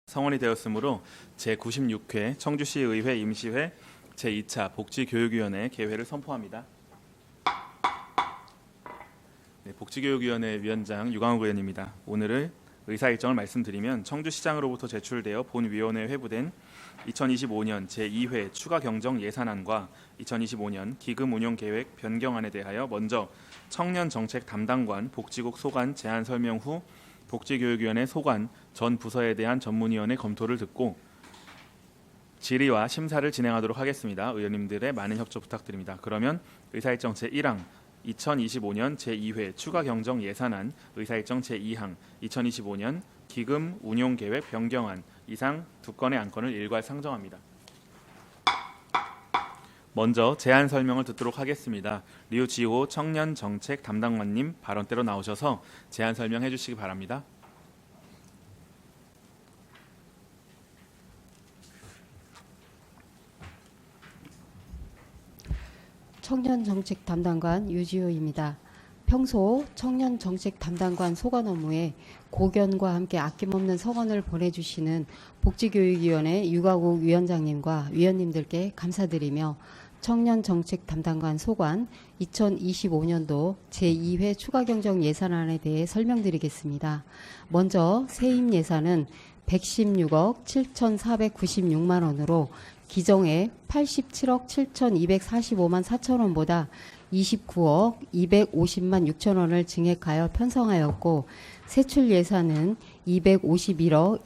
성원이 되었으므로 제96회 청주시의회 임시회 제2차 복지교육위원회 개회를 선포합니다. 네, 복지교육위원회 위원장 유광욱 의원입니다. 오늘의 의사 일정을 말씀드리면 청주시장으로부터 제출되어 본위원회에 회부된 2025년 제2회 추가 경정 예산안과 2025년 기금 운용 계획 변경안에 대하여 먼저 청년정책 담당관 복지국 소관 제안 설명 후 복지교육위원회 소관 전 부서에 대한 전문위원회 검토를 듣고 질의와 심사를 진행하도록 하겠습니다. 의원님들의 많은 협조 부탁드립니다. 그러면 의사일정 제1항 2025년 제2회 추가 경정 예산안, 의사일정 제2항 2025년 기금 운용계획 변경안 이상 두 건의 안건을 일괄 상정합니다. 먼저 제안 설명을 듣도록 하겠습니다. 류지호 청년정책 담당관님 발언대로 나오셔서 제안 설명해 주시기 바랍니다. 청년정책 담당관 유지호입니다. 평소 청년정책 담당관 소관 업무에 고견과 함께 아낌없는 성원을 보내주시는 복지교육위원회 유광욱 위원장님과 위원님들께 감사드리며 청년정책 담당관 소관 2025년도 제2회 추가경정 예산안에 대해 설명드리겠습니다. 먼저 세입 예산은 116억 7,496만 원으로 기정액 87억 7,245만 4천 원보다 29억 250만 6천 원을 증액하여 편성하였고 세출 예산은 251억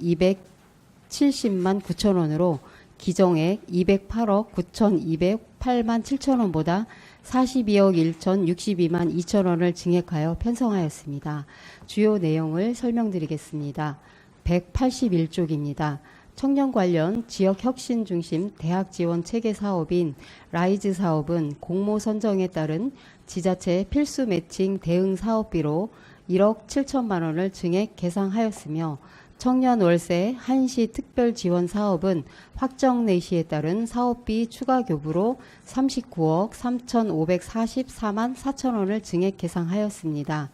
270만 9천 원으로 기정액 208억 9,208만 7천 원보다 42억 1,062만 2천 원을 증액하여 편성하였습니다. 주요 내용을 설명드리겠습니다. 181쪽입니다. 청년 관련 지역 혁신 중심 대학 지원 체계 사업인 라이즈 사업은 공모 선정에 따른 지자체 필수 매칭 대응 사업비로 1억 7천만 원을 증액 계상하였으며 청년 월세 한시 특별 지원 사업은 확정 내시에 따른 사업비 추가 교부로 39억 3,544만 4천 원을 증액 계상하였습니다.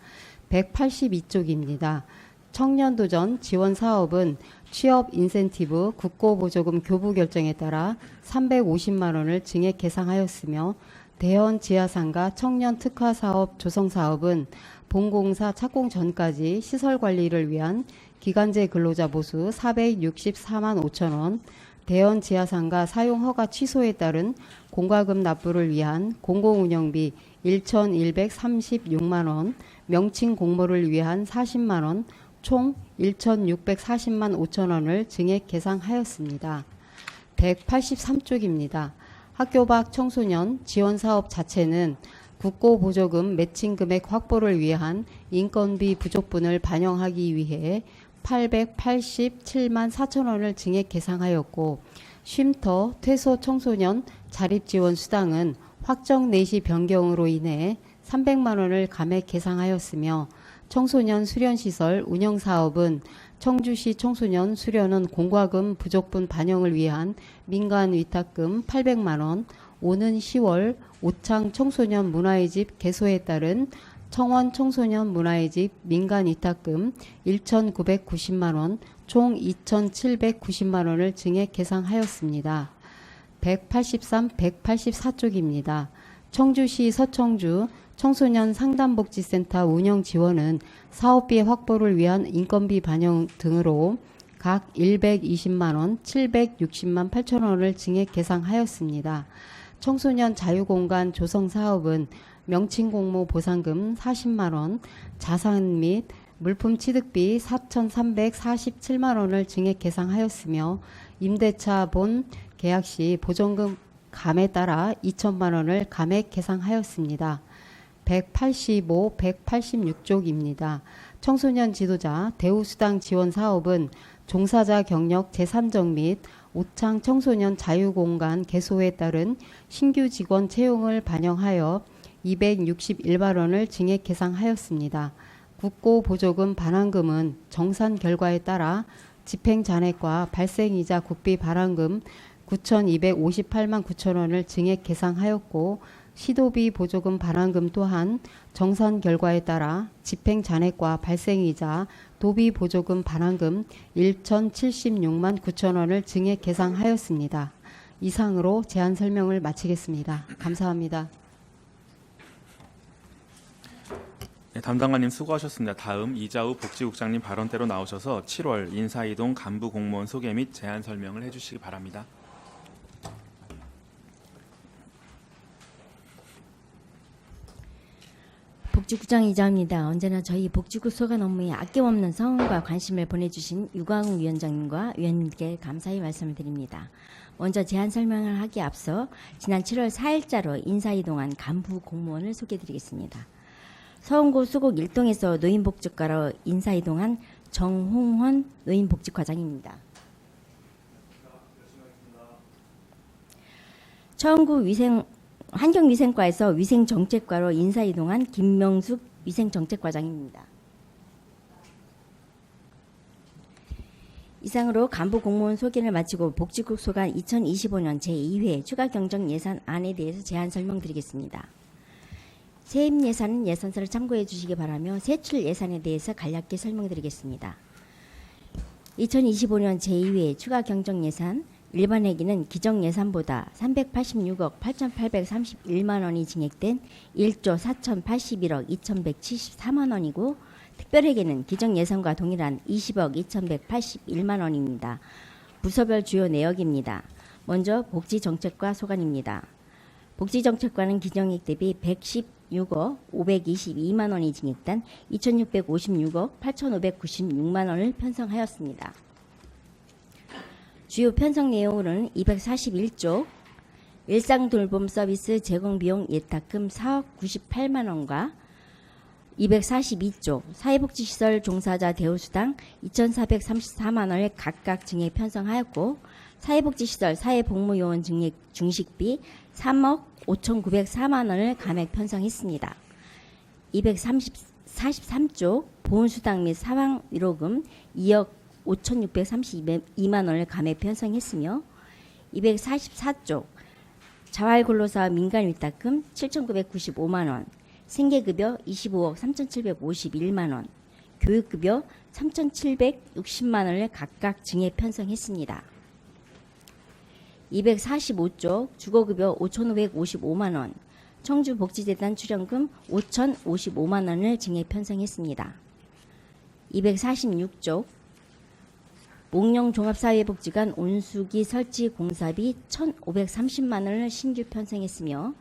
182쪽입니다. 청년도전 지원 사업은 취업 인센티브 국고보조금 교부 결정에 따라 350만 원을 증액 계상하였으며 대현 지하상가 청년 특화 사업 조성 사업은 본공사 착공 전까지 시설 관리를 위한 기간제 근로자 보수 464만 5천 원, 대현 지하상가 사용 허가 취소에 따른 공과금 납부를 위한 공공운영비 1,136만 원, 명칭 공모를 위한 40만 원, 총 1,640만 5천 원을 증액 계상하였습니다. 183쪽입니다. 학교 밖 청소년 지원 사업 자체는 국고보조금 매칭 금액 확보를 위한 인건비 부족분을 반영하기 위해 887만 4천 원을 증액 계상하였고 쉼터 퇴소 청소년 자립지원 수당은 확정 내시 변경으로 인해 300만 원을 감액 계상하였으며 청소년 수련시설 운영사업은 청주시 청소년 수련원 공과금 부족분 반영을 위한 민간 위탁금 800만 원, 오는 10월 오창 청소년 문화의 집 개소에 따른 청원 청소년 문화의 집 민간 위탁금 1,990만 원, 총 2,790만 원을 증액 계상하였습니다. 183, 184쪽입니다. 청주시 서청주 청소년 상담복지센터 운영 지원은 사업비 확보를 위한 인건비 반영 등으로 각 120만 원, 760만 8천 원을 증액 계상하였습니다. 청소년 자유공간 조성 사업은 명칭공모 보상금 40만 원, 자산 및 물품 취득비 4,347만 원을 증액 계상하였으며 임대차 본 계약 시 보전금 감에 따라 2천만 원을 감액 계상하였습니다. 185, 186쪽입니다. 청소년 지도자 대우수당 지원 사업은 종사자 경력 재산정 및 오창 청소년 자유공간 개소에 따른 신규 직원 채용을 반영하여 261만 원을 증액 계상하였습니다. 국고보조금 반환금은 정산 결과에 따라 집행잔액과 발생이자 국비 반환금 9,258만 9천 원을 증액 계상하였고 시도비 보조금 반환금 또한 정산 결과에 따라 집행 잔액과 발생이자 도비 보조금 반환금 1,076만 9천 원을 증액 계상하였습니다. 이상으로 제안 설명을 마치겠습니다. 감사합니다. 네, 담당관님 수고하셨습니다. 다음 이자우 복지국장님 발언대로 나오셔서 7월 인사이동 간부 공무원 소개 및 제안 설명을 해주시기 바랍니다. 복지국장 이자입니다. 언제나 저희 복지국 소관 업무에 아낌없는 성원과 관심을 보내주신 유광욱 위원장님과 위원님께 감사의 말씀을 드립니다. 먼저 제안 설명을 하기에 앞서 지난 7월 4일자로 인사이동한 간부 공무원을 소개해드리겠습니다. 서원고 수곡 1동에서 노인복지과로 인사이동한 정홍헌 노인복지과장입니다. 처음구 환경위생과에서 위생정책과로 인사이동한 김명숙 위생정책과장입니다. 이상으로 간부 공무원 소개를 마치고 복지국 소관 2025년 제2회 추가 경정 예산안에 대해서 제안 설명드리겠습니다. 세입 예산은 예산서를 참고해 주시기 바라며 세출 예산에 대해서 간략히 설명드리겠습니다. 2025년 제2회 추가 경정 예산 일반 회기는 기정 예산보다 386억 8,831만 원이 증액된 1조 4,081억 2,174만 원이고 특별 회계는 기정 예산과 동일한 20억 2,181만 원입니다. 부서별 주요 내역입니다. 먼저 복지정책과 소관입니다. 복지정책과는 기정액 대비 116억 522만 원이 증액된 2,656억 8,596만 원을 편성하였습니다. 주요 편성 내용으로는 241조 일상돌봄 서비스 제공비용 예탁금 4억 98만 원과 242조 사회복지시설 종사자 대우수당 2,434만 원을 각각 증액 편성하였고 사회복지시설 사회복무요원 증액 중식비 3억 5,904만 원을 감액 편성했습니다. 243조 보훈수당 및 사망위로금 2억 5,632만 원을 감액 편성했으며 244조 자활근로사 민간위탁금 7,995만 원, 생계급여 25억 3,751만 원, 교육급여 3,760만 원을 각각 증액 편성했습니다. 245조 주거급여 5,555만 원, 청주복지재단 출연금 5,055만 원을 증액 편성했습니다. 246조 몽룡종합사회복지관 온수기 설치 공사비 1,530만 원을 신규 편성했으며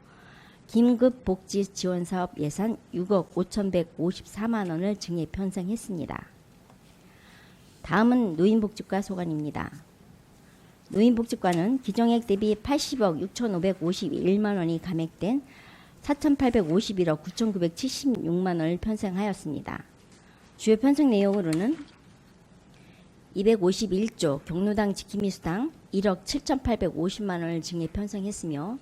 긴급복지지원사업 예산 6억 5,154만 원을 증액 편성했습니다. 다음은 노인복지과 소관입니다. 노인복지과는 기정액 대비 80억 6,551만 원이 감액된 4,851억 9,976만 원을 편성하였습니다. 주요 편성 내용으로는 251조 경로당 지킴이 수당 1억 7,850만 원을 증액 편성했으며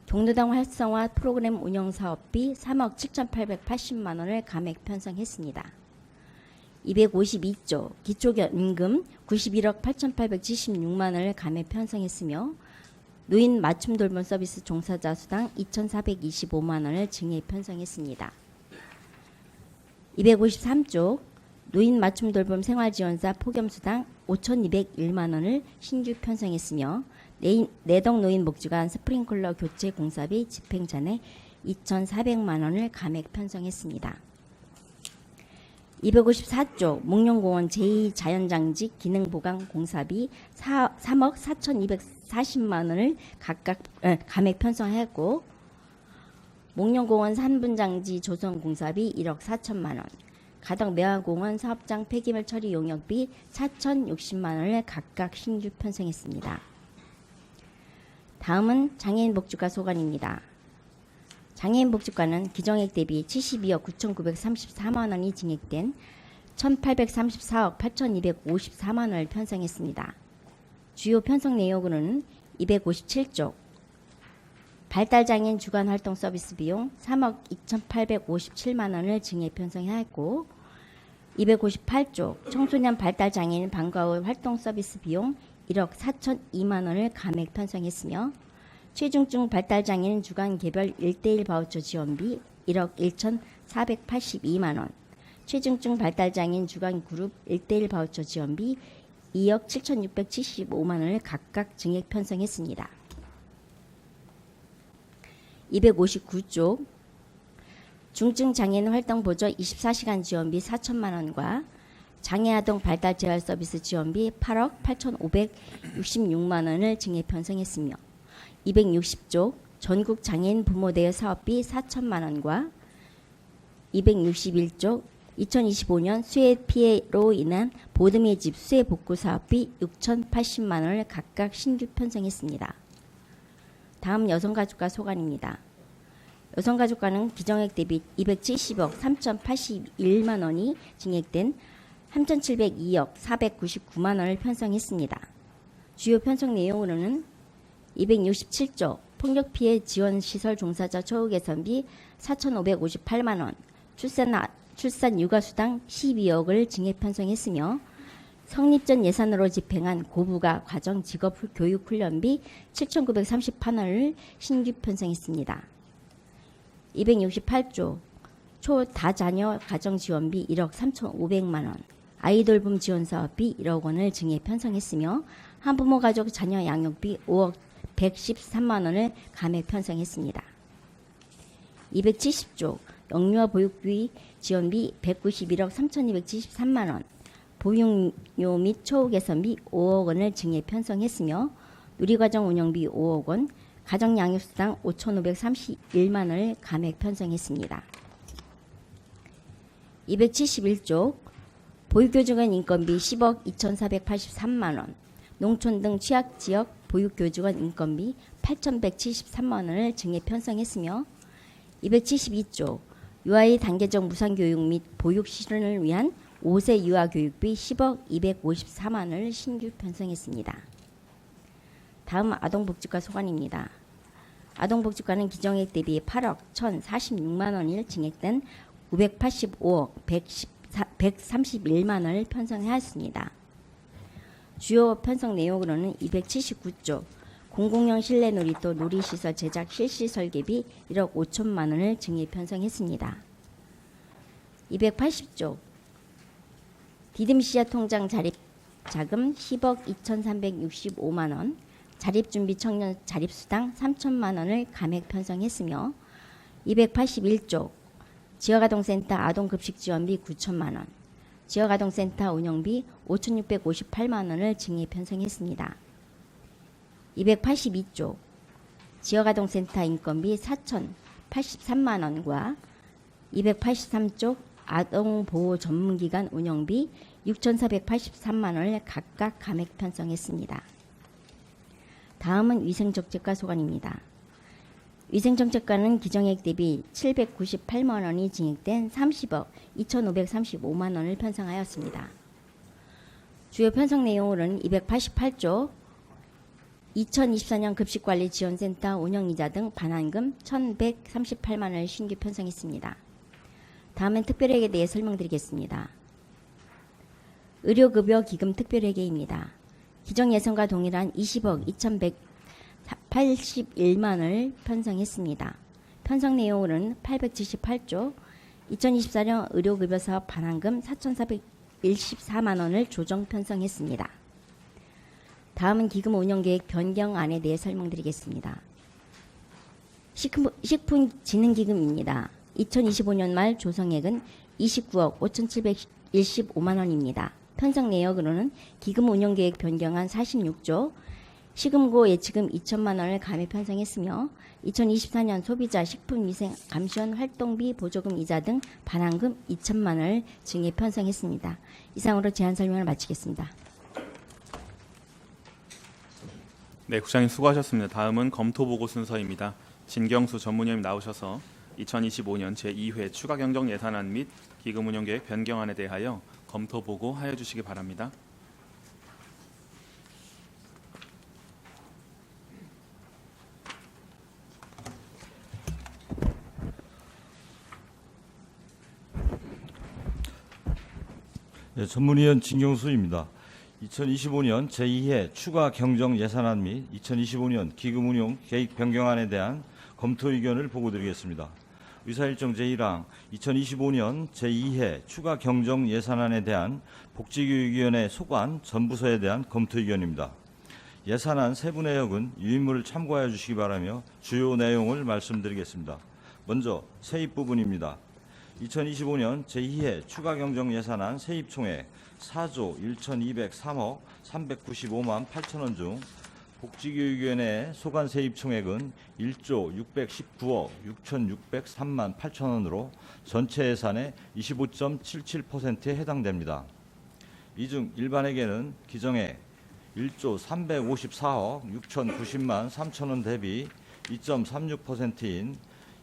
경로당 활성화 프로그램 운영 사업비 3억 7,880만 원을 감액 편성했습니다. 252조 기초연금 91억 8,876만 원을 감액 편성했으며 노인 맞춤 돌봄 서비스 종사자 수당 2,425만 원을 증액 편성했습니다. 253조 노인 맞춤 돌봄 생활지원사 폭염수당 5,201만 원을 신규 편성했으며 내덕 노인복지관 스프링클러 교체 공사비 집행잔액 2,400만 원을 감액 편성했습니다. 254조 목룡공원 제2자연장직 기능보강 공사비 3억 4,240만 원을 각각 감액 편성했고 목룡공원 산분장지 조성 공사비 1억 4천만 원, 가덕 매화공원 사업장 폐기물 처리 용역비 4,060만 원을 각각 신규 편성했습니다. 다음은 장애인복지과 소관입니다. 장애인복지과는 기정액 대비 72억 9,934만 원이 증액된 1,834억 8,254만 원을 편성했습니다. 주요 편성 내역으로는 257조 발달장애인 주간활동 서비스 비용 3억 2,857만 원을 증액 편성하였고 258조 청소년 발달장애인 방과 후 활동 서비스 비용 1억 4,002만 원을 감액 편성했으며 최중증 발달장애인 주간 개별 1대1 바우처 지원비 1억 1,482만 원, 최중증 발달장애인 주간 그룹 1대1 바우처 지원비 2억 7,675만 원을 각각 증액 편성했습니다. 259쪽 중증 장애인 활동 보조 24시간 지원비 4천만 원과 장애아동 발달 재활 서비스 지원비 8억 8,566만 원을 증액 편성했으며 260조 전국 장애인 부모 대여 사업비 4천만 원과 261조 2025년 수해 피해로 인한 보듬의 집 수해 복구 사업비 6,080만 원을 각각 신규 편성했습니다. 다음 여성가족과 소관입니다. 여성가족과는 기정액 대비 270억 3,081만 원이 증액된 3,702억 499만 원을 편성했습니다. 주요 편성 내용으로는 267조 폭력피해 지원시설 종사자 처우 개선비 4,558만 원, 출산 육아수당 12억을 증액 편성했으며 성립 전 예산으로 집행한 고부가 과정 직업 교육 훈련비 7,938원을 신규 편성했습니다. 268조 초다자녀 가정 지원비 1억 3,500만 원, 아이돌봄 지원 사업비 1억 원을 증액 편성했으며 한부모 가족 자녀 양육비 5억 113만 원을 감액 편성했습니다. 270조 영유아 보육비 지원비 191억 3,273만 원, 보육료 및 처우 개선비 5억 원을 증액 편성했으며 누리과정 운영비 5억 원, 가정양육수당 5,531만 원을 감액 편성했습니다. 271조 보육교직원 인건비 10억 2,483만 원, 농촌 등 취약지역 보육교직원 인건비 8,173만 원을 증액 편성했으며 272조 유아의 단계적 무상교육 및 보육 실현을 위한 5세 유아교육비 10억 254만 원을 신규 편성했습니다. 다음 아동복지과 소관입니다. 아동복지과는 기정액 대비 8억 1,046만 원이 증액된 585억 131만 원을 편성하였습니다. 주요 편성 내용으로는 279조 공공형 실내 놀이터 놀이시설 제작 실시 설계비 1억 5천만 원을 증액 편성했습니다. 280조 디딤시야 통장 자립 자금 10억 2,365만 원, 자립준비 청년 자립수당 3천만 원을 감액 편성했으며 281조 지역아동센터 아동급식 지원비 9천만 원, 지역아동센터 운영비 5,658만 원을 증액 편성했습니다. 282조 지역아동센터 인건비 4,083만 원과 283조 아동보호 전문기관 운영비 6,483만 원을 각각 감액 편성했습니다. 다음은 위생정책과 소관입니다. 위생정책과는 기정액 대비 798만 원이 증액된 30억 2,535만 원을 편성하였습니다. 주요 편성 내용으로는 288조 2024년 급식관리지원센터 운영이자 등 반환금 1,138만 원을 신규 편성했습니다. 다음은 특별회계에 대해 설명드리겠습니다. 의료급여 기금 특별회계입니다. 기정 예산과 동일한 20억 2,181만 원을 편성했습니다. 편성 내용으로는 878조 2024년 의료급여 사업 반환금 4,414만 원을 조정 편성했습니다. 다음은 기금 운영계획 변경안에 대해 설명드리겠습니다. 식품진흥기금입니다. 2025년 말 조성액은 29억 5,715만 원입니다. 편성 내역으로는 기금 운영계획 변경안 46조, 시금고 예치금 2천만 원을 감액 편성했으며 2024년 소비자 식품위생 감시원 활동비 보조금 이자 등 반환금 2천만 원을 증액 편성했습니다. 이상으로 제안 설명을 마치겠습니다. 네, 국장님 수고하셨습니다. 다음은 검토보고 순서입니다. 진경수 전문위원님 나오셔서 2025년 제2회 추가경정 예산안 및 기금운영계획 변경안에 대하여 검토보고 하여 주시기 바랍니다. 네, 전문위원 진경수입니다. 2025년 제2회 추가 경정 예산안 및 2025년 기금 운용 계획 변경안에 대한 검토 의견을 보고드리겠습니다. 의사일정 제1항 2025년 제2회 추가 경정 예산안에 대한 복지교육위원회 소관 전 부서에 대한 검토 의견입니다. 예산안 세부 내역은 유인물을 참고하여 주시기 바라며 주요 내용을 말씀드리겠습니다. 먼저 세입 부분입니다. 2025년 제2회 추가 경정 예산안 세입 총액 4조 1,203억 395만 8천 원 중 복지교육위원회 소관 세입 총액은 1조 619억 6,603만 8천 원으로 전체 예산의 25.77%에 해당됩니다. 이 중 일반에게는 기정액 1조 354억 6,090만 3천 원 대비 2.36%인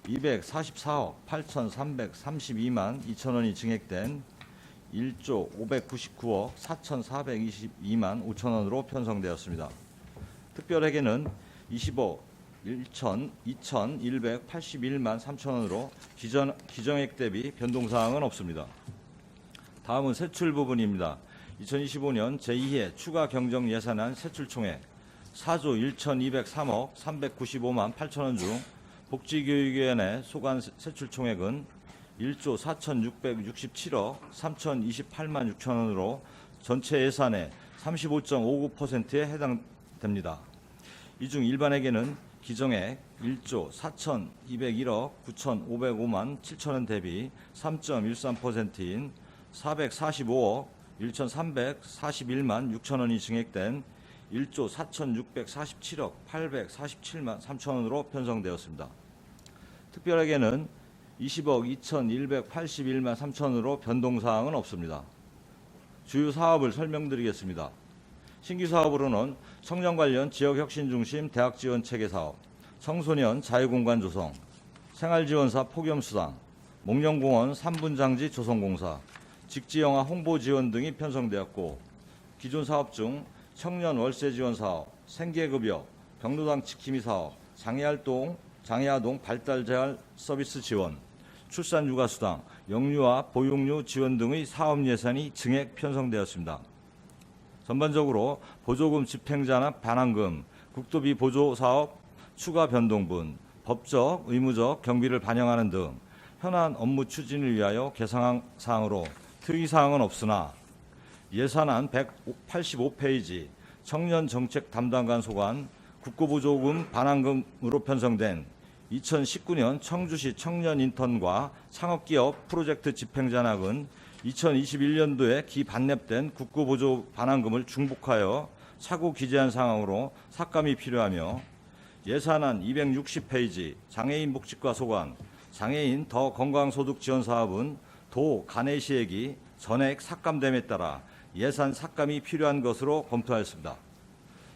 244억 8,332만 2천 원이 증액된 1조 599억 4,422만 5천 원으로 편성되었습니다. 특별회계는 20억 2,181만 3천 원으로 기정액 대비 변동사항은 없습니다. 다음은 세출 부분입니다. 2025년 제2회 추가 경정 예산안 세출 총액 4조 1,203억 395만 8천 원 중 복지교육위원회 소관 세출 총액은 1조 4,667억 3,028만 6천 원으로 전체 예산의 35.59%에 해당됩니다. 이 중 일반에게는 기정액 1조 4,201억 9,505만 7천 원 대비 3.13%인 445억 1,341만 6천 원이 증액된 1조 4,647억 847만 3천 원으로 편성되었습니다. 특별에게는 20억 2,181만 3천 원으로 변동사항은 없습니다. 주요 사업을 설명드리겠습니다. 신규 사업으로는 청년 관련 지역혁신 중심 대학 지원 체계 사업, 청소년 자유공간 조성, 생활지원사 폭염수당, 목련공원 3분장지 조성공사, 직지영화 홍보 지원 등이 편성되었고 기존 사업 중 청년 월세 지원 사업, 생계급여, 경로당 지킴이 사업, 장애아동 발달재활 서비스 지원, 출산육아수당, 영유아 보육료 지원 등의 사업 예산이 증액 편성되었습니다. 전반적으로 보조금 집행자나 반환금, 국도비 보조 사업 추가 변동분, 법적, 의무적 경비를 반영하는 등 현안 업무 추진을 위하여 개선한 사항으로 특이사항은 없으나 예산안 185페이지 청년정책 담당관 소관 국고보조금 반환금으로 편성된 2019년 청주시 청년인턴과 창업기업 프로젝트 집행잔학은 2021년도에 기반납된 국고보조 반환금을 중복하여 차고 기재한 상황으로 삭감이 필요하며 예산안 260페이지 장애인 복지과 소관 장애인 더 건강소득 지원 사업은 도 간해시액이 전액 삭감됨에 따라 예산 삭감이 필요한 것으로 검토하였습니다.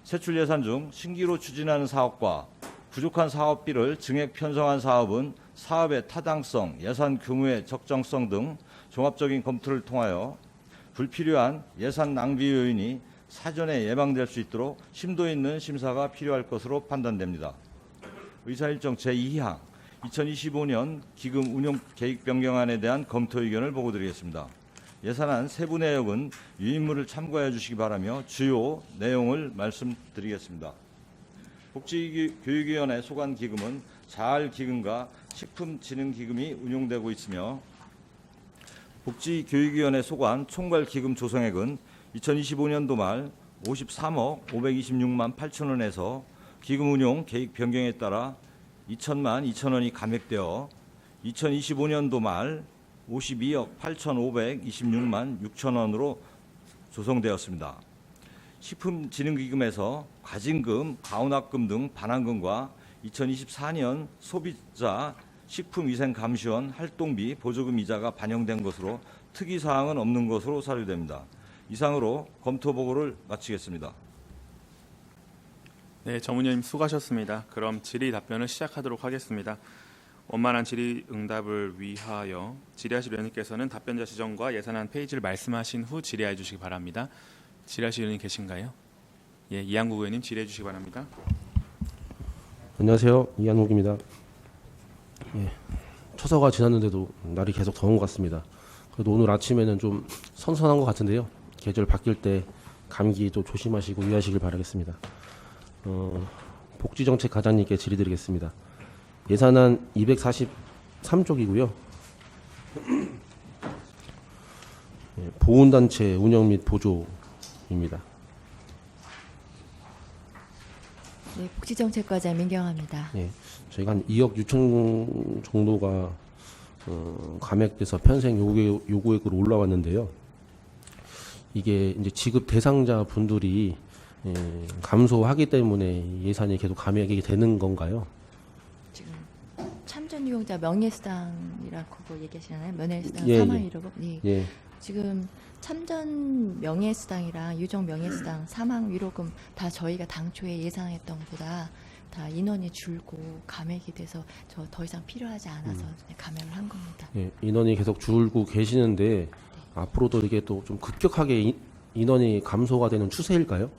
세출 예산 중 신규로 추진하는 사업과 부족한 사업비를 증액 편성한 사업은 사업의 타당성, 예산 규모의 적정성 등 종합적인 검토를 통하여 불필요한 예산 낭비 요인이 사전에 예방될 수 있도록 심도 있는 심사가 필요할 것으로 판단됩니다. 의사일정 제2항 2025년 기금 운용 계획 변경안에 대한 검토 의견을 보고드리겠습니다. 예산안 세부 내역은 유인물을 참고해 주시기 바라며 주요 내용을 말씀드리겠습니다. 복지교육위원회 소관기금은 자활기금과 식품진흥기금이 운용되고 있으며 복지교육위원회 소관 총괄기금 조성액은 2025년도 말 53억 526만 8천 원에서 기금 운용 계획 변경에 따라 2천만 2천 원이 감액되어 2025년도 말 52억 8,526만 6천 원으로 조성되었습니다. 식품진흥기금에서 과징금, 가훈학금 등 반환금과 2024년 소비자 식품위생감시원 활동비 보조금 이자가 반영된 것으로 특이사항은 없는 것으로 사료됩니다. 이상으로 검토 보고를 마치겠습니다. 네, 전문위원님 수고하셨습니다. 그럼 질의 답변을 시작하도록 하겠습니다. 원만한 질의응답을 위하여 질의하실 위원님께서는 답변자 지정과 예산안 페이지를 말씀하신 후 질의해 주시기 바랍니다. 질의하실 위원님 계신가요? 예, 이한국 의원님 질의해 주시기 바랍니다. 안녕하세요. 이한국입니다. 예, 초서가 지났는데도 날이 계속 더운 것 같습니다. 그래도 오늘 아침에는 좀 선선한 것 같은데요. 계절 바뀔 때 감기도 조심하시고 유의하시길 바라겠습니다. 복지정책 과장님께 질의드리겠습니다. 예산안 243쪽이고요. 보훈단체 운영 및 보조입니다. 네, 복지정책과장 민경아입니다. 예, 저희가 한 2억 6천 정도가 감액돼서 편성 요구액으로 올라왔는데요. 이게 이제 지급 대상자 분들이 감소하기 때문에 예산이 계속 감액이 되는 건가요? 지금 참전유용자 명예수당이라고 얘기하시나요? 명예수당 예, 사망 예. 위로금. 네. 예, 지금 참전 명예수당이랑 유족 명예수당 사망 위로금 다 저희가 당초에 예상했던 것보다 다 인원이 줄고 감액이 돼서 저 더 이상 필요하지 않아서 감액을 한 겁니다. 예, 인원이 계속 줄고 계시는데 앞으로도 이게 또 좀 급격하게 인원이 감소가 되는 추세일까요?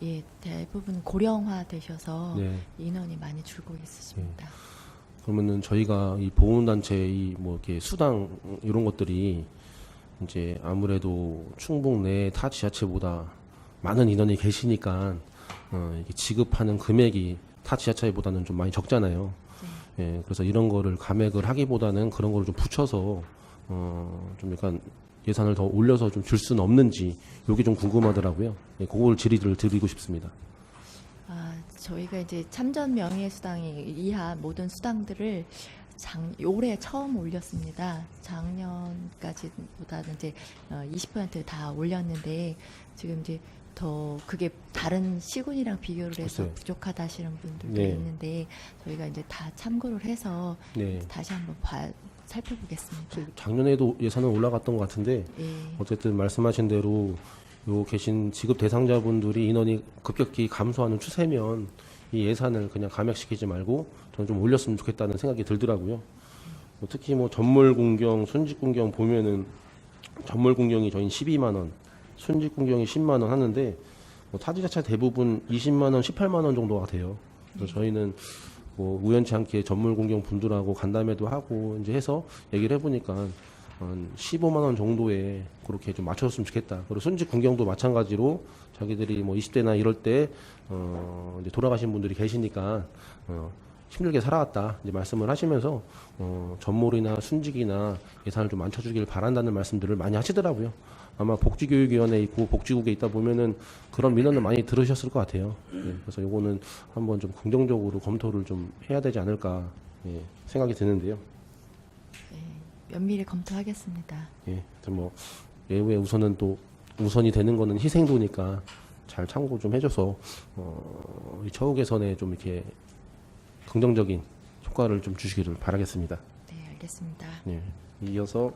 예, 대부분 고령화 되셔서 네. 인원이 많이 줄고 있으십니다. 그러면은 저희가 이 보훈단체 이 뭐 이렇게 수당 이런 것들이 이제 아무래도 충북 내 타 지자체보다 많은 인원이 계시니까 이게 지급하는 금액이 타 지자체보다는 좀 많이 적잖아요. 예, 그래서 이런 거를 감액을 하기보다는 그런 거를 좀 붙여서 좀 약간 예산을 더 올려서 좀 줄 수는 없는지 이게 좀 궁금하더라고요. 예, 그걸 질의를 드리고 싶습니다. 아, 저희가 이제 참전 명예수당 이하 모든 수당들을 올해 처음 올렸습니다. 작년까지보다는 이제 20%다 올렸는데 지금 이제 더 그게 다른 시군이랑 비교를 해서 글쎄요. 부족하다 하시는 분들도 네. 있는데 저희가 이제 다 참고를 해서 네. 다시 한번 살펴보겠습니다. 작년에도 예산은 올라갔던 것 같은데 예. 어쨌든 말씀하신 대로 요 계신 지급 대상자분들이 인원이 급격히 감소하는 추세면 이 예산을 그냥 감액시키지 말고 저는 좀 올렸으면 좋겠다는 생각이 들더라고요. 특히 뭐 전몰군경, 순직군경 보면은 전몰군경이 저희 12만 원, 순직군경이 10만 원 하는데 뭐 타지자체 대부분 20만 원, 18만 원 정도가 돼요. 그래서 저희는 뭐 우연치 않게 전몰군경 분들하고 간담회도 하고 이제 해서 얘기를 해보니까 한 15만 원 정도에 그렇게 좀 맞춰줬으면 좋겠다. 그리고 순직 군경도 마찬가지로 자기들이 뭐 20대나 이럴 때 이제 돌아가신 분들이 계시니까 힘들게 살아왔다 이제 말씀을 하시면서 전몰이나 순직이나 예산을 좀 맞춰주길 바란다는 말씀들을 많이 하시더라고요. 아마 복지교육위원회 있고 복지국에 있다 보면은 그런 민원을 많이 들으셨을 것 같아요. 예, 그래서 요거는 한번 좀 긍정적으로 검토를 좀 해야 되지 않을까 생각이 드는데요. 면밀히 검토하겠습니다. 예, 뭐 외후에 우선은 또 우선이 되는 거는 희생도니까 잘 참고 좀 해줘서 이 처우 개선에 좀 이렇게 긍정적인 효과를 좀 주시기를 바라겠습니다. 네, 알겠습니다. 예, 이어서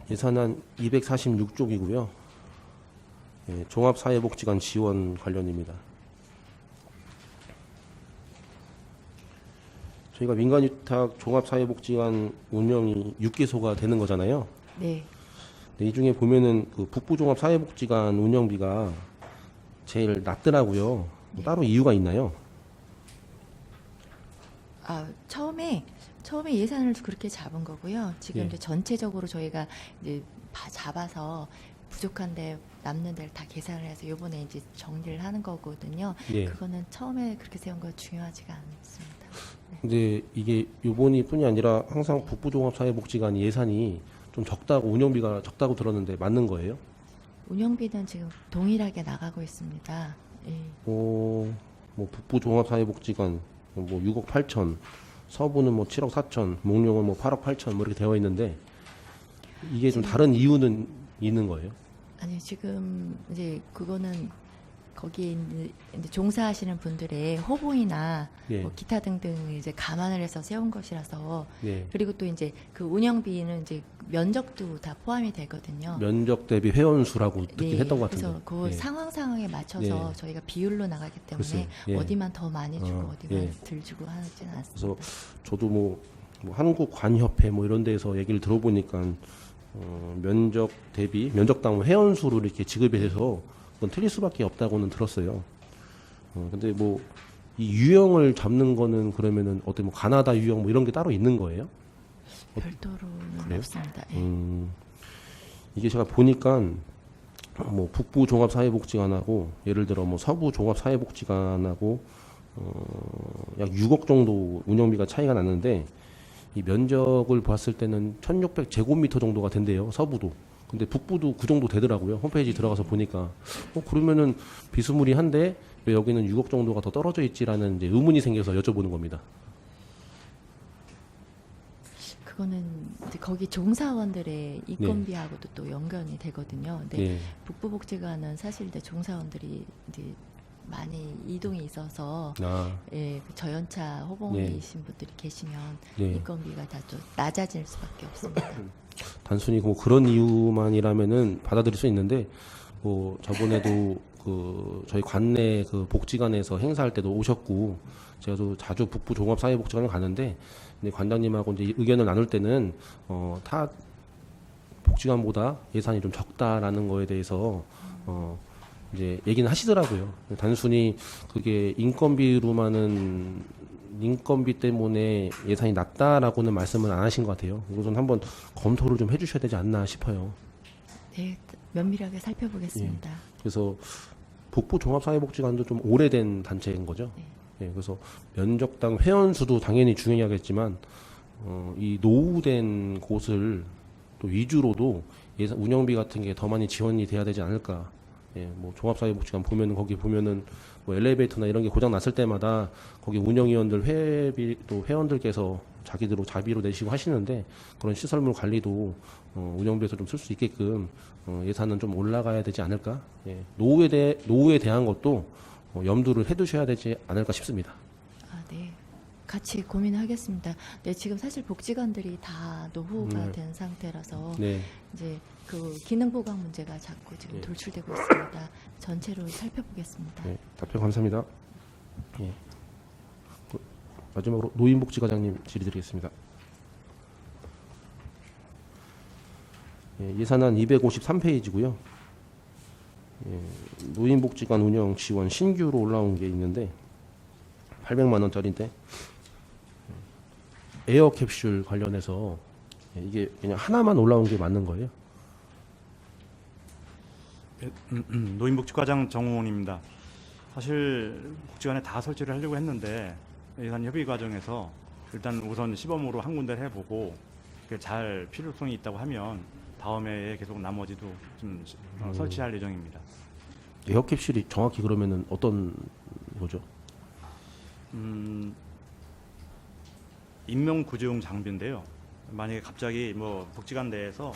예산안 246쪽이고요. 예, 종합사회복지관 지원 관련입니다. 저희가 민간위탁 종합사회복지관 운영이 6개소가 되는 거잖아요. 네. 근데 이 중에 보면은 그 북부종합사회복지관 운영비가 제일 낮더라고요. 뭐 따로 이유가 있나요? 아, 처음에 예산을 그렇게 잡은 거고요. 지금 예. 이제 전체적으로 저희가 이제 잡아서 부족한데 남는 데를 다 계산을 해서 요번에 이제 정리를 하는 거거든요. 예. 그거는 처음에 그렇게 세운 거 중요하지가 않습니다. 근데 이게 요번이 뿐이 아니라 항상 북부종합사회복지관 예산이 좀 적다고 운영비가 적다고 들었는데 맞는 거예요? 운영비는 지금 동일하게 나가고 있습니다. 예. 뭐 북부종합사회복지관 뭐 6억 8천, 서부는 뭐 7억 4천, 목룡은 뭐 8억 8천 뭐 이렇게 되어 있는데 이게 좀 다른 이유는 있는 거예요? 아니 지금 이제 그거는 거기에 이제 종사하시는 분들의 호봉이나 예. 뭐 기타 등등 이제 감안을 해서 세운 것이라서 예. 그리고 또 이제 그 운영비는 이제 면적도 다 포함이 되거든요. 면적 대비 회원수라고 듣긴 했던 것 같은데. 그래서 그 예. 상황에 맞춰서 예. 저희가 비율로 나가기 때문에 글쎄요. 예. 어디만 더 많이 주고 어디만 예. 덜 주고 하지는 않습니다. 그래서 저도 뭐 한국관협회 뭐 이런 데서 얘기를 들어보니까 면적 대비 면적당 회원수로 이렇게 지급이 돼서 그건 틀릴 수밖에 없다고는 들었어요. 근데 뭐 이 유형을 잡는 거는 그러면은 어때 뭐 가나다 유형 뭐 이런 게 따로 있는 거예요? 별도로는 그래요? 없습니다. 예. 이게 제가 보니까 뭐 북부 종합사회복지관하고 예를 들어 뭐 서부 종합사회복지관하고 약 6억 정도 운영비가 차이가 났는데 이 면적을 봤을 때는 1,600제곱미터 정도가 된대요. 서부도. 근데 북부도 그 정도 되더라고요. 홈페이지 들어가서 보니까 그러면은 비스무리한데 왜 여기는 6억 정도가 더 떨어져 있지라는 이제 의문이 생겨서 여쭤보는 겁니다. 그거는 이제 거기 종사원들의 인건비하고도 또 연관이 되거든요. 근데 네. 북부복지관은 사실 이제 종사원들이 이제 많이 이동이 있어서 아, 예, 그 저연차 호봉이신 분들이 계시면 네. 인건비가 다 좀 낮아질 수밖에 없습니다. 단순히 뭐 그런 이유만이라면은 받아들일 수 있는데 뭐 저번에도 그 저희 관내 그 복지관에서 행사할 때도 오셨고 제가 또 자주 북부 종합사회복지관을 가는데 근데 관장님하고 이제 의견을 나눌 때는 타 복지관보다 예산이 좀 적다라는 거에 대해서 이제 얘기는 하시더라고요. 단순히 그게 인건비 때문에 예산이 낮다라고는 말씀을 안 하신 것 같아요. 이것은 한번 검토를 좀 해주셔야 되지 않나 싶어요. 네, 면밀하게 살펴보겠습니다. 그래서 북부 종합사회복지관도 좀 오래된 단체인 거죠. 네. 예, 그래서 면적당 회원 수도 당연히 중요하겠지만 이 노후된 곳을 또 위주로도 예산 운영비 같은 게 더 많이 지원이 돼야 되지 않을까. 예, 뭐 종합사회복지관 보면은 거기 보면은 뭐 엘리베이터나 이런 게 고장 났을 때마다 거기 운영위원들 회비 또 회원들께서 자기들로 자비로 내시고 하시는데 그런 시설물 관리도 운영비에서 좀 쓸 수 있게끔 예산은 좀 올라가야 되지 않을까. 예, 노후에 대한 것도 염두를 해두셔야 되지 않을까 싶습니다. 아, 네. 같이 고민하겠습니다. 네, 지금 사실 복지관들이 다 노후가 된 상태라서 네, 이제 그 기능 보강 문제가 자꾸 지금 네. 돌출되고 있습니다. 전체로 살펴보겠습니다. 네, 답변 감사합니다. 예. 마지막으로 노인복지과장님 질의드리겠습니다. 예, 예산안 253페이지고요. 예, 노인복지관 운영 지원 신규로 올라온 게 있는데 800만 원짜리인데 에어캡슐 관련해서 이게 그냥 하나만 올라온 게 맞는 거예요? 노인복지과장 정호원입니다. 사실 복지관에 다 설치를 하려고 했는데 예산 협의 과정에서 일단 우선 시범으로 한 군데 해보고 잘 필요성이 있다고 하면 다음에 계속 나머지도 좀 설치할 예정입니다. 에어캡슐이 정확히 그러면은 어떤 거죠? 인명 구조용 장비인데요. 만약에 갑자기 뭐 복지관 내에서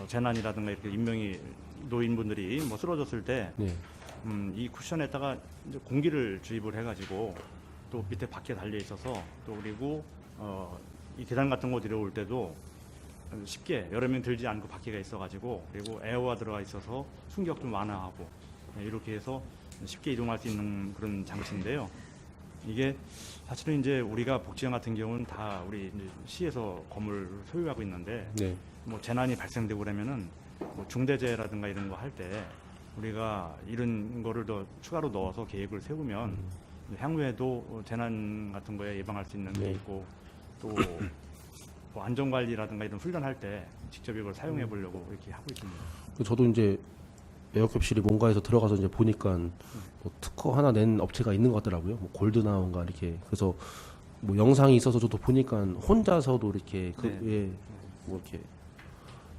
재난이라든가 이렇게 인명이 노인분들이 뭐 쓰러졌을 때 네. 이 쿠션에다가 이제 공기를 주입을 해가지고 또 밑에 바퀴에 달려 있어서 또 그리고 이 계단 같은 거 내려올 때도 쉽게 여러 명 들지 않고 바퀴가 있어가지고 그리고 에어가 들어가 있어서 충격 좀 완화하고 이렇게 해서 쉽게 이동할 수 있는 그런 장치인데요. 이게 사실은 이제 우리가 복지관 같은 경우는 다 우리 이제 시에서 건물을 소유하고 있는데 네. 뭐 재난이 발생되고 그러면은 뭐 중대재해라든가 이런 거 할 때 우리가 이런 거를 더 추가로 넣어서 계획을 세우면 향후에도 재난 같은 거에 예방할 수 있는 게 네. 있고 또 뭐 안전관리라든가 이런 훈련할 때 직접 이걸 사용해 보려고 이렇게 하고 있습니다. 저도 이제 에어캡슐이 뭔가에서 들어가서 이제 보니까 뭐 특허 하나 낸 업체가 있는 것 같더라고요. 뭐 골드나운가 이렇게. 그래서 뭐 영상이 있어서 저도 보니까 혼자서도 이렇게 네. 뭐 이렇게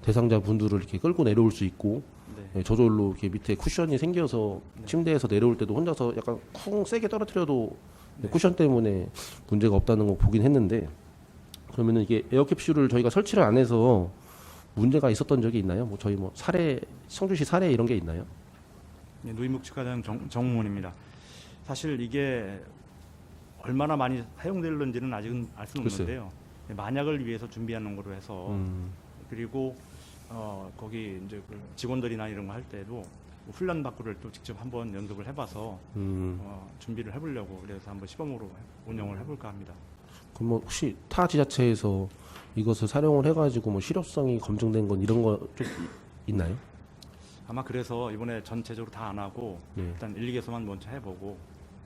대상자 분들을 이렇게 끌고 내려올 수 있고 네. 저절로 이렇게 밑에 쿠션이 생겨서 침대에서 내려올 때도 혼자서 약간 쿵 세게 떨어뜨려도 쿠션 때문에 문제가 없다는 거 보긴 했는데 그러면은 이게 에어캡슐을 저희가 설치를 안 해서 문제가 있었던 적이 있나요? 뭐 저희 뭐 사례 청주시 사례 이런 게 있나요? 네, 노인복지과장 정무원입니다. 사실 이게 얼마나 많이 사용될는지는 아직은 알 수는 글쎄요. 없는데요. 만약을 위해서 준비하는 거로 해서 그리고 거기 이제 그 직원들이나 이런 거 할 때도 뭐 훈련 받고를 또 직접 한번 연습을 해봐서 준비를 해보려고 그래서 한번 시범으로 운영을 해볼까 합니다. 그럼 뭐 혹시 타 지자체에서 이것을 사용을 해가지고 뭐 실효성이 검증된 건 이런 거 좀 있나요? 아마 그래서 이번에 전체적으로 다 안 하고 네. 일단 1, 2개소만 먼저 해보고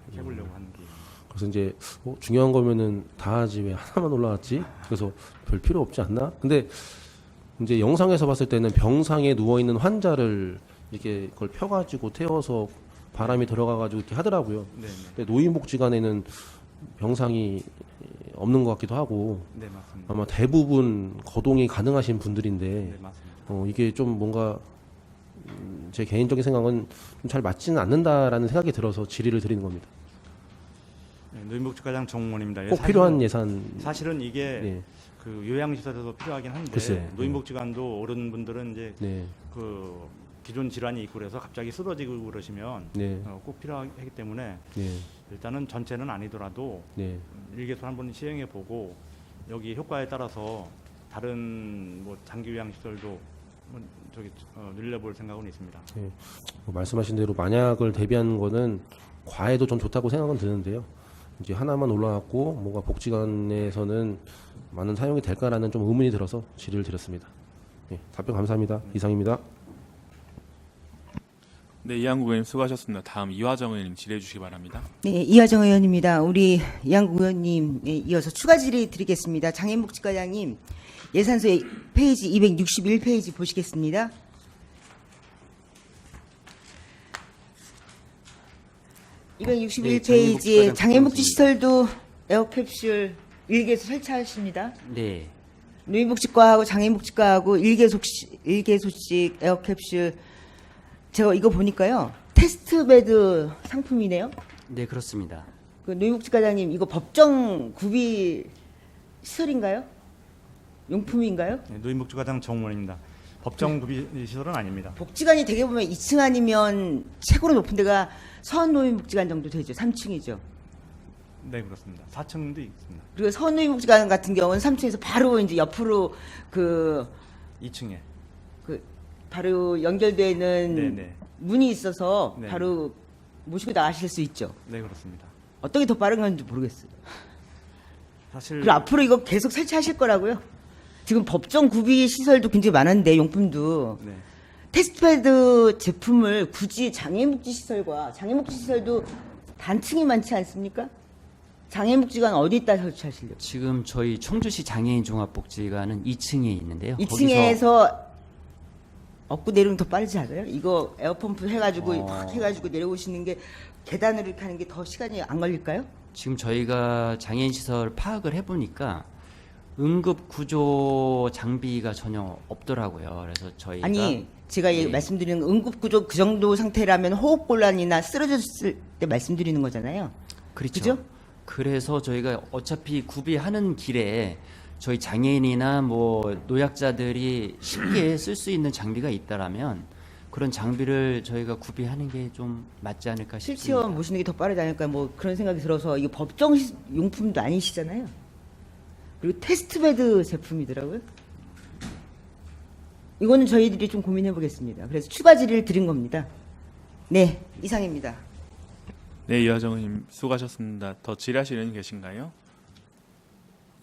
이렇게 해보려고 하는 게. 그래서 이제 중요한 거면은 다 하지 왜 하나만 올라왔지? 그래서 별 필요 없지 않나? 근데 이제 영상에서 봤을 때는 병상에 누워 있는 환자를 이렇게 그걸 펴가지고 태워서 바람이 들어가가지고 이렇게 하더라고요. 네, 네. 근데 노인복지관에는 병상이 없는 것 같기도 하고 네, 맞습니다. 아마 대부분 거동이 가능하신 분들인데 네, 맞습니다. 이게 좀 뭔가 제 개인적인 생각은 좀 잘 맞지는 않는다라는 생각이 들어서 질의를 드리는 겁니다. 네, 노인복지과장 정원입니다. 꼭 필요한 예산. 사실은 이게 네, 그 요양시설에도 필요하긴 한데 글쎄요. 노인복지관도 어른분들은 이제 네, 그 기존 질환이 있고 그래서 갑자기 쓰러지고 그러시면 네, 꼭 필요하기 때문에 네, 일단은 전체는 아니더라도 네, 일개소 한번 시행해 보고 여기 효과에 따라서 다른 뭐 장기 요양 시설도 늘려볼 생각은 있습니다. 네. 말씀하신 대로 만약을 대비하는 거는 과해도 좀 좋다고 생각은 드는데요. 이제 하나만 올라왔고 뭔가 복지관에서는 많은 사용이 될까라는 좀 의문이 들어서 질의를 드렸습니다. 네, 답변 감사합니다. 이상입니다. 네, 이한국 의원님 수고하셨습니다. 다음 이화정 의원님 질의해 주시기 바랍니다. 네, 이하정 의원입니다. 우리 이한국 의원님에 이어서 추가 질의 드리겠습니다. 장애인복지과장님, 예산서의 페이지 261페이지 보시겠습니다. 네, 261페이지에 장애인복지시설도 에어캡슐 일개소 설치하십니다. 네, 노인복지과하고 장애인복지과하고 일개소씩 에어캡슐, 제가 이거 보니까요, 테스트베드 상품이네요. 네 그렇습니다. 그 노인복지과장님, 이거 법정 구비 시설인가요? 용품인가요? 네, 노인복지과장 정원입니다. 법정 구비 시설은 아닙니다. 복지관이 되게 보면 2층 아니면 최고로 높은 데가 서원노인복지관 정도 되죠. 3층이죠. 네, 그렇습니다. 4층도 있습니다. 그리고 서원노인복지관 같은 경우는 3층에서 바로 이제 옆으로 그 2층에. 바로 연결되는 네네. 문이 있어서 네. 바로 모시고 나가실 수 있죠. 네, 그렇습니다. 어떤 게 더 빠른 건지 모르겠어요. 사실 그리고 앞으로 이거 계속 설치하실 거라고요? 지금 법정 구비 시설도 굉장히 많은데, 용품도. 네. 테스트패드 제품을 굳이 장애인복지시설과, 장애인복지시설도 단층이 많지 않습니까? 장애인복지관 어디다 설치하시려고? 지금 저희 청주시 장애인 종합복지관은 2층에 있는데요. 2층에서 업고 내려오면 더 빠르지 않아요? 이거 에어펌프 해가지고 확 해가지고 내려오시는 게, 계단으로 이렇게 하는 게 더 시간이 안 걸릴까요? 지금 저희가 장애인 시설 파악을 해보니까 응급 구조 장비가 전혀 없더라고요. 그래서 저희가 아니, 제가 네. 말씀드리는 건 응급구조 그 정도 상태라면 호흡곤란이나 쓰러졌을 때 말씀드리는 거잖아요. 그렇죠. 그죠? 그래서 저희가 어차피 구비하는 길에 저희 장애인이나 뭐 노약자들이 쉽게 쓸 수 있는 장비가 있다라면 그런 장비를 저희가 구비하는 게 좀 맞지 않을까 싶습니다. 실시원 모시는 게 더 빠르지 않을까, 뭐 그런 생각이 들어서. 이거 법정 용품도 아니시잖아요. 그리고 테스트베드 제품이더라고요. 이거는 저희들이 좀 고민해 보겠습니다. 그래서 추가 질의를 드린 겁니다. 네, 이상입니다. 네, 이화정 의원님 수고하셨습니다. 더 질의하실 의원님 계신가요?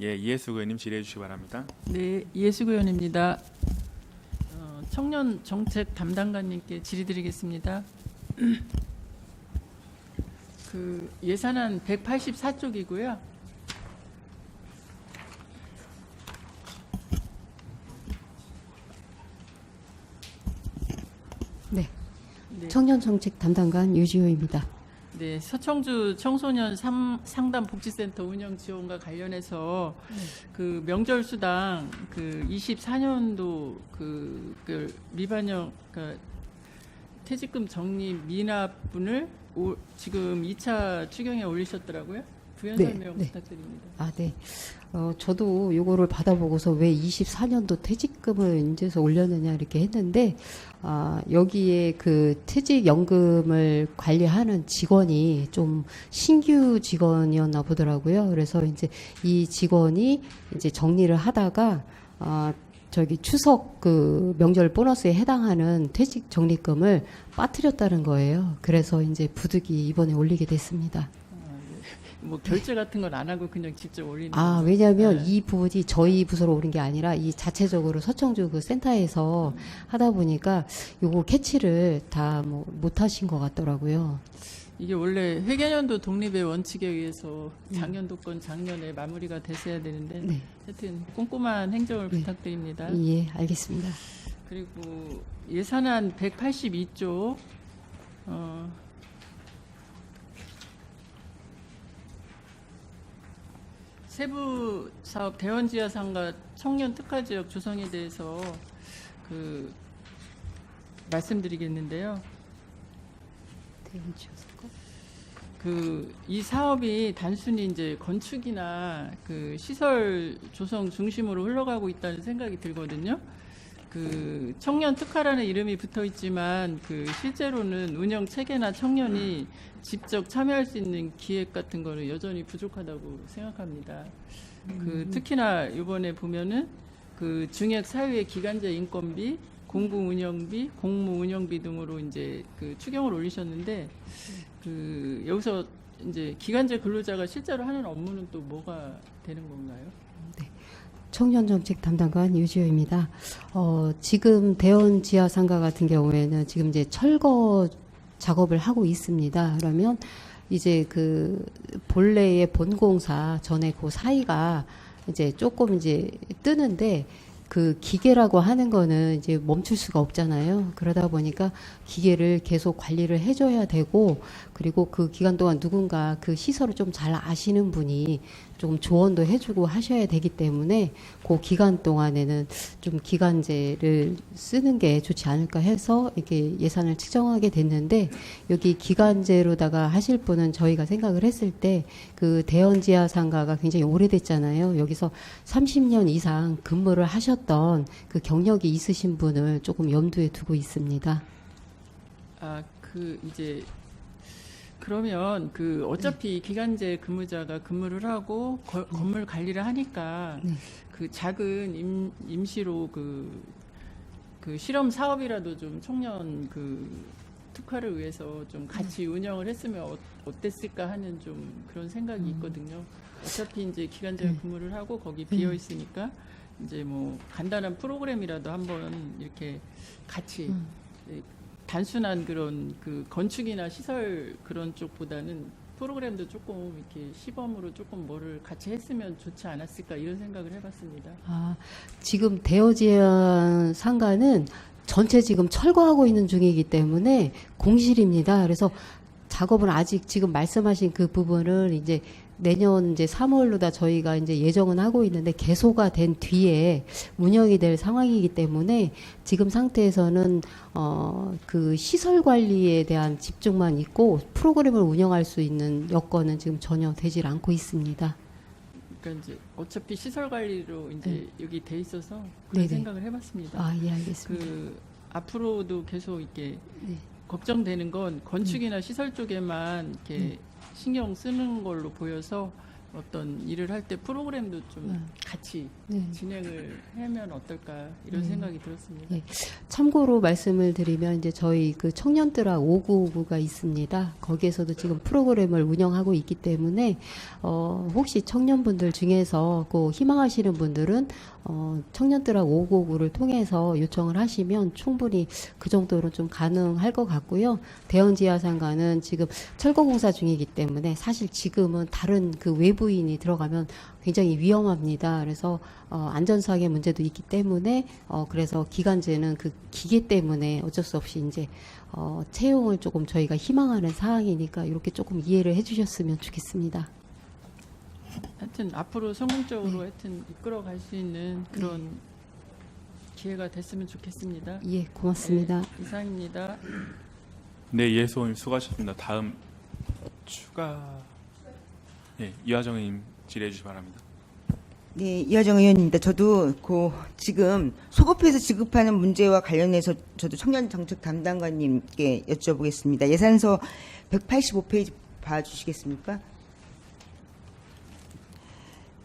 예, 이해숙 의원님 질의해 주시기 바랍니다. 네, 이해숙 의원입니다. 청년 정책 담당관님께 질의드리겠습니다. 그 예산안 184쪽이고요. 네. 네. 청년정책 담당관 유지호입니다. 네, 서청주 청소년 상담 복지센터 운영 지원과 관련해서 그 명절 수당 그 24년도 그 미반영 그 퇴직금 적립 미납분을 지금 2차 추경에 올리셨더라고요. 부연 네, 설명 네. 부탁드립니다. 아, 네. 저도 요거를 받아보고서 왜 24년도 퇴직금을 이제서 올렸느냐 이렇게 했는데, 여기에 그 퇴직연금을 관리하는 직원이 좀 신규 직원이었나 보더라고요. 그래서 이제 이 직원이 이제 정리를 하다가, 저기 추석 그 명절 보너스에 해당하는 퇴직 적립금을 빠뜨렸다는 거예요. 그래서 이제 부득이 이번에 올리게 됐습니다. 뭐 결제 같은 건 안 하고 그냥 직접 올리는. 왜냐하면 네. 이 부분이 저희 부서로 오는 게 아니라 이 자체적으로 서청주 그 센터에서 하다 보니까 요거 캐치를 다 뭐 못하신 것 같더라고요. 이게 원래 회계연도 독립의 원칙에 의해서 작년도건 작년에 마무리가 됐어야 되는데 네. 하여튼 꼼꼼한 행정을 부탁드립니다. 예, 알겠습니다. 그리고 예산안 182조 세부 사업 대원지하상가 청년 특화지역 조성에 대해서 말씀드리겠는데요. 이 사업이 단순히 이제 건축이나 시설 조성 중심으로 흘러가고 있다는 생각이 들거든요. 청년 특화라는 이름이 붙어 있지만 실제로는 운영 체계나 청년이 직접 참여할 수 있는 기획 같은 거는 여전히 부족하다고 생각합니다. 특히나 이번에 보면은 증액 사유의 기간제 인건비, 공부 운영비, 공무 운영비 등으로 이제 추경을 올리셨는데 여기서 이제 기간제 근로자가 실제로 하는 업무는 또 뭐가 되는 건가요? 청년정책 담당관 유지호입니다. 지금 대원 지하상가 같은 경우에는 지금 이제 철거 작업을 하고 있습니다. 그러면 이제 본래의 본공사 전에 그 사이가 이제 조금 이제 뜨는데 기계라고 하는 거는 이제 멈출 수가 없잖아요. 그러다 보니까 기계를 계속 관리를 해줘야 되고, 그리고 그 기간 동안 누군가 시설을 좀 잘 아시는 분이 좀 조언도 해주고 하셔야 되기 때문에 그 기간 동안에는 좀 기간제를 쓰는 게 좋지 않을까 해서 이렇게 예산을 측정하게 됐는데, 여기 기간제로다가 하실 분은 저희가 생각을 했을 때 대원지하 상가가 굉장히 오래됐잖아요. 여기서 30년 이상 근무를 하셨던 경력이 있으신 분을 조금 염두에 두고 있습니다. 이제 그러면 어차피 기간제 근무자가 근무를 하고 건물 관리를 하니까 작은 임시로 실험 사업이라도 좀 청년 특화를 위해서 좀 같이 운영을 했으면 어땠을까 하는 좀 그런 생각이 있거든요. 어차피 이제 기간제 근무를 하고 거기 비어 있으니까 이제 뭐 간단한 프로그램이라도 한번 이렇게 같이 단순한 그런 건축이나 시설 그런 쪽보다는 프로그램도 조금 이렇게 시범으로 조금 뭐를 같이 했으면 좋지 않았을까 이런 생각을 해봤습니다. 지금 대여지연 상가는 전체 지금 철거하고 있는 중이기 때문에 공실입니다. 그래서 작업은 아직 지금 말씀하신 그 부분을 이제 내년 이제 3월로다 저희가 이제 예정은 하고 있는데 개소가 된 뒤에 운영이 될 상황이기 때문에 지금 상태에서는 시설 관리에 대한 집중만 있고 프로그램을 운영할 수 있는 여건은 지금 전혀 되질 않고 있습니다. 그러니까 이제 어차피 시설 관리로 이제 여기 돼 있어서 그런 네네. 생각을 해봤습니다. 예, 알겠습니다. 앞으로도 계속 이렇게 걱정되는 건 건축이나 시설 쪽에만 이렇게 신경 쓰는 걸로 보여서 어떤 일을 할 때 프로그램도 좀 같이 진행을 하면 어떨까 이런 생각이 들었습니다. 참고로 말씀을 드리면 이제 저희 청년들아 5959가 있습니다. 거기에서도 지금 프로그램을 운영하고 있기 때문에 혹시 청년분들 중에서 희망하시는 분들은 청년들아 5959를 통해서 요청을 하시면 충분히 그 정도로 좀 가능할 것 같고요. 대원지하상가는 지금 철거공사 중이기 때문에 사실 지금은 다른 외부인이 들어가면 굉장히 위험합니다. 그래서 안전사항의 문제도 있기 때문에 그래서 기간제는 기계 때문에 어쩔 수 없이 이제 채용을 조금 저희가 희망하는 사항이니까 이렇게 조금 이해를 해주셨으면 좋겠습니다. 하여튼 앞으로 성공적으로 하여튼 이끌어갈 수 있는 그런 기회가 됐으면 좋겠습니다. 예, 고맙습니다. 이상입니다. 네, 이해소원님 수고하셨습니다. 다음 이화정 의원님 질의해 주시기 바랍니다. 네, 이화정 의원입니다. 저도 지금 소급해서 지급하는 문제와 관련해서 저도 청년정책 담당관님께 여쭤보겠습니다. 예산서 185페이지 봐주시겠습니까?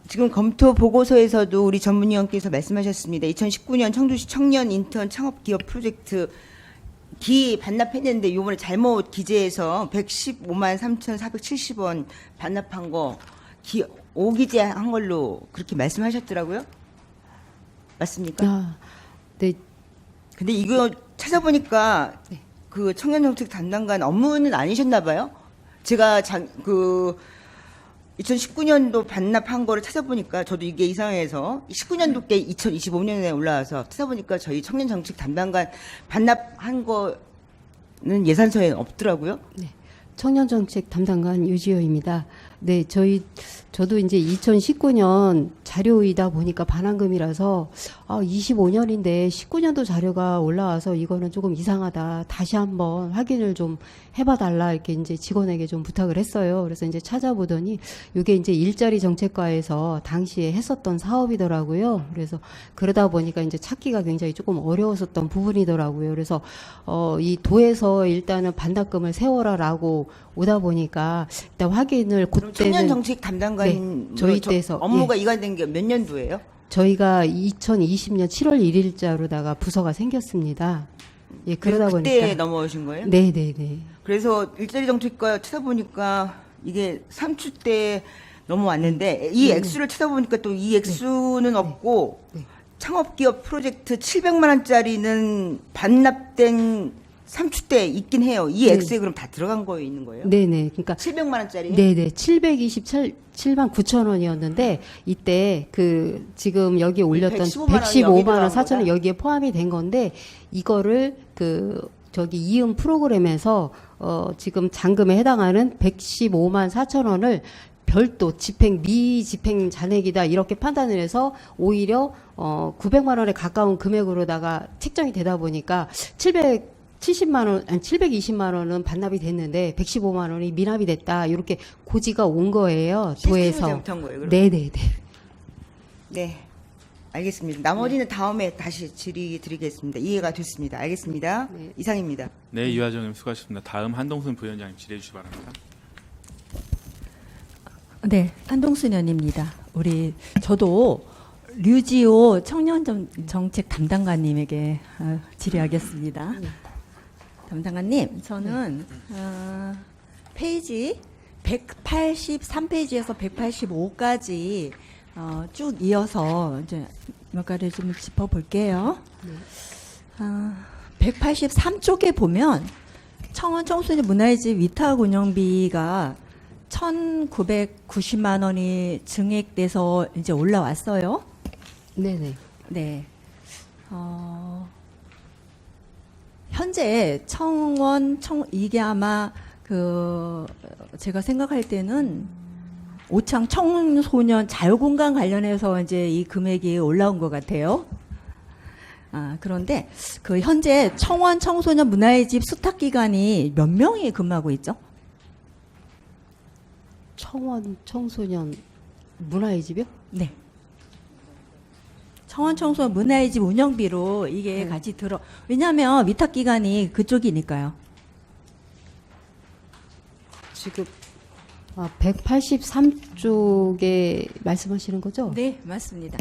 지금 검토 보고서에서도 우리 전문위원께서 말씀하셨습니다. 2019년 청주시 청년 인턴 창업기업 프로젝트 반납했는데 이번에 잘못 기재해서 115만 3,470원 반납한 거 오기재한 걸로 그렇게 말씀하셨더라고요. 맞습니까? 네. 근데 이거 찾아보니까 청년정책 담당관 업무는 아니셨나 봐요. 제가 2019년도 반납한 거를 찾아보니까 저도 이게 이상해서 19년도께 2025년에 올라와서 찾아보니까 저희 청년정책 담당관 반납한 거는 예산서에 없더라고요. 청년정책 담당관 유지호입니다. 네, 저도 이제 2019년 자료이다 보니까 반환금이라서 25년인데 19년도 자료가 올라와서 이거는 조금 이상하다. 다시 한번 확인을 좀 해봐달라 이렇게 이제 직원에게 좀 부탁을 했어요. 그래서 이제 찾아보더니 이게 이제 일자리 정책과에서 당시에 했었던 사업이더라고요. 그래서 그러다 보니까 이제 찾기가 굉장히 조금 어려웠었던 부분이더라고요. 그래서 이 도에서 일단은 반납금을 세워라라고 오다 보니까 일단 확인을 그때는 청년정책 담당관 저희 때에서 업무가 이관된 게 몇 년도예요? 저희가 2020년 7월 1일자로다가 부서가 생겼습니다. 예, 그러다 그래서 그때 보니까 넘어오신 거예요? 네네네. 그래서 일자리 정책과 찾아보니까 이게 3주 때 넘어왔는데 이 액수를 찾아보니까 또 이 액수는 없고 네. 창업기업 프로젝트 700만 원짜리는 반납된 3주 때 있긴 해요. 이 액수에 그럼 다 들어간 거에 있는 거예요? 네네. 그러니까 700만 원짜리? 네네. 727만 9천 원이었는데 이때 지금 여기 올렸던 115만 원 4천 원 여기에 포함이 된 건데 이거를 이음 프로그램에서 지금 잔금에 해당하는 115만 4천 원을 별도 미집행 잔액이다 이렇게 판단을 해서 오히려 900만 원에 가까운 금액으로다가 책정이 되다 보니까 720만 원은 반납이 됐는데 115만 원이 미납이 됐다. 이렇게 고지가 온 거예요. 도에서. 잘못한 거예요, 그럼? 네네네. 네. 알겠습니다. 나머지는 다음에 다시 질의드리겠습니다. 이해가 됐습니다. 알겠습니다. 네. 이상입니다. 네, 유하정님 수고하셨습니다. 다음 한동순 부위원장님 질의해 주시기 바랍니다. 네, 한동순 의원입니다. 저도 류지호 청년정책 담당관님에게 질의하겠습니다. 담당관님, 저는 페이지 183페이지에서 185까지 쭉 이어서 이제 몇 가지 좀 짚어볼게요. 183쪽에 보면 청원 청소년 문화의 위탁 운영비가 1,990만 원이 증액돼서 이제 올라왔어요. 네네. 네. 현재 이게 아마 제가 생각할 때는 오창 청소년 자유공간 관련해서 이제 이 금액이 올라온 것 같아요. 그런데 현재 청원 청소년 문화의 집 수탁 기관이 몇 명이 근무하고 있죠? 청원 청소년 문화의 집이요? 네. 청원 청소년 문화의 집 운영비로 이게 같이 왜냐하면 위탁 기관이 그쪽이니까요. 지금 183쪽에 말씀하시는 거죠? 네, 맞습니다.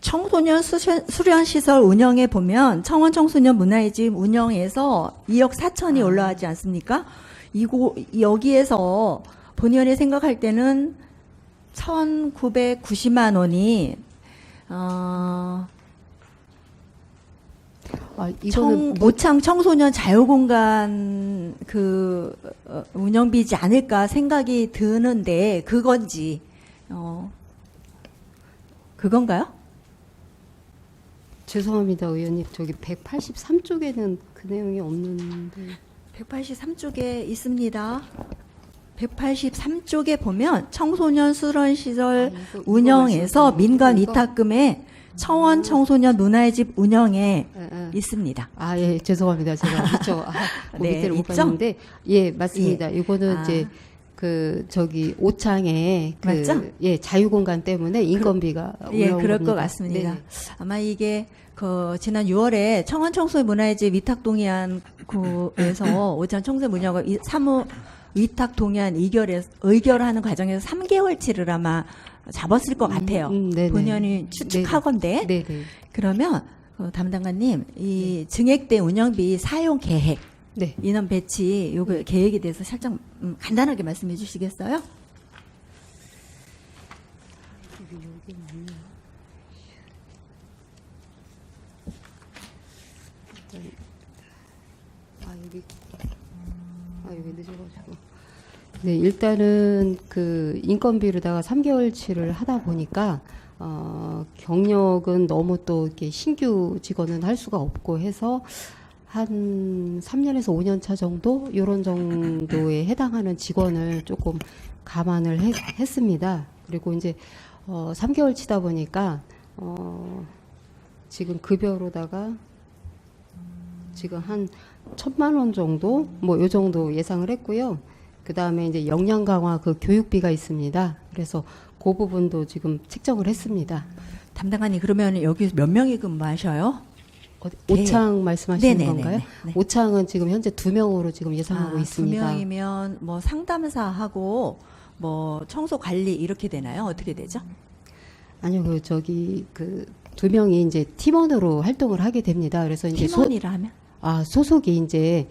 청소년 수련 시설 운영에 보면 청원 청소년 문화의 집 운영에서 2억 4천이 올라가지 않습니까? 여기에서 본의원이 생각할 때는 1,990만 원이 이거는 모창 청소년 자유공간 운영비지 않을까 생각이 드는데 그건지 그건가요? 죄송합니다, 의원님. 저기 183쪽에는 그 내용이 없는데. 183쪽에 있습니다. 183쪽에 보면 청소년 수련 시설 운영에서 민간 위탁금에 청원 청소년 문화의 집 운영에 있습니다. 예, 죄송합니다. 제가 미처 네, 밑에를 못 있죠? 봤는데, 예, 맞습니다. 이거는 이제 오창에 맞죠? 예, 자유공간 때문에 인건비가 예, 올라온 그럴 겁니다. 것 같습니다. 네. 아마 이게 지난 6월에 청원 청소년 문화의 집 위탁 동의안에서 오창 청소년 문화가 사무 위탁 동의안 의결하는 과정에서 3개월치를 아마 잡았을 것 같아요. 본연이 추측하건데. 네네. 그러면 담당관님 이 증액된 운영비 사용 계획, 네. 인원 배치 요거 계획에 대해서 살짝 간단하게 말씀해 주시겠어요? 여기 여기 늦어가지고. 네, 일단은 그 인건비로다가 3개월치를 하다 보니까 경력은 너무 또 이렇게 신규 직원은 할 수가 없고 해서 한 3년에서 5년 차 정도 이런 정도에 해당하는 직원을 조금 감안을 했습니다. 그리고 이제 3개월 치다 보니까 지금 급여로다가 지금 한 1,000만 원 정도 뭐 요 정도 예상을 했고요. 그 다음에 이제 역량 강화 그 교육비가 있습니다. 그래서 그 부분도 지금 책정을 했습니다. 담당관님 그러면 여기 몇 명이 근무하셔요? 오창 말씀하시는 네네네네. 건가요? 네. 오창은 지금 현재 2명으로 지금 예상하고 있습니다. 2명이면 뭐 상담사하고 뭐 청소 관리 이렇게 되나요? 어떻게 되죠? 아니요, 그 2명이 이제 팀원으로 활동을 하게 됩니다. 그래서 이제 팀원이라 하면? 소속이 이제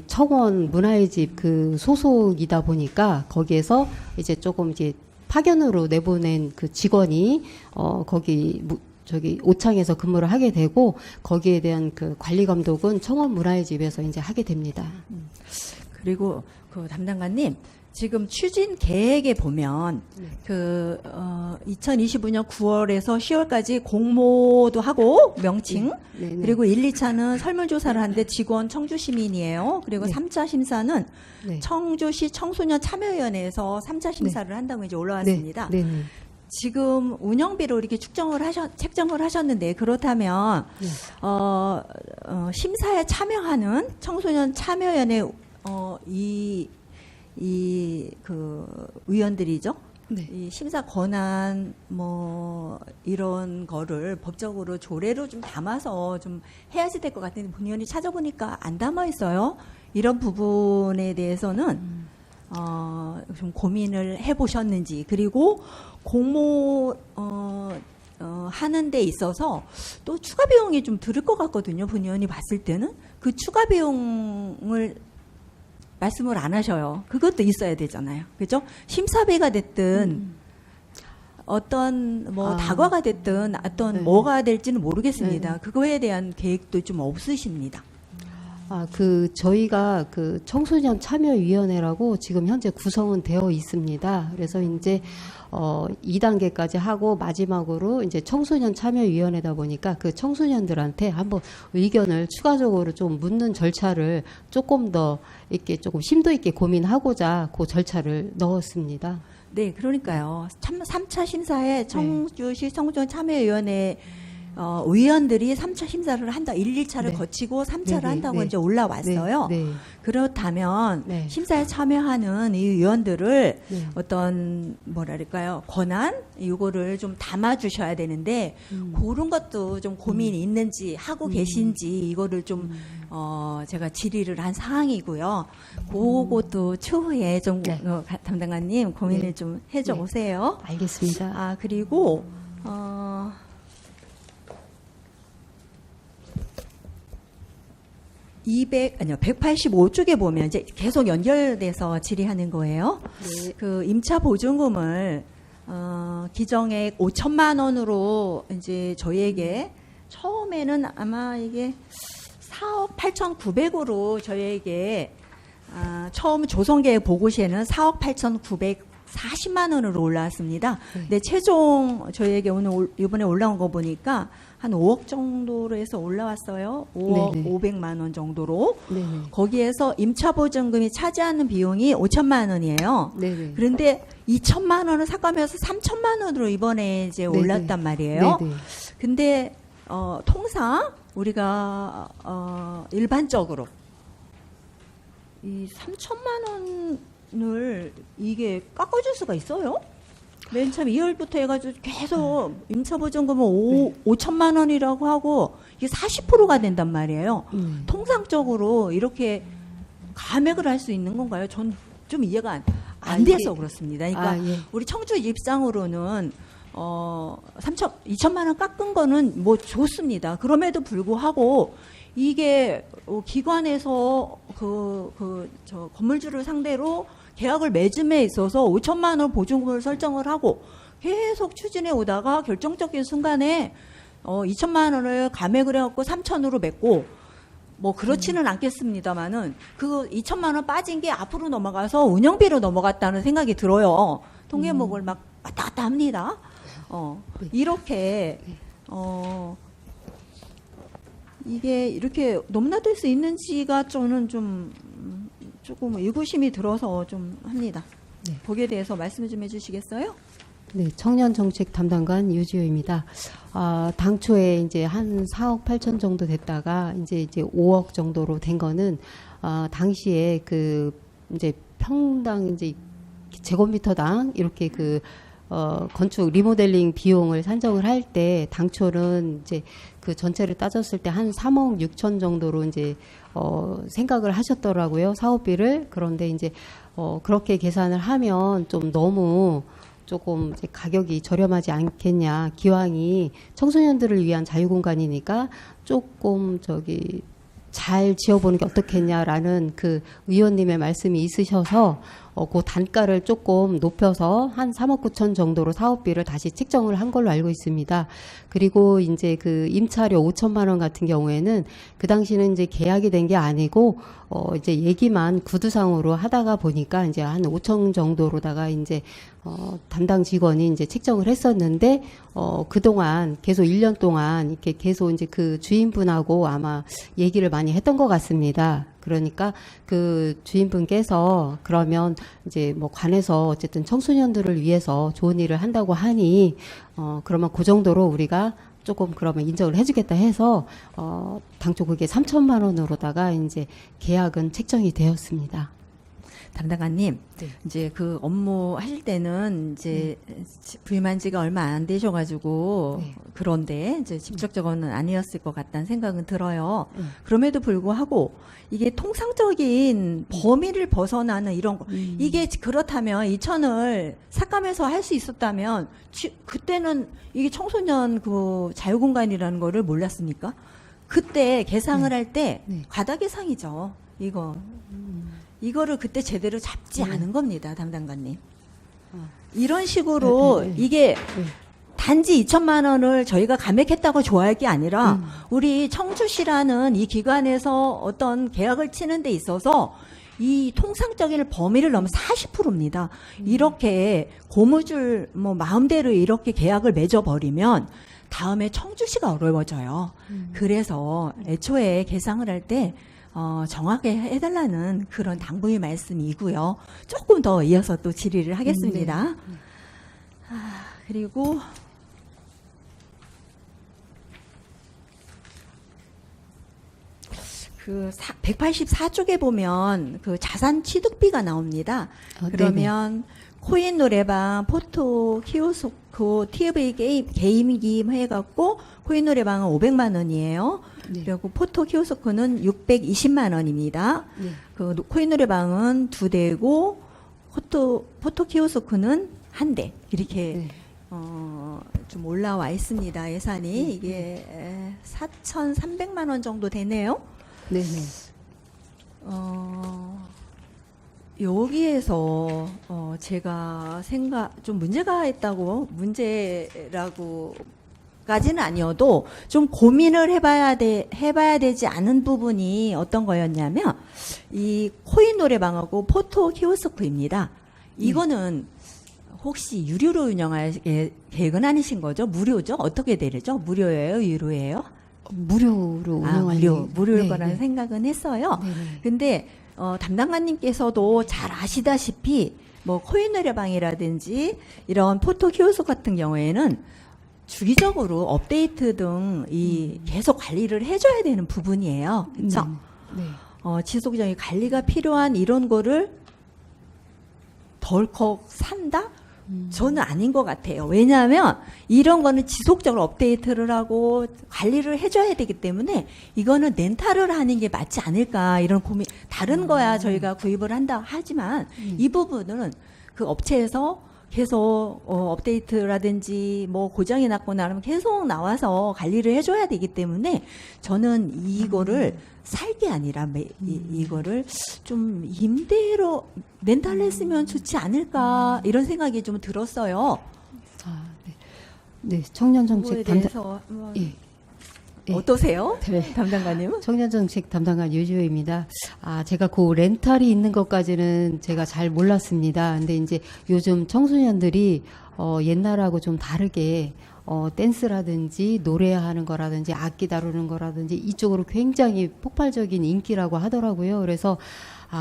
청원 문화의 집 그 소속이다 보니까 거기에서 이제 조금 이제 파견으로 내보낸 그 직원이 거기 오창에서 근무를 하게 되고 거기에 대한 그 관리 감독은 청원 문화의 집에서 이제 하게 됩니다. 그리고 그 담당관님 지금 추진 계획에 보면 2025년 9월에서 10월까지 공모도 하고 명칭 네. 그리고 1, 2차는 설문조사를 하는데 직원 청주시민이에요. 그리고 네. 3차 심사는 네. 청주시 청소년 참여위원회에서 3차 심사를 한다고 이제 올라왔습니다. 네. 지금 운영비로 이렇게 책정을 하셨는데 그렇다면 네. 심사에 참여하는 청소년 참여위원회 그 위원들이죠. 네. 이 심사 권한 뭐 이런 거를 법적으로 조례로 좀 담아서 좀 해야지 될 것 같은데 본의원이 찾아보니까 안 담아 있어요. 이런 부분에 대해서는 좀 고민을 해보셨는지 그리고 공모 하는 데 있어서 또 추가 비용이 좀 들을 것 같거든요. 본의원이 봤을 때는 그 추가 비용을 말씀을 안 하셔요. 그것도 있어야 되잖아요. 그죠? 심사비가 됐든 어떤 다과가 됐든 어떤 뭐가 될지는 모르겠습니다. 그거에 대한 계획도 좀 없으십니다. 저희가 그 청소년 참여위원회라고 지금 현재 구성은 되어 있습니다. 그래서 이제 2단계까지 하고 마지막으로 이제 청소년 참여위원회다 보니까 그 청소년들한테 한번 의견을 추가적으로 좀 묻는 절차를 조금 더 이렇게 조금 심도 있게 고민하고자 그 절차를 넣었습니다. 네, 그러니까요. 3차 심사에 청주시 청소년 참여위원회 위원들이 3차 심사를 한다. 1, 2차를 거치고 3차를 한다고 이제 올라왔어요. 그렇다면 심사에 참여하는 이 위원들을 어떤 뭐랄까요 권한 이거를 좀 담아주셔야 되는데 그런 것도 좀 고민이 있는지 하고 계신지 이거를 좀 제가 질의를 한 사항이고요. 그것도 추후에 좀 담당관님 고민을 좀 해줘 보세요. 알겠습니다. 그리고 185쪽에 보면 이제 계속 연결돼서 질의하는 거예요. 그 임차 보증금을 기정액 5천만 원으로 이제 저희에게 처음에는 아마 이게 4억 8,900으로 저희에게 처음 조성계획 보고 시에는 4억 8,940만 원으로 올라왔습니다. 근데 최종 저희에게 오늘 이번에 올라온 거 보니까 한 5억 정도로 해서 올라왔어요. 5억 500만 원 정도로. 거기에서 임차보증금이 차지하는 비용이 5천만 원이에요. 그런데 2천만 원을 삭감해서 3천만 원으로 이번에 이제 올랐단 말이에요. 근데 통상 우리가 일반적으로 이 3천만 원을 이게 깎아줄 수가 있어요? 맨 처음 2월부터 해가지고 계속 임차보증금은 5천만 원이라고 하고 이게 40%가 된단 말이에요. 통상적으로 이렇게 감액을 할 수 있는 건가요? 전 좀 이해가 안 돼서 그렇습니다. 그러니까 우리 청주 입장으로는 2천만 원 깎은 거는 뭐 좋습니다. 그럼에도 불구하고 이게 기관에서 저 건물주를 상대로 계약을 맺음에 있어서 5천만 원 보증금을 설정을 하고 계속 추진해 오다가 결정적인 순간에 2천만 원을 감액을 해갖고 3천으로 맺고 뭐 그렇지는 않겠습니다만은 그 2천만 원 빠진 게 앞으로 넘어가서 운영비로 넘어갔다는 생각이 들어요. 통계목을 막 왔다 갔다 합니다. 이렇게 이게 이렇게 넘나들 수 있는지가 저는 좀 조금 의구심이 들어서 좀 합니다. 네. 거기에 대해서 말씀을 좀 해주시겠어요? 네, 청년 정책 담당관 유지호입니다. 당초에 이제 한 4억 8천 정도 됐다가 이제 5억 정도로 된 거는 당시에 그 이제 평당 이제 제곱미터당 이렇게 그 건축 리모델링 비용을 산정을 할 때 당초는 이제 그 전체를 따졌을 때 한 3억 6천 정도로 이제 생각을 하셨더라고요. 사업비를. 그런데 이제 그렇게 계산을 하면 좀 너무 조금 이제 가격이 저렴하지 않겠냐. 기왕이 청소년들을 위한 자유공간이니까 조금 잘 지어보는 게 어떻겠냐라는 그 의원님의 말씀이 있으셔서 그 단가를 조금 높여서 한 3억 9천 정도로 사업비를 다시 책정을 한 걸로 알고 있습니다. 그리고 이제 그 임차료 5천만 원 같은 경우에는 그 당시는 이제 계약이 된 게 아니고 이제 얘기만 구두상으로 하다가 보니까 이제 한 5천 정도로다가 이제 담당 직원이 이제 책정을 했었는데 그동안 계속 1년 동안 이렇게 계속 이제 그 주인분하고 아마 얘기를 많이 했던 것 같습니다. 그러니까 그 주인분께서 그러면 이제 뭐 관에서 어쨌든 청소년들을 위해서 좋은 일을 한다고 하니 그러면 그 정도로 우리가 조금 그러면 인정을 해주겠다 해서 당초 그게 3천만 원으로다가 이제 계약은 책정이 되었습니다. 담당관님, 네. 이제 그 업무 하실 때는 이제 부임한 지가 얼마 안 되셔가지고 네. 그런데 이제 직접적으로는 아니었을 것 같다는 생각은 들어요. 그럼에도 불구하고 이게 통상적인 범위를 벗어나는 이런 거, 이게 그렇다면 2천을 삭감해서 할 수 있었다면 그때는 이게 청소년 그 자유공간이라는 거를 몰랐습니까? 그때 계상을 할 때 네. 과다계상이죠. 이거를 그때 제대로 잡지 않은 겁니다, 담당관님. 이런 식으로 이게 단지 2천만 원을 저희가 감액했다고 좋아할 게 아니라 우리 청주시라는 이 기관에서 어떤 계약을 치는 데 있어서 이 통상적인 범위를 넘어 40%입니다. 이렇게 고무줄 뭐 마음대로 이렇게 계약을 맺어버리면 다음에 청주시가 어려워져요. 그래서 애초에 계상을 할 때 정확하게 해달라는 그런 당부의 말씀이고요. 조금 더 이어서 또 질의를 하겠습니다. 그리고 그 184쪽에 보면 그 자산 취득비가 나옵니다. 그러면 코인 노래방, 포토, 키오스코, TV 게임기 해갖고 코인 노래방은 500만 원이에요. 네. 그리고 포토 키오스코는 620만 원입니다. 네. 그 코인 노래방은 2대고 포토 키오스코는 1대 이렇게 네. 좀 올라와 있습니다. 예산이 이게 4,300만 원 정도 되네요. 네네. 여기에서 제가 좀 문제가 있다고 문제라고까지는 아니어도 좀 고민을 해봐야 되지 않은 부분이 어떤 거였냐면 이 코인 노래방하고 포토 키오스크입니다. 이거는 혹시 유료로 운영할 계획은 아니신 거죠? 무료죠? 어떻게 되죠? 무료예요? 유료예요? 무료로 운영할 무료일 네, 거라는 네. 생각은 했어요. 네네. 근데 담당관님께서도 잘 아시다시피 뭐 코인 노래방이라든지 이런 포토 키오스크 같은 경우에는 주기적으로 업데이트 등 계속 관리를 해줘야 되는 부분이에요. 그렇죠? 네. 지속적인 관리가 필요한 이런 거를 덜컥 산다? 저는 아닌 것 같아요. 왜냐하면 이런 거는 지속적으로 업데이트를 하고 관리를 해줘야 되기 때문에 이거는 렌탈을 하는 게 맞지 않을까 이런 고민. 다른 거야 저희가 구입을 한다 하지만 이 부분은 그 업체에서 계속 업데이트라든지 뭐 고장이 났거나 하면 계속 나와서 관리를 해줘야 되기 때문에 저는 이거를 살 게 아니라 이거를 좀 임대로 렌탈 했으면 좋지 않을까 이런 생각이 좀 들었어요. 네. 네, 청년 그거에 정책 담당 대해서 한번 예. 네. 어떠세요? 네. 담당관님은? 청년정책 담당관 유주입니다. 제가 그 렌탈이 있는 것까지는 제가 잘 몰랐습니다. 근데 이제 요즘 청소년들이 옛날하고 좀 다르게 댄스라든지 노래하는 거라든지 악기 다루는 거라든지 이쪽으로 굉장히 폭발적인 인기라고 하더라고요. 그래서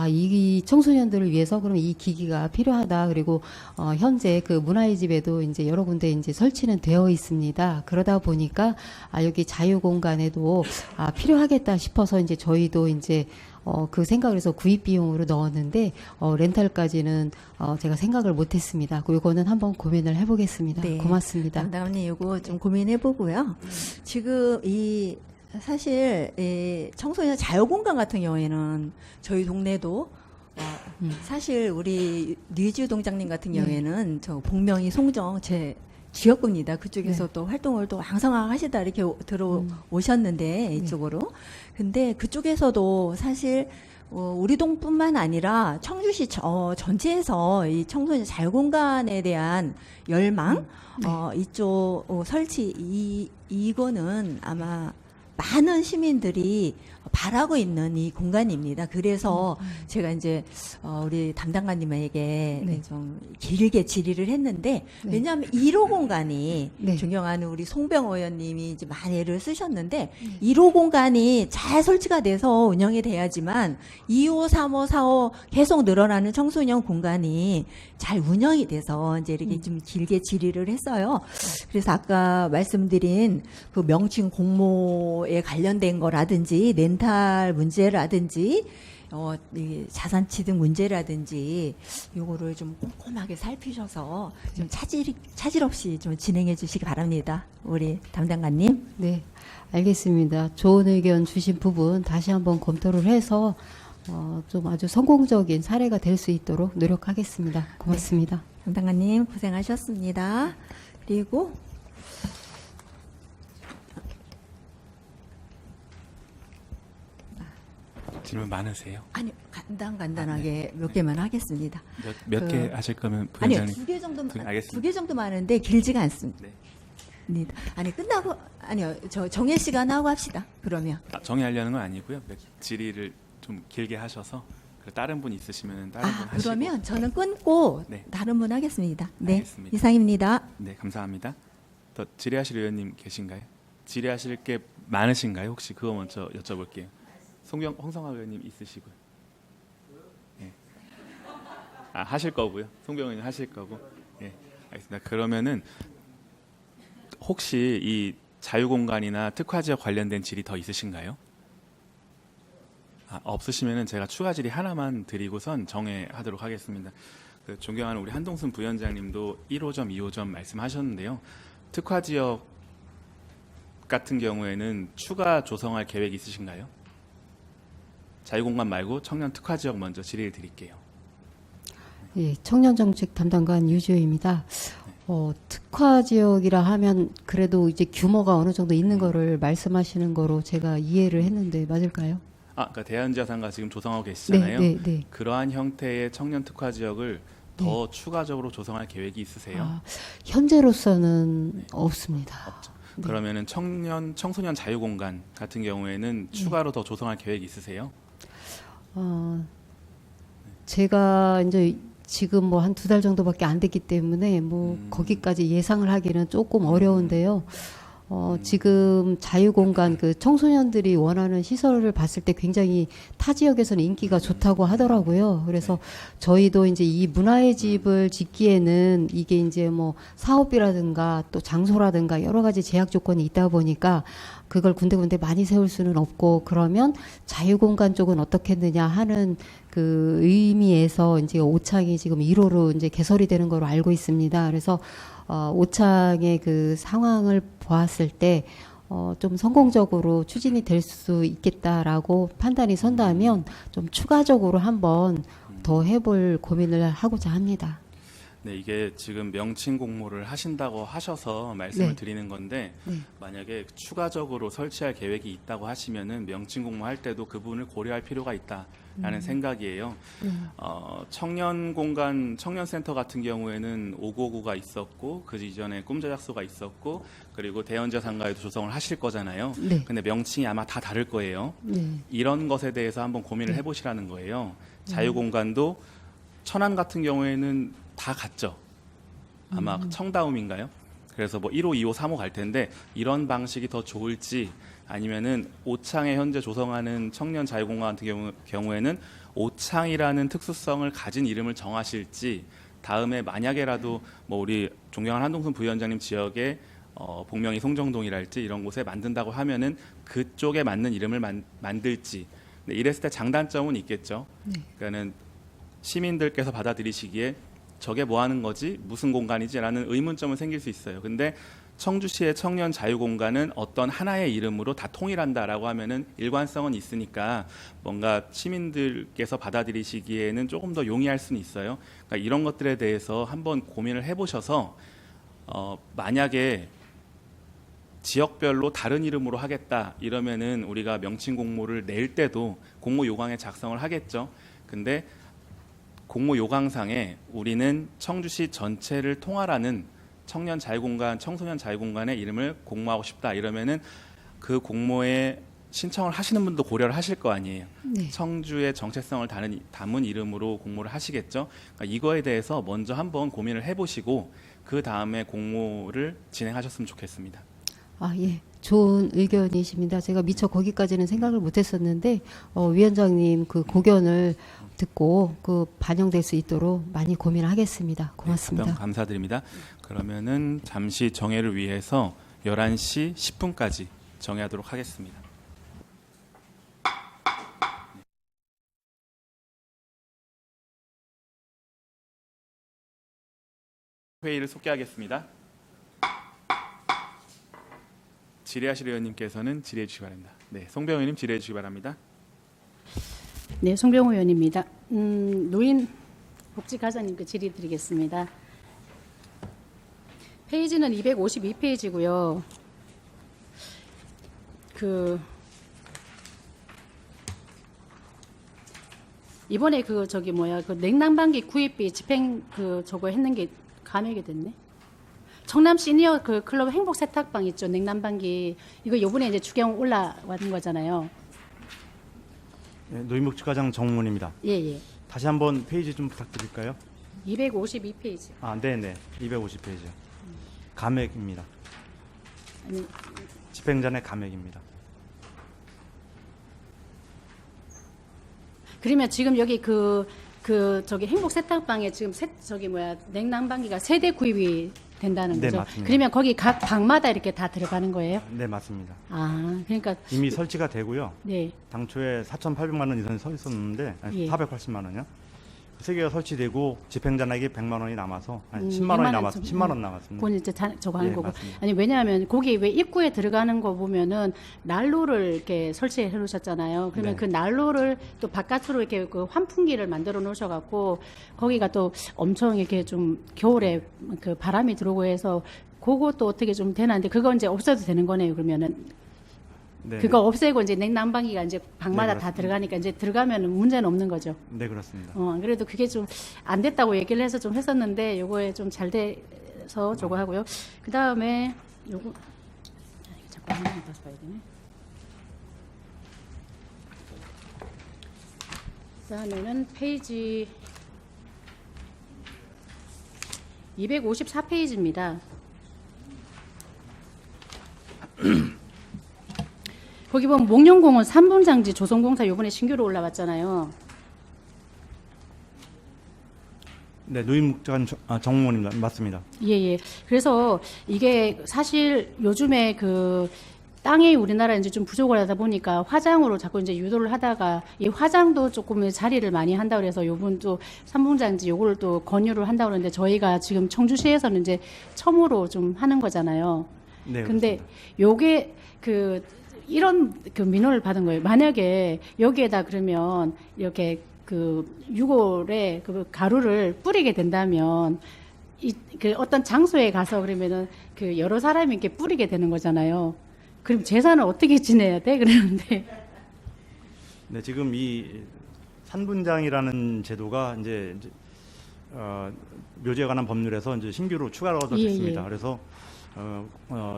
이 청소년들을 위해서 그럼 이 기기가 필요하다. 그리고 현재 그 문화의 집에도 이제 여러 군데 이제 설치는 되어 있습니다. 그러다 보니까 여기 자유 공간에도 필요하겠다 싶어서 이제 저희도 이제 그 생각을 해서 구입 비용으로 넣었는데 렌탈까지는 제가 생각을 못했습니다. 이거는 한번 고민을 해보겠습니다. 네. 고맙습니다. 담당관님 이거 좀 고민해보고요. 지금 사실 청소년 자유공간 같은 경우에는 저희 동네도 사실 우리 류지우 동장님 같은 경우에는 저 복명이 송정 제 지역구입니다. 그쪽에서 또 활동을 또 왕성하시다 이렇게 들어오셨는데 이쪽으로. 근데 그쪽에서도 사실 우리 동뿐만 아니라 청주시 전체에서 이 청소년 자유공간에 대한 열망, 이쪽 설치 이거는 아마 많은 시민들이 바라고 있는 이 공간입니다. 그래서 제가 이제 우리 담당관님에게 좀 길게 질의를 했는데 왜냐하면 1호 공간이 존경하는 우리 송병 의원님이 이제 많이 애를 쓰셨는데 1호 공간이 잘 설치가 돼서 운영이 돼야지만 2호, 3호, 4호 계속 늘어나는 청소년 공간이 잘 운영이 돼서 이제 이렇게 좀 길게 질의를 했어요. 그래서 아까 말씀드린 그 명칭 공모에 관련된 거라든지 렌탈 문제라든지 이 자산 취득 문제라든지 요거를 좀 꼼꼼하게 살피셔서 좀 차질 없이 좀 진행해 주시기 바랍니다. 우리 담당관님. 네, 알겠습니다. 좋은 의견 주신 부분 다시 한번 검토를 해서 좀 아주 성공적인 사례가 될 수 있도록 노력하겠습니다. 고맙습니다. 담당관님 고생하셨습니다. 그리고 질문 많으세요? 아니요, 간단하게 몇 개만 하겠습니다. 몇 개 하실 거면 아니요, 부위원장님. 두 개 정도, 알겠습니다. 두 개 정도 많은데 길지가 않습니다. 네. 아니, 끝나고, 아니요, 정해 시간 하고 합시다. 그러면. 정의하려는 건 아니고요. 질의를 좀 길게 하셔서 다른 분 있으시면 다른 분 하시고. 그러면 저는 끊고 네. 다른 분 하겠습니다. 네, 알겠습니다. 이상입니다. 네, 감사합니다. 더 질의하실 의원님 계신가요? 질의하실 게 많으신가요? 혹시 그거 먼저 여쭤볼게요. 홍성화 의원님 있으시고요. 네. 하실 거고요. 송병 의원님 하실 거고. 네, 알겠습니다. 그러면은 혹시 이 자유공간이나 특화지역 관련된 질의 더 있으신가요? 없으시면은 제가 추가 질의 하나만 드리고선 정회하도록 하겠습니다. 존경하는 우리 한동순 부위원장님도 1호점, 2호점 말씀하셨는데요. 특화지역 같은 경우에는 추가 조성할 계획 있으신가요? 자유공간 말고 청년 특화지역 먼저 질의를 드릴게요. 예, 청년정책 담당관 유주입니다. 특화지역이라 하면 그래도 이제 규모가 어느 정도 있는 거를 말씀하시는 거로 제가 이해를 했는데 맞을까요? 그러니까 대한지하상가 지금 조성하고 계시잖아요. 네. 그러한 형태의 청년 특화지역을 더 추가적으로 조성할 계획이 있으세요? 현재로서는 없습니다. 없죠. 그러면은 청소년 자유공간 같은 경우에는 추가로 더 조성할 계획이 있으세요? 제가 이제 지금 뭐 한 2달 정도밖에 안 됐기 때문에 거기까지 예상을 하기는 조금 어려운데요. 지금 자유공간 그 청소년들이 원하는 시설을 봤을 때 굉장히 타 지역에서는 인기가 좋다고 하더라고요. 그래서 저희도 이제 이 문화의 집을 짓기에는 이게 이제 뭐 사업비라든가 또 장소라든가 여러 가지 제약 조건이 있다 보니까 그걸 군데군데 많이 세울 수는 없고 그러면 자유공간 쪽은 어떻겠느냐 하는 그 의미에서 이제 오창이 지금 1호로 이제 개설이 되는 걸로 알고 있습니다. 그래서 오창의 그 상황을 보았을 때 좀 성공적으로 추진이 될 수 있겠다라고 판단이 선다면 좀 추가적으로 한번 더 해볼 고민을 하고자 합니다. 네, 이게 지금 명칭 공모를 하신다고 하셔서 말씀을 네. 드리는 건데 네. 만약에 추가적으로 설치할 계획이 있다고 하시면은 명칭 공모할 때도 그 부분을 고려할 필요가 있다라는 생각이에요. 청년 공간, 청년센터 같은 경우에는 599가 있었고 그 이전에 꿈제작소가 있었고 그리고 대연자상가에도 조성을 하실 거잖아요. 네. 근데 명칭이 아마 다 다를 거예요. 네. 이런 것에 대해서 한번 고민을 해보시라는 거예요. 자유공간도 천안 같은 경우에는 다 같죠. 아마 청다움인가요? 그래서 뭐 1호, 2호, 3호 갈 텐데 이런 방식이 더 좋을지 아니면은 오창에 현재 조성하는 청년 자유공간 같은 경우에는 오창이라는 특수성을 가진 이름을 정하실지 다음에 만약에라도 뭐 우리 존경하는 한동순 부위원장님 지역에 복명이 송정동이랄지 이런 곳에 만든다고 하면은 그쪽에 맞는 이름을 만들지. 네, 이랬을 때 장단점은 있겠죠. 그러니까는 시민들께서 받아들이시기에 저게 뭐 하는 거지? 무슨 공간이지?라는 의문점은 생길 수 있어요. 근데 청주시의 청년 자유공간은 어떤 하나의 이름으로 다 통일한다라고 하면은 일관성은 있으니까 뭔가 시민들께서 받아들이시기에는 조금 더 용이할 수는 있어요. 그러니까 이런 것들에 대해서 한번 고민을 해보셔서 만약에 지역별로 다른 이름으로 하겠다 이러면은 우리가 명칭 공모를 낼 때도 공모 요강에 작성을 하겠죠. 근데 공모 요강상에 우리는 청주시 전체를 통할하는 청년 자유공간, 청소년 자유공간의 이름을 공모하고 싶다 이러면은 그 공모에 신청을 하시는 분도 고려를 하실 거 아니에요. 네. 청주의 정체성을 담은 이름으로 공모를 하시겠죠. 그러니까 이거에 대해서 먼저 한번 고민을 해보시고 그 다음에 공모를 진행하셨으면 좋겠습니다. 아, 예. 좋은 의견이십니다. 제가 미처 거기까지는 생각을 못 했었는데, 위원장님 그 고견을 듣고 그 반영될 수 있도록 많이 고민을 하겠습니다. 고맙습니다. 네, 답변 감사드립니다. 그러면은 잠시 정회를 위해서 11시 10분까지 정회하도록 하겠습니다. 회의를 속개하겠습니다. 질의하실 의원님께서는 질의해 주시기 바랍니다. 네, 송병 의원님 질의해 주시기 바랍니다. 네, 송병호 의원입니다. 노인 복지가자님께 질의드리겠습니다. 페이지는 252페이지고요. 이번에 그 냉난방기 구입비 집행 저거 했는 게 감액이 됐네. 청남 시니어 그 클럽 행복 세탁방 있죠. 냉난방기 이거 요번에 이제 추경 올라왔는 거잖아요. 네, 노인복지과장 정문입니다. 예. 다시 한번 페이지 좀 부탁드릴까요? 252페이지. 아, 네네. 250페이지. 감액입니다. 아니, 집행전의 감액입니다. 그러면 지금 여기 저기 행복 세탁방에 지금 냉난방기가 세대 구입이 된다는 네, 거죠? 맞습니다. 그러면 거기 각 방마다 이렇게 다 들어가는 거예요? 네, 맞습니다. 아, 그러니까 이미 설치가 되고요. 네. 당초에 4,800만 원 이상이 서 있었는데 예. 480만 원이요. 세 개가 설치되고 집행잔액이 100만 원이 남아서 10만 100만 원이 원 남아서 좀, 10만 원 남았습니다. 그건 이제 저거 하는 예, 거고. 맞습니다. 아니, 왜냐하면 거기 왜 입구에 들어가는 거 보면은 난로를 이렇게 설치해 놓으셨잖아요. 그러면 네. 그 난로를 또 바깥으로 이렇게 그 환풍기를 만들어 놓으셔갖고 거기가 또 엄청 이렇게 좀 겨울에 그 바람이 들어오고 해서 그것도 어떻게 좀 되는데 그건 이제 없어도 되는 거네요. 그러면은. 네, 그거 없애고 이제 냉난방기가 이제 방마다 네, 다 그렇습니다. 들어가니까 이제 들어가면은 문제는 없는 거죠. 네, 그렇습니다. 그래도 그게 좀 안 됐다고 얘기를 해서 좀 했었는데 요거에 좀 잘 돼서 저거 하고요. 그 다음에 요거 자꾸 한 번 다시 봐야 되네. 그 다음에는 페이지 254페이지입니다. 거기 보면 목련공원 3분장지 조성공사 요번에 신규로 올라왔잖아요. 네, 노인복지관 정문입니다. 맞습니다. 예. 그래서 이게 사실 요즘에 그 땅이 우리나라 이제 좀 부족을 하다 보니까 화장으로 자꾸 이제 유도를 하다가 이 화장도 조금 자리를 많이 한다 그래서 요번 또 삼분장지 요거를 또 권유를 한다 그러는데 저희가 지금 청주시에서는 이제 처음으로 좀 하는 거잖아요. 네, 근데 그렇습니다. 요게 이런 민원을 받은 거예요. 만약에 여기에다 그러면 이렇게 그 유골에 그 가루를 뿌리게 된다면 그 어떤 장소에 가서 그러면은 그 여러 사람이 이렇게 뿌리게 되는 거잖아요. 그럼 제사는 어떻게 지내야 돼? 그러는데 네, 지금 이 산분장이라는 제도가 이제 묘지에 관한 법률에서 이제 신규로 추가가 됐습니다. 그래서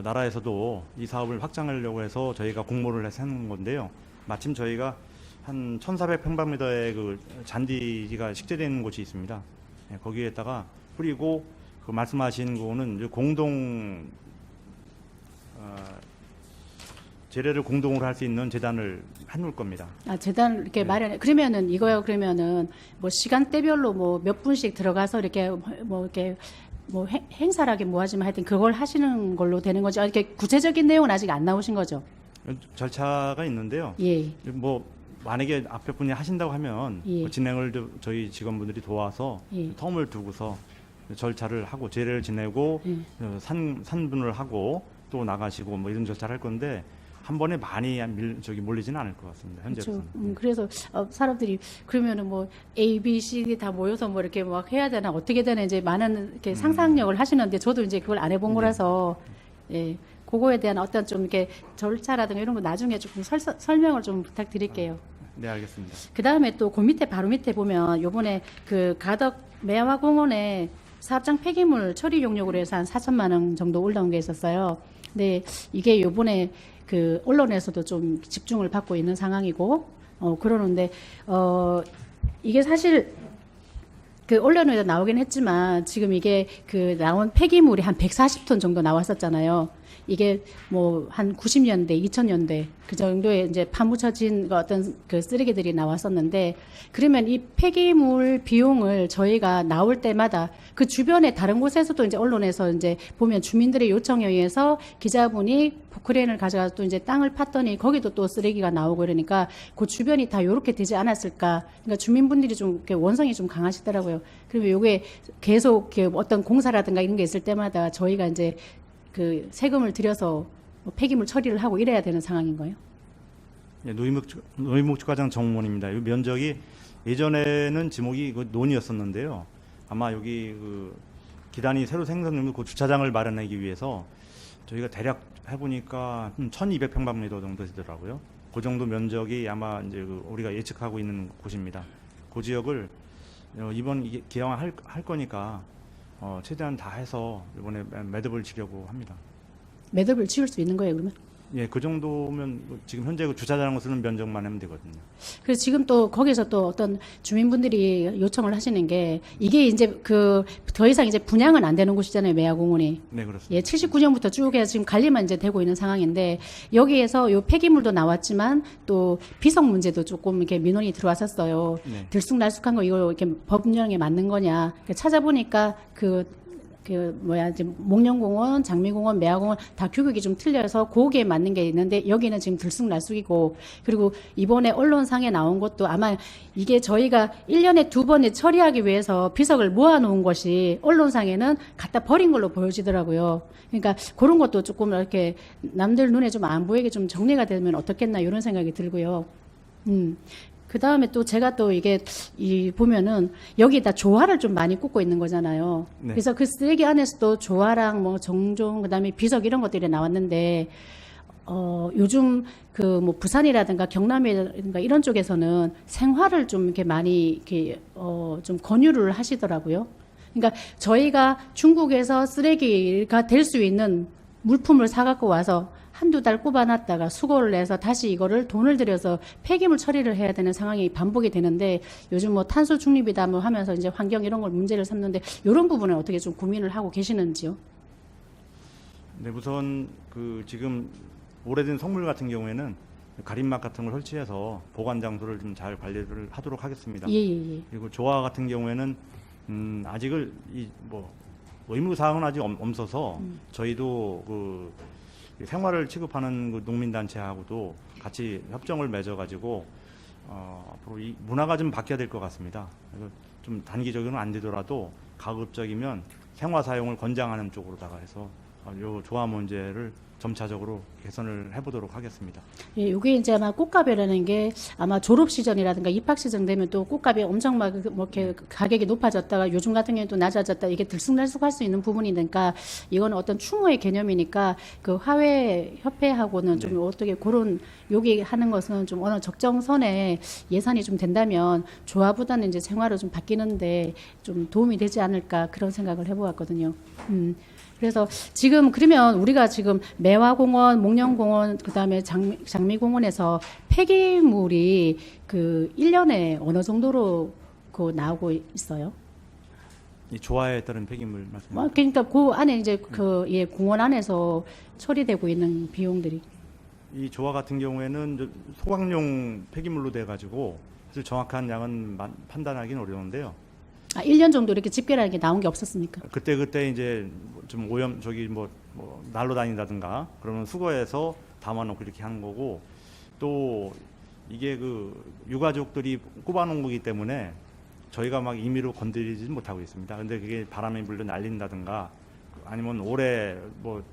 나라에서도 이 사업을 확장하려고 해서 저희가 공모를 해서 하는 건데요. 마침 저희가 한 1,400평방미터의 그 잔디가 식재되어 있는 곳이 있습니다. 네, 거기에다가 뿌리고 그 말씀하신 거는 이제 공동 재래를 공동으로 할 수 있는 재단을 해놓을 겁니다. 아, 재단을 이렇게 마련해. 그러면은 이거요. 그러면은 뭐 시간대별로 뭐 몇 분씩 들어가서 이렇게 뭐 이렇게 뭐 행사라기 뭐 하지만 하여튼 그걸 하시는 걸로 되는 거죠. 이렇게 구체적인 내용은 아직 안 나오신 거죠. 절차가 있는데요. 예. 뭐 만약에 앞에 분이 하신다고 하면 예. 그 진행을 저희 직원분들이 도와서 예. 텀을 두고서 절차를 하고 제례를 지내고 산분을 하고 또 나가시고 뭐 이런 절차를 할 건데 한 번에 많이 몰리지는 않을 것 같습니다. 현재로서는. 그래서 사람들이 그러면은 뭐 A, B, C, D 다 모여서 뭐 이렇게 막 해야 되나 어떻게 되나 이제 많은 이렇게 상상력을 하시는데 저도 이제 그걸 안 해본 거라서 예. 그거에 대한 어떤 좀 이렇게 절차라든가 이런 거 나중에 조금 설명을 좀 부탁드릴게요. 네, 알겠습니다. 그 다음에 또 그 밑에 바로 밑에 보면 요번에 그 가덕 매화공원에 사업장 폐기물 처리 용역으로 해서 한 4천만 원 정도 올라온 게 있었어요. 근데 이게 요번에 그 언론에서도 좀 집중을 받고 있는 상황이고 그러는데 이게 사실 그 언론에도 나오긴 했지만 지금 이게 그 나온 폐기물이 한 140톤 정도 나왔었잖아요. 이게 뭐 한 90년대, 2000년대 그 정도에 이제 파묻혀진 어떤 그 쓰레기들이 나왔었는데 그러면 이 폐기물 비용을 저희가 나올 때마다 그 주변에 다른 곳에서도 이제 언론에서 이제 보면 주민들의 요청에 의해서 기자분이 포크레인을 가져가서 또 이제 땅을 팠더니 거기도 또 쓰레기가 나오고 이러니까 그 주변이 다 요렇게 되지 않았을까. 그러니까 주민분들이 좀 이렇게 원성이 좀 강하시더라고요. 그러면 요게 계속 어떤 공사라든가 이런 게 있을 때마다 저희가 이제 그 세금을 들여서 뭐 폐기물 처리를 하고 이래야 되는 상황인 거예요? 네, 노인목축과장 정문입니다. 이 면적이 예전에는 지목이 그 논이었었는데요. 아마 여기 그 기단이 새로 생성된 그 주차장을 마련하기 위해서 저희가 대략 해보니까 1,200평방미터 정도 되더라고요. 그 정도 면적이 아마 이제 우리가 예측하고 있는 곳입니다. 그 지역을 이번 이게 기왕할 거니까 최대한 다 해서 이번에 매듭을 지려고 합니다. 매듭을 지을 수 있는 거예요, 그러면? 예, 그 정도면 지금 현재 그 주차장을 쓰는 면적만 하면 되거든요. 그래서 지금 또 거기서 또 어떤 주민분들이 요청을 하시는 게 이게 이제 그 더 이상 이제 분양은 안 되는 곳이잖아요, 매화공원이. 네, 그렇습니다. 예, 79년부터 쭉 해서 지금 관리만 이제 되고 있는 상황인데 여기에서 요 폐기물도 나왔지만 또 비석 문제도 조금 이렇게 민원이 들어왔었어요. 네. 들쑥날쑥한 거 이거 이렇게 법령에 맞는 거냐. 찾아보니까 이제 목련공원, 장미공원, 매화공원 다 규격이 좀 틀려서 거기에 맞는 게 있는데 여기는 지금 들쑥날쑥이고 그리고 이번에 언론상에 나온 것도 아마 이게 저희가 1년에 2번에 처리하기 위해서 비석을 모아놓은 것이 언론상에는 갖다 버린 걸로 보여지더라고요. 그러니까 그런 것도 조금 이렇게 남들 눈에 좀 안 보이게 좀 정리가 되면 어떻겠나 이런 생각이 들고요. 그 다음에 또 제가 또 이게 보면은 여기다 조화를 좀 많이 꽂고 있는 거잖아요. 네. 그래서 그 쓰레기 안에서도 조화랑 뭐 정종 그다음에 비석 이런 것들이 나왔는데 요즘 그 뭐 부산이라든가 경남이라든가 이런 쪽에서는 생화를 좀 이렇게 많이 이렇게 좀 권유를 하시더라고요. 그러니까 저희가 중국에서 쓰레기가 될 수 있는 물품을 사갖고 와서 한두 달 꼽아놨다가 수거를 해서 다시 이거를 돈을 들여서 폐기물 처리를 해야 되는 상황이 반복이 되는데 요즘 뭐 탄소 중립이다 뭐 하면서 이제 환경 이런 걸 문제를 삼는데 이런 부분은 어떻게 좀 고민을 하고 계시는지요? 네, 우선 그 지금 오래된 성물 같은 경우에는 가림막 같은 걸 설치해서 보관 장소를 좀 잘 관리를 하도록 하겠습니다. 예. 그리고 조화 같은 경우에는 아직을 뭐 의무 사항은 아직 없어서 저희도 그 생활을 취급하는 그 농민단체하고도 같이 협정을 맺어가지고 앞으로 이 문화가 좀 바뀌어야 될 것 같습니다. 그래서 좀 단기적으로는 안 되더라도 가급적이면 생화 사용을 권장하는 쪽으로다가 해서 요 조화 문제를 점차적으로 개선을 해보도록 하겠습니다. 예, 이게 이제 아마 꽃값이라는 게 아마 졸업 시즌이라든가 입학 시즌 되면 또 꽃값이 엄청 막 뭐 이렇게 가격이 높아졌다가 요즘 같은 경우에 또 낮아졌다 이게 들쑥날쑥할 수 있는 부분이니까 이거는 어떤 추모의 개념이니까 그 화훼 협회하고는 좀 어떻게 그런 여기 하는 것은 좀 어느 적정선에 예산이 좀 된다면 조화보다는 이제 생활을 좀 바뀌는데 좀 도움이 되지 않을까 그런 생각을 해보았거든요. 그래서 지금 그러면 우리가 지금 매화공원, 목련공원, 그다음에 장미공원에서 폐기물이 그 1년에 어느 정도로 그 나오고 있어요? 이 조화에 따른 폐기물 말씀. 그러니까 그 안에 이제 그 예, 공원 안에서 처리되고 있는 비용들이 이 조화 같은 경우에는 소각용 폐기물로 돼 가지고 사실 정확한 양은 판단하기는 어려운데요. 1년 정도 이렇게 집계라는 게 나온 게 없었습니까? 그때 이제 좀 오염 뭐 날로 다닌다든가 그러면 수거해서 담아놓고 이렇게 하는 거고 또 이게 그 유가족들이 꼽아놓은 거기 때문에 저희가 막 임의로 건드리지 못하고 있습니다. 근데 그게 바람이 불려 날린다든가 아니면 오래 뭐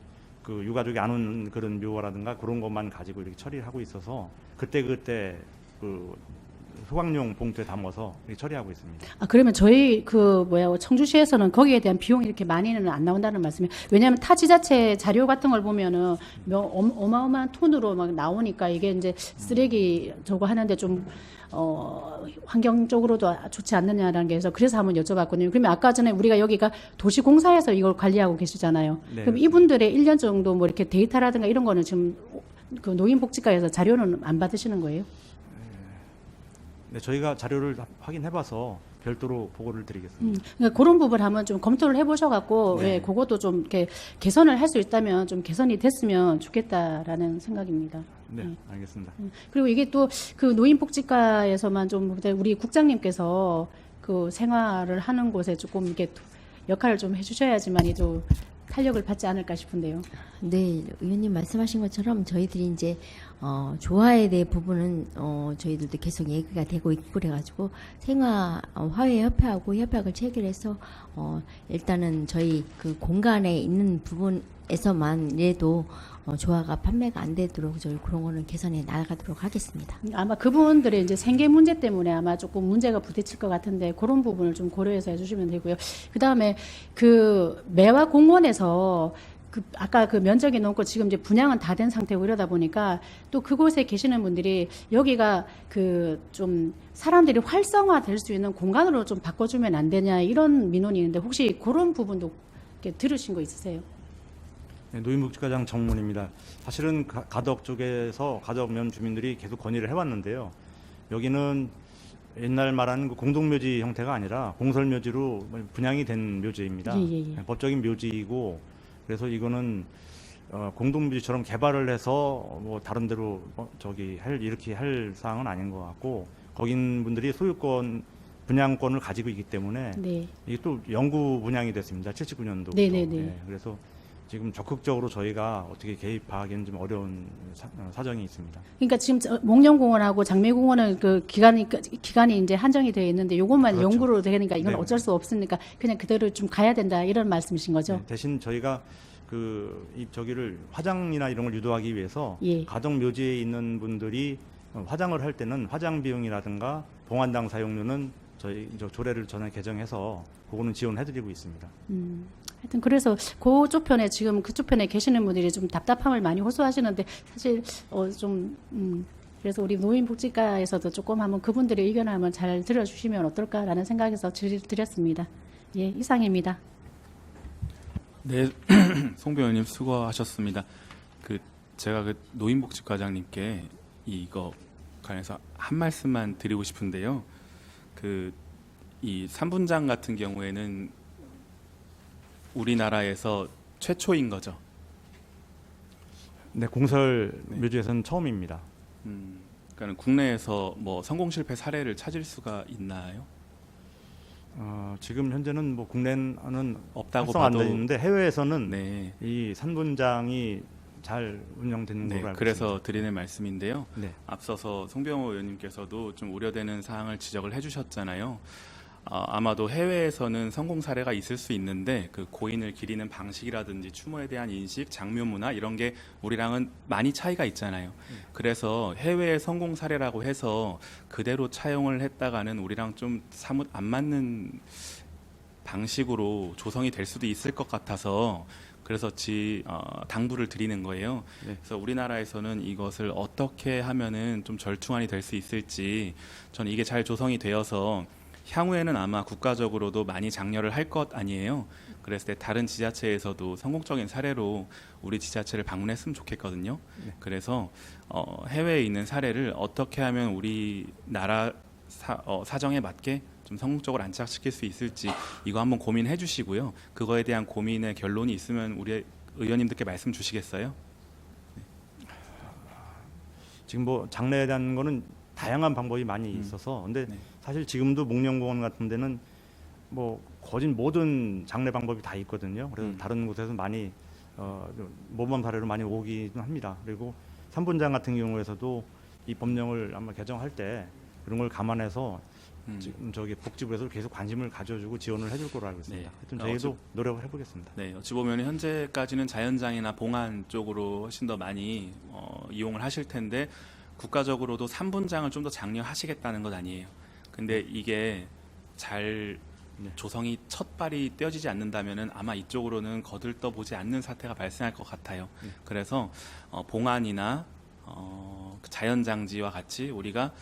그 유가족이 안 오는 그런 묘라든가 그런 것만 가지고 이렇게 처리를 하고 있어서 그때 그 소각용 봉투에 담아서 이렇게 처리하고 있습니다. 그러면 저희 청주시에서는 거기에 대한 비용이 이렇게 많이는 안 나온다는 말씀이에요. 왜냐하면 타 지자체 자료 같은 걸 보면은 어마어마한 톤으로 막 나오니까 이게 이제 쓰레기 저거 하는데 좀 환경적으로도 좋지 않느냐라는 게 그래서 한번 여쭤봤거든요. 그러면 아까 전에 우리가 여기가 도시공사에서 이걸 관리하고 계시잖아요. 네, 그럼 이분들의 1년 정도 뭐 이렇게 데이터라든가 이런 거는 지금 그 노인복지과에서 자료는 안 받으시는 거예요? 네, 저희가 자료를 확인해봐서 별도로 보고를 드리겠습니다. 그러니까 그런 부분 한번 좀 검토를 해보셔갖고 네. 예, 그것도 좀 이렇게 개선을 할 수 있다면 좀 개선이 됐으면 좋겠다라는 생각입니다. 네, 알겠습니다. 그리고 이게 또 그 노인복지과에서만 좀 우리 국장님께서 그 생활을 하는 곳에 조금 이렇게 역할을 좀 해주셔야지만이 좀 탄력을 받지 않을까 싶은데요. 네, 의원님 말씀하신 것처럼 저희들이 이제 조화에 대한 부분은 저희들도 계속 얘기가 되고 있고 그래가지고 화훼 협회하고 협약을 체결해서 일단은 저희 그 공간에 있는 부분에서만이라도 조화가 판매가 안 되도록 저희 그런 거는 개선해 나가도록 하겠습니다. 아마 그분들의 이제 생계 문제 때문에 아마 조금 문제가 부딪힐 것 같은데 그런 부분을 좀 고려해서 해주시면 되고요. 그 다음에 그 매화 공원에서 아까 그 면적이 넘고 지금 이제 분양은 다 된 상태고 이러다 보니까 또 그곳에 계시는 분들이 여기가 그 좀 사람들이 활성화될 수 있는 공간으로 좀 바꿔주면 안 되냐 이런 민원이 있는데 혹시 그런 부분도 이렇게 들으신 거 있으세요? 네, 노인복지과장 정문입니다. 사실은 가덕 쪽에서 가덕면 주민들이 계속 건의를 해왔는데요. 여기는 옛날 말하는 그 공동묘지 형태가 아니라 공설묘지로 분양이 된 묘지입니다. 예. 법적인 묘지이고 그래서 이거는 공동묘지처럼 개발을 해서 뭐 다른 데로 이렇게 할 사항은 아닌 것 같고 거긴 분들이 소유권 분양권을 가지고 있기 때문에 네. 이게 또 영구 분양이 됐습니다. 79년도부터. 네네네. 그래서 지금 적극적으로 저희가 어떻게 개입하기는 좀 어려운 사정이 있습니다. 그러니까 지금 목련공원하고 장미공원은 그 기간이 이제 한정이 되어 있는데 요것만 그렇죠. 연구로 되니까 이건 네. 어쩔 수 없으니까 그냥 그대로 좀 가야 된다 이런 말씀이신 거죠? 네, 대신 저희가 저기를 화장이나 이런 걸 유도하기 위해서 예. 가정 묘지에 있는 분들이 화장을 할 때는 화장 비용이라든가 봉안당 사용료는 저희 조례를 전에 개정해서 그거는 지원해드리고 있습니다. 하여튼 그래서 그쪽 편에 지금 그쪽 편에 계시는 분들이 좀 답답함을 많이 호소하시는데 사실 그래서 우리 노인복지과에서도 조금 한번 그분들의 의견을 한번 잘 들어주시면 어떨까라는 생각에서 드렸습니다. 예, 이상입니다. 네, 송 의원님 수고하셨습니다. 제가 노인복지과장님께 이거 관해서 한 말씀만 드리고 싶은데요. 이 3분장 같은 경우에는 우리나라에서 최초인 거죠. 네, 공설 묘지에서는 처음입니다. 그러니까 국내에서 뭐 성공 실패 사례를 찾을 수가 있나요? 지금 현재는 뭐 국내는 없다고 활성화 안 봐도 되는데 해외에서는 네. 이 3분장이 잘 운영되는 걸로 알고 그래서 있습니다. 드리는 말씀인데요. 네. 앞서서 송병호 의원님께서도 좀 우려되는 사항을 지적을 해주셨잖아요. 아마도 해외에서는 성공 사례가 있을 수 있는데 그 고인을 기리는 방식이라든지 추모에 대한 인식, 장묘 문화 이런 게 우리랑은 많이 차이가 있잖아요. 그래서 해외의 성공 사례라고 해서 그대로 차용을 했다가는 우리랑 좀 사뭇 안 맞는 방식으로 조성이 될 수도 있을 것 같아서 그래서 당부를 드리는 거예요. 네. 그래서 우리나라에서는 이것을 어떻게 하면은 좀 절충안이 될 수 있을지 저는 이게 잘 조성이 되어서 향후에는 아마 국가적으로도 많이 장려를 할 것 아니에요. 그랬을 때 다른 지자체에서도 성공적인 사례로 우리 지자체를 방문했으면 좋겠거든요. 네. 그래서 해외에 있는 사례를 어떻게 하면 우리나라 사정에 맞게 좀 성공적으로 안착시킬 수 있을지 이거 한번 고민해 주시고요. 그거에 대한 고민의 결론이 있으면 우리 의원님들께 말씀 주시겠어요? 지금 뭐 장래에 대한 거는 다양한 방법이 많이 있어서 근데 네. 사실 지금도 목련공원 같은 데는 뭐 거진 모든 장래 방법이 다 있거든요. 그래서 다른 곳에서 많이 모범 사례로 많이 오기는 합니다. 그리고 삼분장 같은 경우에서도 이 법령을 아마 개정할 때 그런 걸 감안해서 지금 저기 복지부에서 계속 관심을 가져주고 지원을 해줄 거로 알고 있습니다. 네. 하여튼 저희도 노력을 해보겠습니다. 네, 어찌 보면 현재까지는 자연장이나 봉안 쪽으로 훨씬 더 많이 이용을 하실 텐데 국가적으로도 3분장을 좀 더 장려하시겠다는 것 아니에요. 근데 이게 잘 조성이 첫 발이 떼어지지 않는다면은 아마 이쪽으로는 거들떠 보지 않는 사태가 발생할 것 같아요. 그래서 봉안이나 자연장지와 같이 우리가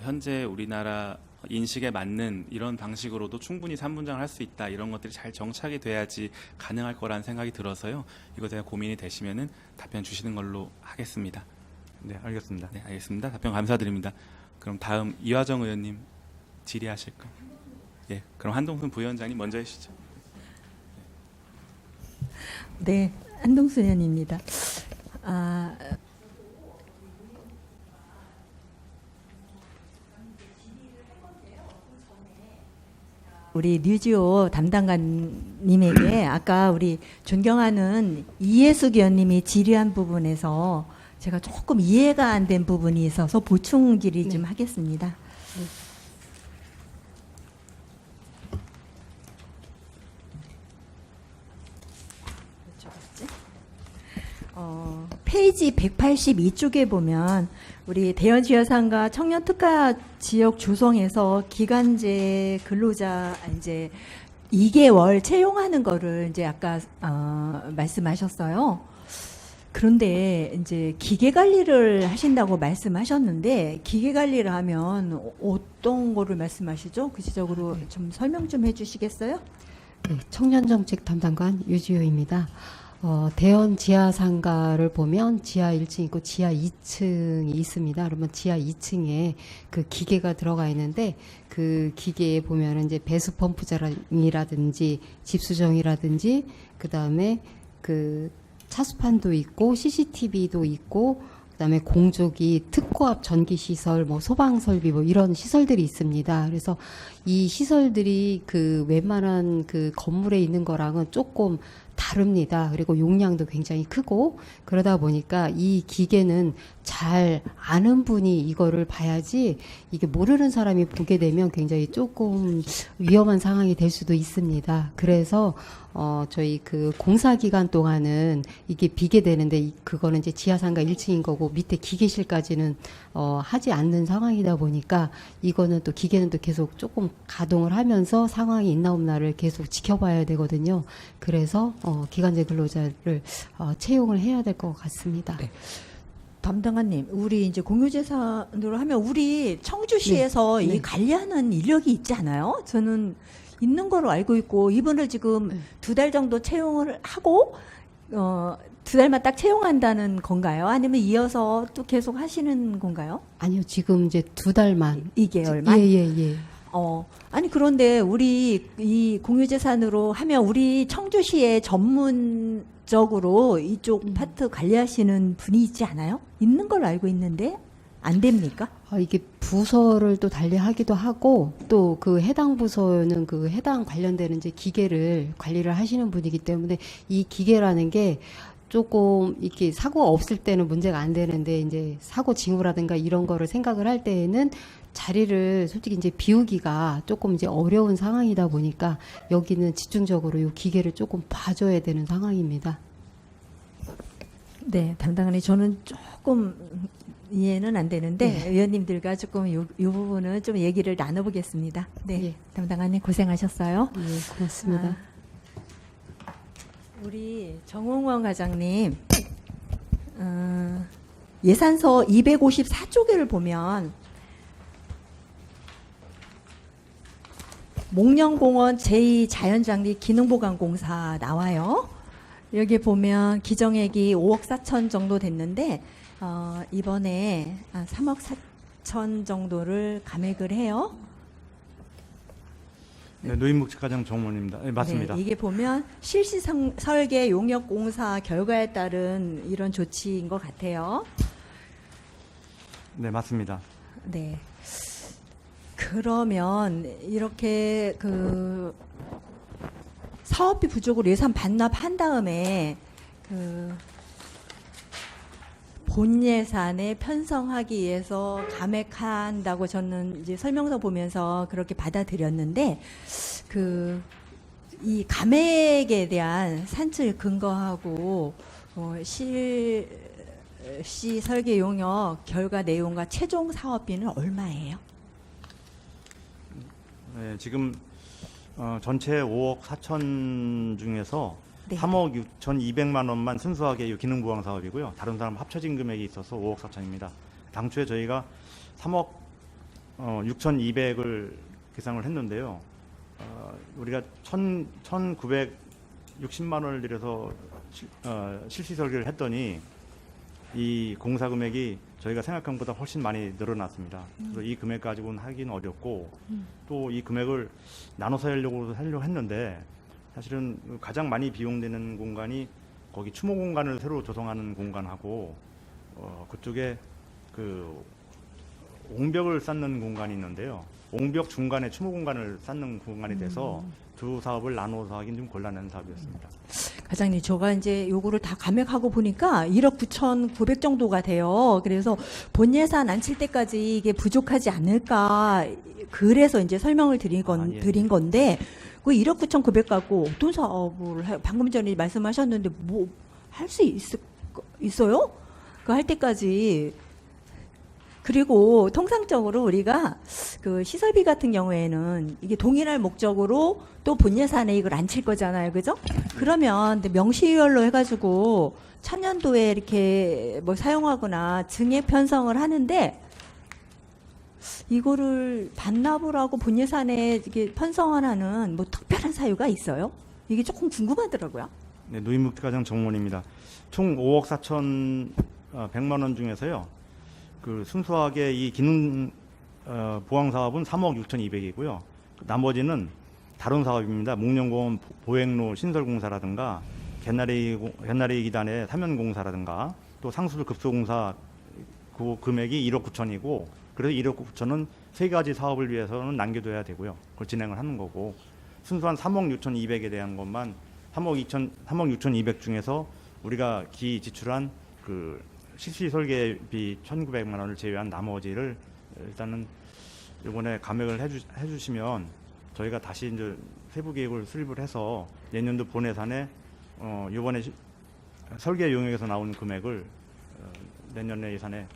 현재 우리나라 인식에 맞는 이런 방식으로도 충분히 3분장을 할 수 있다. 이런 것들이 잘 정착이 돼야지 가능할 거라는 생각이 들어서요. 이것에 대한 고민이 되시면은 답변 주시는 걸로 하겠습니다. 네, 알겠습니다. 네, 알겠습니다. 답변 감사드립니다. 그럼 다음 이화정 의원님 질의하실까요? 예, 그럼 한동순 부위원장님 먼저 해주시죠. 네, 한동순 의원입니다. 우리 류지호 담당관님에게 아까 우리 존경하는 이해숙 의원님이 질의한 부분에서 제가 조금 이해가 안 된 부분이 있어서 보충 질의 좀 하겠습니다. 페이지 182쪽에 보면 우리 대연지하상가 청년특가 지역 조성에서 기간제 근로자 이제 2개월 채용하는 거를 이제 아까 말씀하셨어요. 그런데 이제 기계 관리를 하신다고 말씀하셨는데 기계 관리를 하면 어떤 거를 말씀하시죠? 구체적으로 좀 설명 좀 해주시겠어요? 네, 청년정책 담당관 유지효입니다. 대연 지하상가를 보면 지하 1층 있고 지하 2층이 있습니다. 그러면 지하 2층에 그 기계가 들어가 있는데 그 기계에 보면 이제 배수 펌프장이라든지 집수정이라든지 그 다음에 그 차수판도 있고 CCTV도 있고 그다음에 공조기, 특고압 전기 시설, 뭐 소방 설비 뭐 이런 시설들이 있습니다. 그래서 이 시설들이 그 웬만한 그 건물에 있는 거랑은 조금 다릅니다. 그리고 용량도 굉장히 크고 그러다 보니까 이 기계는 잘 아는 분이 이거를 봐야지 이게 모르는 사람이 보게 되면 굉장히 조금 위험한 상황이 될 수도 있습니다. 그래서 저희 그 공사 기간 동안은 이게 비게 되는데 그거는 이제 지하상가 1층인 거고 밑에 기계실까지는 하지 않는 상황이다 보니까 이거는 또 기계는 또 계속 조금 가동을 하면서 상황이 있나 없나를 계속 지켜봐야 되거든요. 그래서 기간제 근로자를 채용을 해야 될 것 같습니다. 네. 담당관님, 우리 이제 공유재산으로 하면 우리 청주시에서 네. 이 관리하는 인력이 있지 않아요? 저는 있는 거로 알고 있고 이분을 지금 2달 정도 채용을 하고 2달만 딱 채용한다는 건가요? 아니면 이어서 또 계속 하시는 건가요? 아니요, 지금 이제 2달만. 2개월만? 예. 아니 그런데 우리 이 공유재산으로 하면 우리 청주시에 전문적으로 이쪽 파트 관리하시는 분이 있지 않아요? 있는 걸로 알고 있는데 안 됩니까? 이게 부서를 또 달리하기도 하고 또 그 해당 부서는 그 해당 관련되는 이제 기계를 관리를 하시는 분이기 때문에 이 기계라는 게 조금 이렇게 사고가 없을 때는 문제가 안 되는데 이제 사고 징후라든가 이런 거를 생각을 할 때에는 자리를 솔직히 이제 비우기가 조금 이제 어려운 상황이다 보니까 여기는 집중적으로 이 기계를 조금 봐줘야 되는 상황입니다. 네, 담당관님 저는 조금 이해는 안 되는데 의원님들과 조금 이 부분은 좀 얘기를 나눠보겠습니다. 네, 예. 담당관님 고생하셨어요. 예, 고맙습니다. 우리 정홍원 과장님 예산서 254쪽을 보면 목련공원 제2자연장리 기능보강공사 나와요. 여기 보면 기정액이 5억 4천 정도 됐는데 이번에 3억 4천 정도를 감액을 해요. 네, 노인복지과장 정원입니다. 네, 맞습니다. 네, 이게 보면 실시 설계 용역 공사 결과에 따른 이런 조치인 것 같아요. 네, 맞습니다. 네. 그러면 이렇게 그 사업비 부족으로 예산 반납한 다음에 그 본 예산에 편성하기 위해서 감액한다고 저는 이제 설명서 보면서 그렇게 받아들였는데 그 이 감액에 대한 산출 근거하고 실시 설계 용역 결과 내용과 최종 사업비는 얼마예요? 네, 지금 전체 5억 4천 중에서 네. 3억 6,200만 원만 순수하게 이 기능보강 사업이고요. 다른 사람 합쳐진 금액이 있어서 5억 4천입니다. 당초에 저희가 3억 6,200을 계상을 했는데요. 우리가 1,960만 원을 들여서 실시 설계를 했더니 이 공사 금액이 저희가 생각한 것보다 훨씬 많이 늘어났습니다. 그래서 이 금액 가지고는 하기는 어렵고 또 이 금액을 나눠서 하려고 했는데 사실은 가장 많이 비용되는 공간이 거기 추모 공간을 새로 조성하는 공간하고 그쪽에 그 옹벽을 쌓는 공간이 있는데요. 옹벽 중간에 추모 공간을 쌓는 공간이 돼서 두 사업을 나눠서 하긴 좀 곤란한 사업이었습니다. 과장님, 제가 이제 요거를 다 감액하고 보니까 1억 9,900 정도가 돼요. 그래서 본 예산 안 칠 때까지 이게 부족하지 않을까. 그래서 이제 설명을 드린 건데, 그 1억 9,900 갖고 어떤 사업을 방금 전에 말씀하셨는데 뭐 할 수 있어요? 그 할 때까지. 그리고 통상적으로 우리가 그 시설비 같은 경우에는 이게 동일할 목적으로 또 본 예산에 이걸 안 칠 거잖아요. 그죠? 그러면 명시율로 해가지고 천년도에 이렇게 뭐 사용하거나 증액 편성을 하는데 이거를 반납을 하고 본 예산에 이게 편성하는 뭐 특별한 사유가 있어요? 이게 조금 궁금하더라고요. 네, 노인복지과장 정원입니다. 총 5억 4천 100만 원 중에서요. 그 순수하게 이 기능 보강 사업은 3억 6,200이고요. 나머지는 다른 사업입니다. 목련공원 보행로 신설 공사라든가 개나리 기단의 사면 공사라든가 또 상수도 급소 공사 그 금액이 1억 9천이고 그래서 1억 9천은 세 가지 사업을 위해서는 남겨둬야 되고요. 그걸 진행을 하는 거고 순수한 3억 6,200에 대한 것만 3억 6,200 중에서 우리가 지출한 그 실시 설계비 1,900만 원을 제외한 나머지를 일단은 이번에 감액을 해주시면 저희가 다시 이제 세부 계획을 수립을 해서 내년도 본 예산에 이번에 설계 용역에서 나온 금액을 내년에 예산에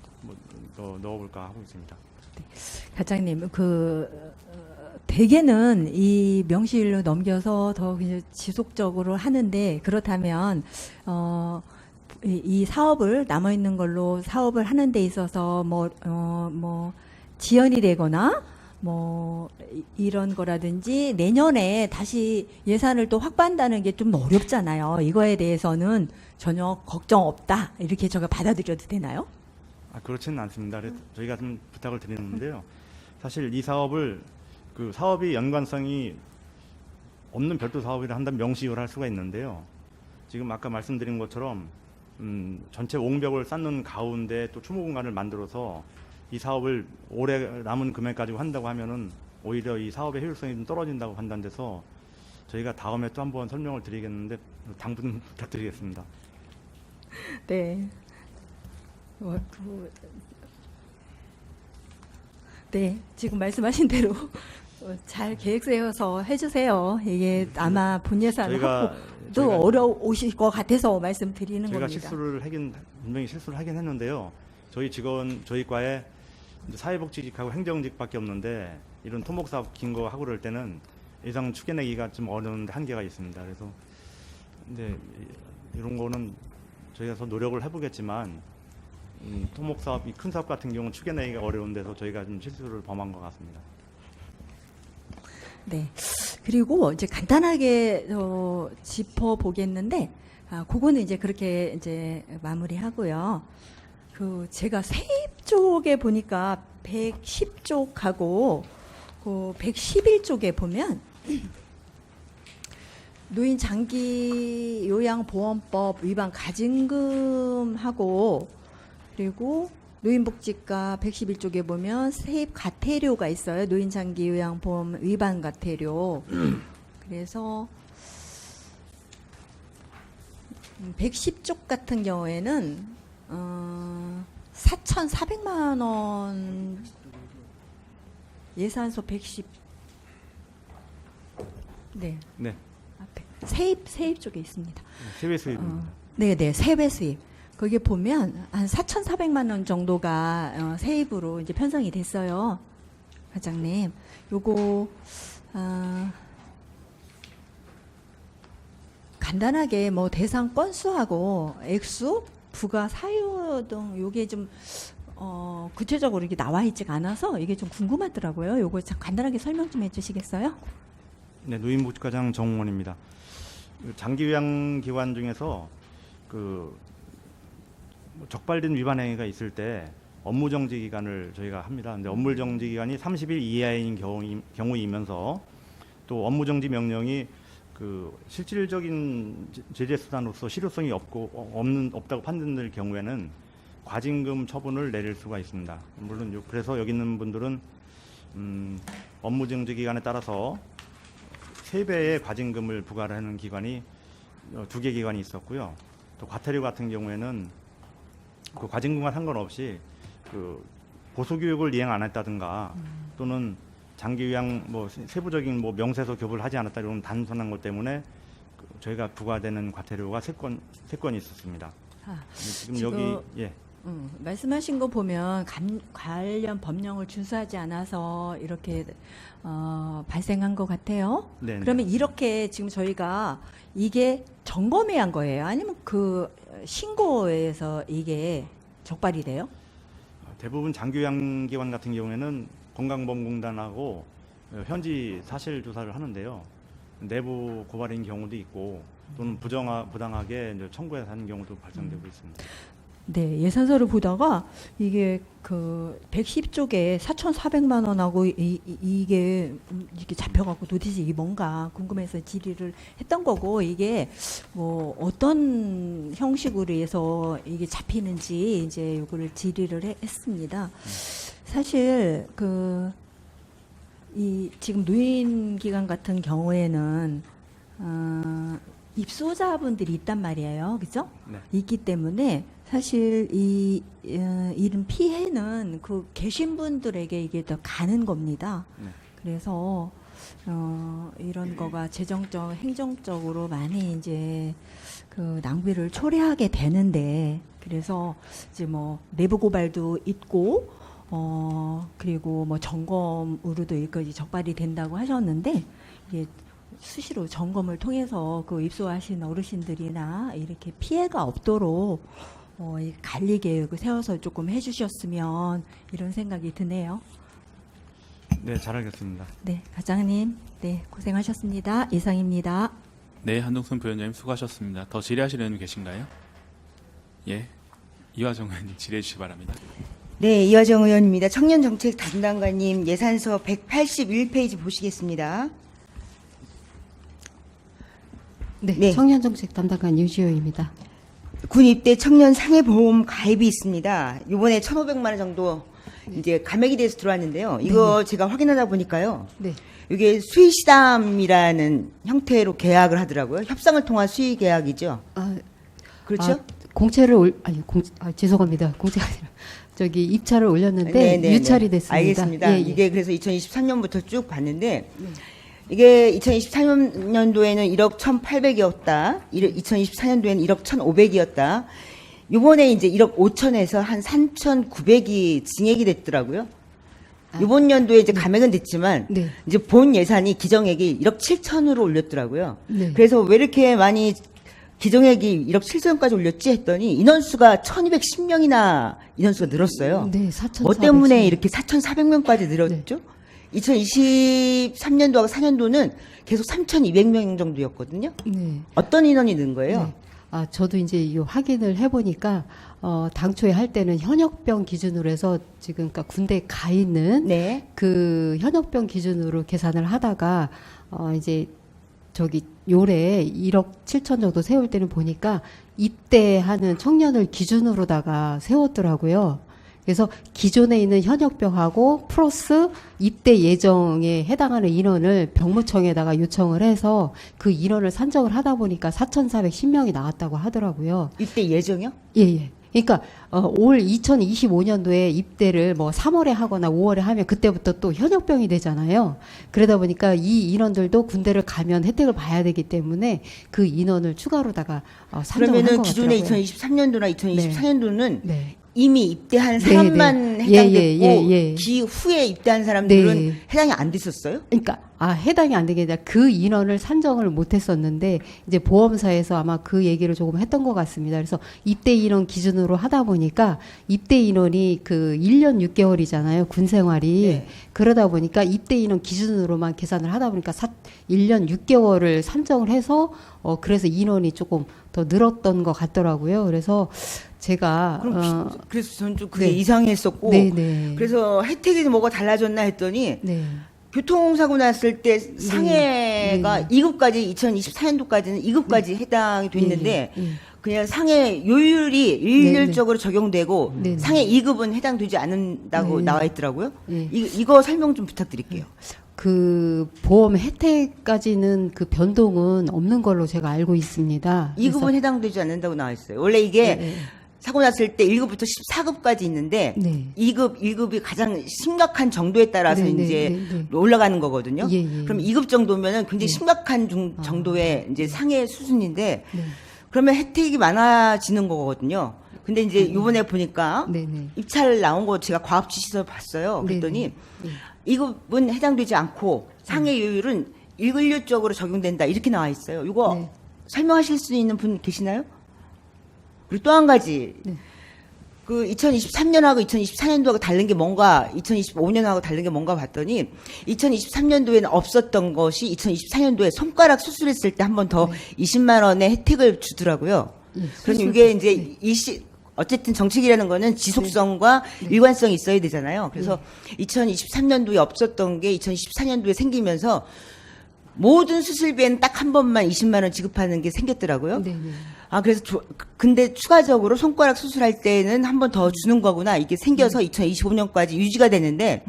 넣어볼까 하고 있습니다. 네. 과장님, 대개는 이 명시일로 넘겨서 더 지속적으로 하는데 그렇다면 이 사업을 남아있는 걸로 사업을 하는 데 있어서 뭐 지연이 되거나 뭐 이런 거라든지 내년에 다시 예산을 또 확보한다는 게 좀 어렵잖아요. 이거에 대해서는 전혀 걱정 없다 이렇게 제가 받아들여도 되나요? 그렇지는 않습니다. 그래서 저희가 좀 부탁을 드리는데요. 사실 이 사업을 그 사업이 연관성이 없는 별도 사업이라 한다면 명시를 할 수가 있는데요. 지금 아까 말씀드린 것처럼 전체 옹벽을 쌓는 가운데 또 추모 공간을 만들어서 이 사업을 올해 남은 금액 가지고 한다고 하면은 오히려 이 사업의 효율성이 좀 떨어진다고 판단돼서 저희가 다음에 또 한번 설명을 드리겠는데 당분 부탁드리겠습니다. 네. 네, 지금 말씀하신 대로 잘 계획 세워서 해주세요. 이게 아마 본 예산을 또 어려우실 것 같아서 말씀드리는 저희가 겁니다. 분명히 실수를 하긴 했는데요. 저희 과에 이제 사회복지직하고 행정직밖에 없는데 이런 토목사업 긴 거 하고 그럴 때는 예상 추계내기가 좀 어려운데 한계가 있습니다. 그래서 이제 이런 거는 저희가 더 노력을 해보겠지만 토목사업, 이 큰 사업 같은 경우는 추계내기가 어려운 데서 저희가 좀 실수를 범한 것 같습니다. 네. 그리고 이제 간단하게 짚어보겠는데, 그거는 이제 그렇게 이제 마무리하고요. 제가 세입 쪽에 보니까 110쪽하고 111쪽에 보면 노인 장기 요양보험법 위반 가징금하고 그리고 노인복지과 111쪽에 보면 세입 과태료가 있어요. 노인 장기 요양보험 위반 과태료. 그래서 110쪽 같은 경우에는 4,400만 원 예산서 110. 네. 네. 앞에 세입 쪽에 있습니다. 세외 수입입니다. 네, 세외 수입. 거기 보면 한 4,400만 원 정도가 세입으로 이제 편성이 됐어요. 과장님. 요거 간단하게 뭐 대상 건수하고 액수, 부가 사유 등 요게 좀 구체적으로 이게 나와 있지가 않아서 이게 좀 궁금하더라고요. 요거 참 간단하게 설명 좀 해주시겠어요? 네, 노인복지과장 정원입니다. 장기요양기관 중에서 적발된 위반 행위가 있을 때 업무정지 기간을 저희가 합니다. 근데 업무정지 기간이 30일 이하인 경우이면서 또 업무정지 명령이 실질적인 제재 수단으로서 실효성이 없다고 판단될 경우에는 과징금 처분을 내릴 수가 있습니다. 물론 그래서 여기 있는 분들은 업무정지 기간에 따라서 3배의 과징금을 부과를 하는 기관이 2개 기관이 있었고요. 또 과태료 같은 경우에는 그 과징금과 상관없이 고소교육을 이행 안 했다든가 또는 장기요양 세부적인 세부적인 명세서 교부를 하지 않았다 이런 단순한 것 때문에 저희가 부과되는 과태료가 3건이 있었습니다. 지금 여기 말씀하신 거 보면 관련 법령을 준수하지 않아서 이렇게 발생한 것 같아요. 네네. 그러면 이렇게 지금 저희가 이게 점검해야 한 거예요? 아니면 신고에서 이게 적발이 돼요? 대부분 장기요양기관 같은 경우에는 건강보험공단하고 현지 사실 조사를 하는데요. 내부 고발인 경우도 있고 또는 부당하게 이제 청구해서 하는 경우도 발생되고 있습니다. 네, 예산서를 보다가 이게 110쪽에 4,400만 원하고 이게 잡혀갖고 도대체 이게 뭔가 궁금해서 질의를 했던 거고 이게 뭐 어떤 형식으로 해서 이게 잡히는지 이제 이거를 질의를 했습니다. 사실 이 지금 노인기관 같은 경우에는 입소자분들이 있단 말이에요, 그죠? 네. 있기 때문에 사실 이런 피해는 계신 분들에게 이게 더 가는 겁니다. 네. 그래서 이런 거가 재정적, 행정적으로 많이 이제 낭비를 초래하게 되는데 그래서 이제 뭐 내부 고발도 있고 그리고 뭐 점검으로도 이것이 적발이 된다고 하셨는데 이게 수시로 점검을 통해서 입소하신 어르신들이나 이렇게 피해가 없도록 이 관리 계획을 세워서 조금 해주셨으면 이런 생각이 드네요. 네, 잘 알겠습니다. 네, 과장님, 네 고생하셨습니다. 이상입니다. 네, 한동순 부위원장님 수고하셨습니다. 더 질의하시는 분 계신가요? 예, 이화정 의원님 질의해 주시기 바랍니다. 네, 이화정 의원입니다. 청년정책 담당관님 예산서 181페이지 보시겠습니다. 네, 청년정책 담당관 유지호입니다. 군 입대 청년 상해보험 가입이 있습니다. 이번에 1,500만 원 정도 이제 감액이 돼서 들어왔는데요. 이거 제가 확인하다 보니까요. 네. 이게 수의시담이라는 형태로 계약을 하더라고요. 협상을 통한 수의 계약이죠. 그렇죠? 죄송합니다. 공채가 아니라 저기 입찰을 올렸는데 네, 네, 유찰이 네. 됐습니다. 알겠습니다. 예, 예. 이게 그래서 2023년부터 쭉 봤는데 이게 2023년도에는 1억 1,800이었다. 2024년도에는 1억 1,500이었다. 이번에 이제 1억 5천에서 한 3,900이 증액이 됐더라고요. 이번 연도에 이제 감액은 됐지만 네. 이제 본 예산이 기정액이 1억 7천으로 올렸더라고요. 네. 그래서 왜 이렇게 많이 기정액이 1억 7천까지 올렸지 했더니 인원수가 1,210명이나 인원수가 늘었어요. 네, 4,400. 뭐 때문에 이렇게 4,400명까지 늘었죠? 2023년도하고 4년도는 계속 3,200명 정도였거든요. 네. 어떤 인원이 는 거예요? 네. 저도 이제 이 확인을 해보니까 당초에 할 때는 현역병 기준으로 해서 지금 그러니까 군대에 가 있는 네. 그 현역병 기준으로 계산을 하다가 이제 저기 요래 1억 7천 정도 세울 때는 보니까 입대하는 청년을 기준으로다가 세웠더라고요. 그래서 기존에 있는 현역병하고 플러스 입대 예정에 해당하는 인원을 병무청에다가 요청을 해서 그 인원을 산정을 하다 보니까 4,410명이 나왔다고 하더라고요. 입대 예정이요? 예, 예. 그러니까 올 2025년도에 입대를 뭐 3월에 하거나 5월에 하면 그때부터 또 현역병이 되잖아요. 그러다 보니까 이 인원들도 군대를 가면 혜택을 봐야 되기 때문에 그 인원을 추가로다가 산정을 그러면은 한것 기존에 같더라고요. 2023년도나 2024년도는 네. 이미 입대한 네, 사람만 네. 해당됐고 예. 기후에 입대한 사람들은 네. 해당이 안 됐었어요? 그러니까 해당이 안 되게 아니라 그 인원을 산정을 못했었는데 이제 보험사에서 아마 그 얘기를 조금 했던 것 같습니다. 그래서 입대 인원 기준으로 하다 보니까 입대 인원이 그 1년 6개월이잖아요. 군 생활이. 네. 그러다 보니까 입대 인원 기준으로만 계산을 하다 보니까 1년 6개월을 산정을 해서 그래서 인원이 조금 더 늘었던 것 같더라고요. 그래서 제가 그럼 그래서 저는 좀 그게 네. 이상했었고 네. 그래서 혜택이 뭐가 달라졌나 했더니 네. 교통사고 났을 때 상해가 네. 2급까지 2024년도까지는 2급까지 해당이 됐는데 예. 그냥 상해 요율이 일률적으로 적용되고 네. 상해 2급은 해당되지 않는다고 네. 나와 있더라고요. 예. 이거 설명 좀 부탁드릴게요. 그 보험 혜택까지는 그 변동은 없는 걸로 제가 알고 있습니다. 2급은 해당되지 않는다고 나와 있어요. 원래 이게 네. 사고 났을 때 1급부터 14급까지 있는데 네. 2급, 1급이 가장 심각한 정도에 따라서 네, 이제 네. 올라가는 거거든요. 예, 예. 그럼 2급 정도면은 굉장히 네. 심각한 정도의 이제 상해 수준인데 네. 그러면 혜택이 많아지는 거거든요. 근데 이제 이번에 보니까 네. 입찰 나온 거 제가 과업지시서 봤어요. 그랬더니 2급은 해당되지 않고 상해 요율은 일률적으로 적용된다 이렇게 나와 있어요. 이거 네. 설명하실 수 있는 분 계시나요? 그리고 또 한 가지. 네. 그 2023년하고 2024년도하고 다른 게 뭔가 2025년하고 다른 게 뭔가 봤더니 2023년도에는 없었던 것이 2024년도에 손가락 수술했을 때 한 번 더 20만 원의 혜택을 주더라고요. 그러니 이게 이제 어쨌든 정책이라는 거는 지속성과 일관성이 있어야 되잖아요. 그래서 2023년도에 없었던 게 2024년도에 생기면서 모든 수술비에는 딱 한 번만 20만 원 지급하는 게 생겼더라고요. 네. 그래서 근데 추가적으로 손가락 수술할 때는 한 번 더 주는 거구나. 이게 생겨서 2025년까지 유지가 되는데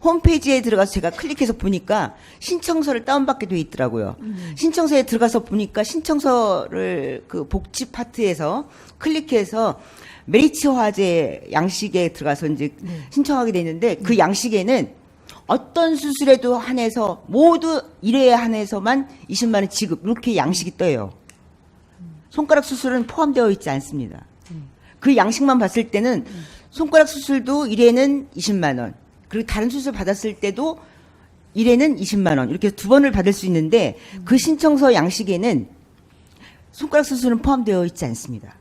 홈페이지에 들어가서 제가 클릭해서 보니까 신청서를 다운받게 돼 있더라고요. 신청서에 들어가서 보니까 신청서를 그 복지 파트에서 클릭해서 메리츠 화재 양식에 들어가서 이제 신청하게 돼 있는데 그 양식에는 어떤 수술에도 한해서 모두 1회에 한해서만 20만 원 지급 이렇게 양식이 떠요. 손가락 수술은 포함되어 있지 않습니다. 그 양식만 봤을 때는 손가락 수술도 1회는 20만 원, 그리고 다른 수술 받았을 때도 1회는 20만 원 이렇게 두 번을 받을 수 있는데 그 신청서 양식에는 손가락 수술은 포함되어 있지 않습니다.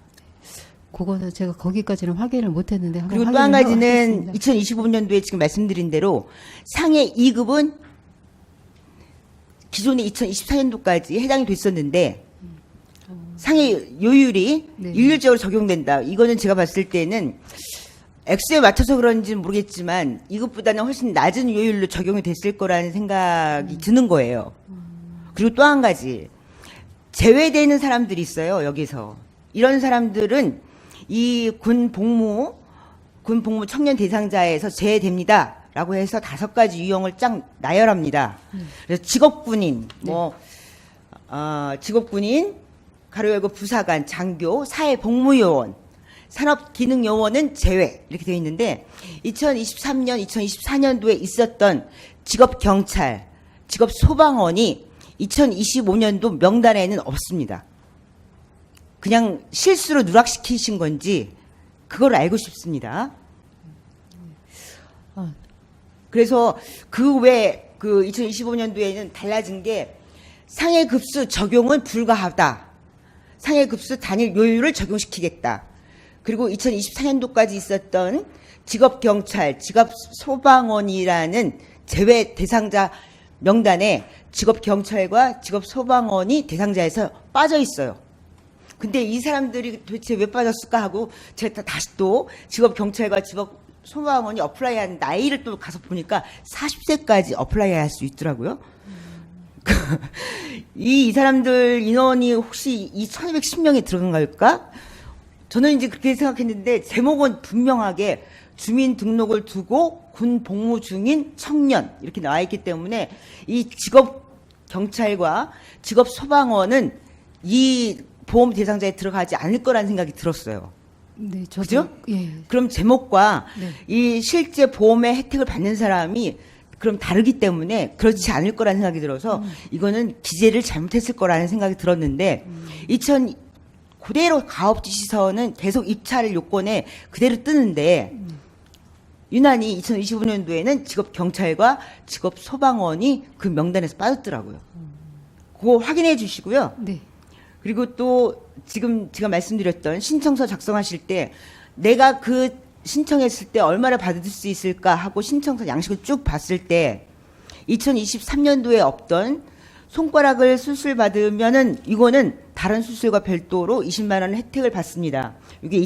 그거는 제가 거기까지는 확인을 못했는데 한번 그리고 또 한 확인을 가지는 하겠습니다. 2025년도에 지금 말씀드린 대로 상해 2급은 기존에 2024년도까지 해당이 됐었는데 상해 요율이 네. 일률적으로 적용된다. 이거는 제가 봤을 때는 액수에 맞춰서 그런지는 모르겠지만 이것보다는 훨씬 낮은 요율로 적용이 됐을 거라는 생각이 드는 거예요. 그리고 또 한 가지 제외되는 사람들이 있어요. 여기서 이런 사람들은 이 군 복무 청년 대상자에서 제외됩니다라고 해서 5가지 유형을 쫙 나열합니다. 그래서 직업군인, 직업군인, 가로 열고 부사관, 장교, 사회복무요원, 산업기능요원은 제외 이렇게 되어 있는데 2023년, 2024년도에 있었던 직업경찰, 직업소방원이 2025년도 명단에는 없습니다. 그냥 실수로 누락시키신 건지 그걸 알고 싶습니다. 그래서 그 외 그 2025년도에는 달라진 게 상해급수 적용은 불가하다. 상해급수 단일 요율을 적용시키겠다. 그리고 2024년도까지 있었던 직업경찰, 직업소방원이라는 제외 대상자 명단에 직업경찰과 직업소방원이 대상자에서 빠져 있어요. 근데 이 사람들이 도대체 왜 빠졌을까 하고 제가 다시 또 직업경찰과 직업소방원이 어플라이한 나이를 또 가서 보니까 40세까지 어플라이 할 수 있더라고요. 이 사람들 인원이 혹시 이 1210명에 들어간 걸까? 저는 이제 그렇게 생각했는데 제목은 분명하게 주민등록을 두고 군 복무 중인 청년 이렇게 나와 있기 때문에 이 직업경찰과 직업소방원은 이 보험 대상자에 들어가지 않을 거라는 생각이 들었어요. 네, 저도 그죠? 예. 그럼 제목과 네. 이 실제 보험의 혜택을 받는 사람이 그럼 다르기 때문에 그렇지 않을 거라는 생각이 들어서 이거는 기재를 잘못했을 거라는 생각이 들었는데 그대로 가업지시서는 계속 입찰 요건에 그대로 뜨는데 유난히 2025년도에는 직업경찰과 직업소방원이 그 명단에서 빠졌더라고요. 그거 확인해 주시고요. 네. 그리고 또 지금 제가 말씀드렸던 신청서 작성하실 때 내가 그 신청했을 때 얼마를 받을 수 있을까 하고 신청서 양식을 쭉 봤을 때 2023년도에 없던 손가락을 수술 받으면은 이거는 다른 수술과 별도로 20만 원 혜택을 받습니다. 이게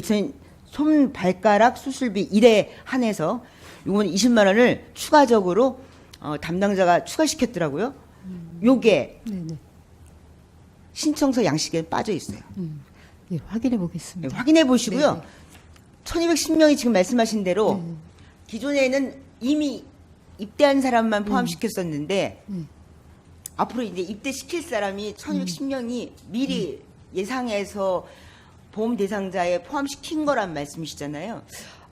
손발가락 수술비 1에 한해서 이건 20만 원을 추가적으로 담당자가 추가시켰더라고요. 요게 네네. 신청서 양식에 빠져 있어요. 예, 확인해 보겠습니다. 네, 확인해 보시고요. 네네. 1210명이 지금 말씀하신 대로 기존에는 이미 입대한 사람만 포함시켰었는데 앞으로 이제 입대시킬 사람이 1210명이 미리 예상해서 보험 대상자에 포함시킨 거란 말씀이시잖아요.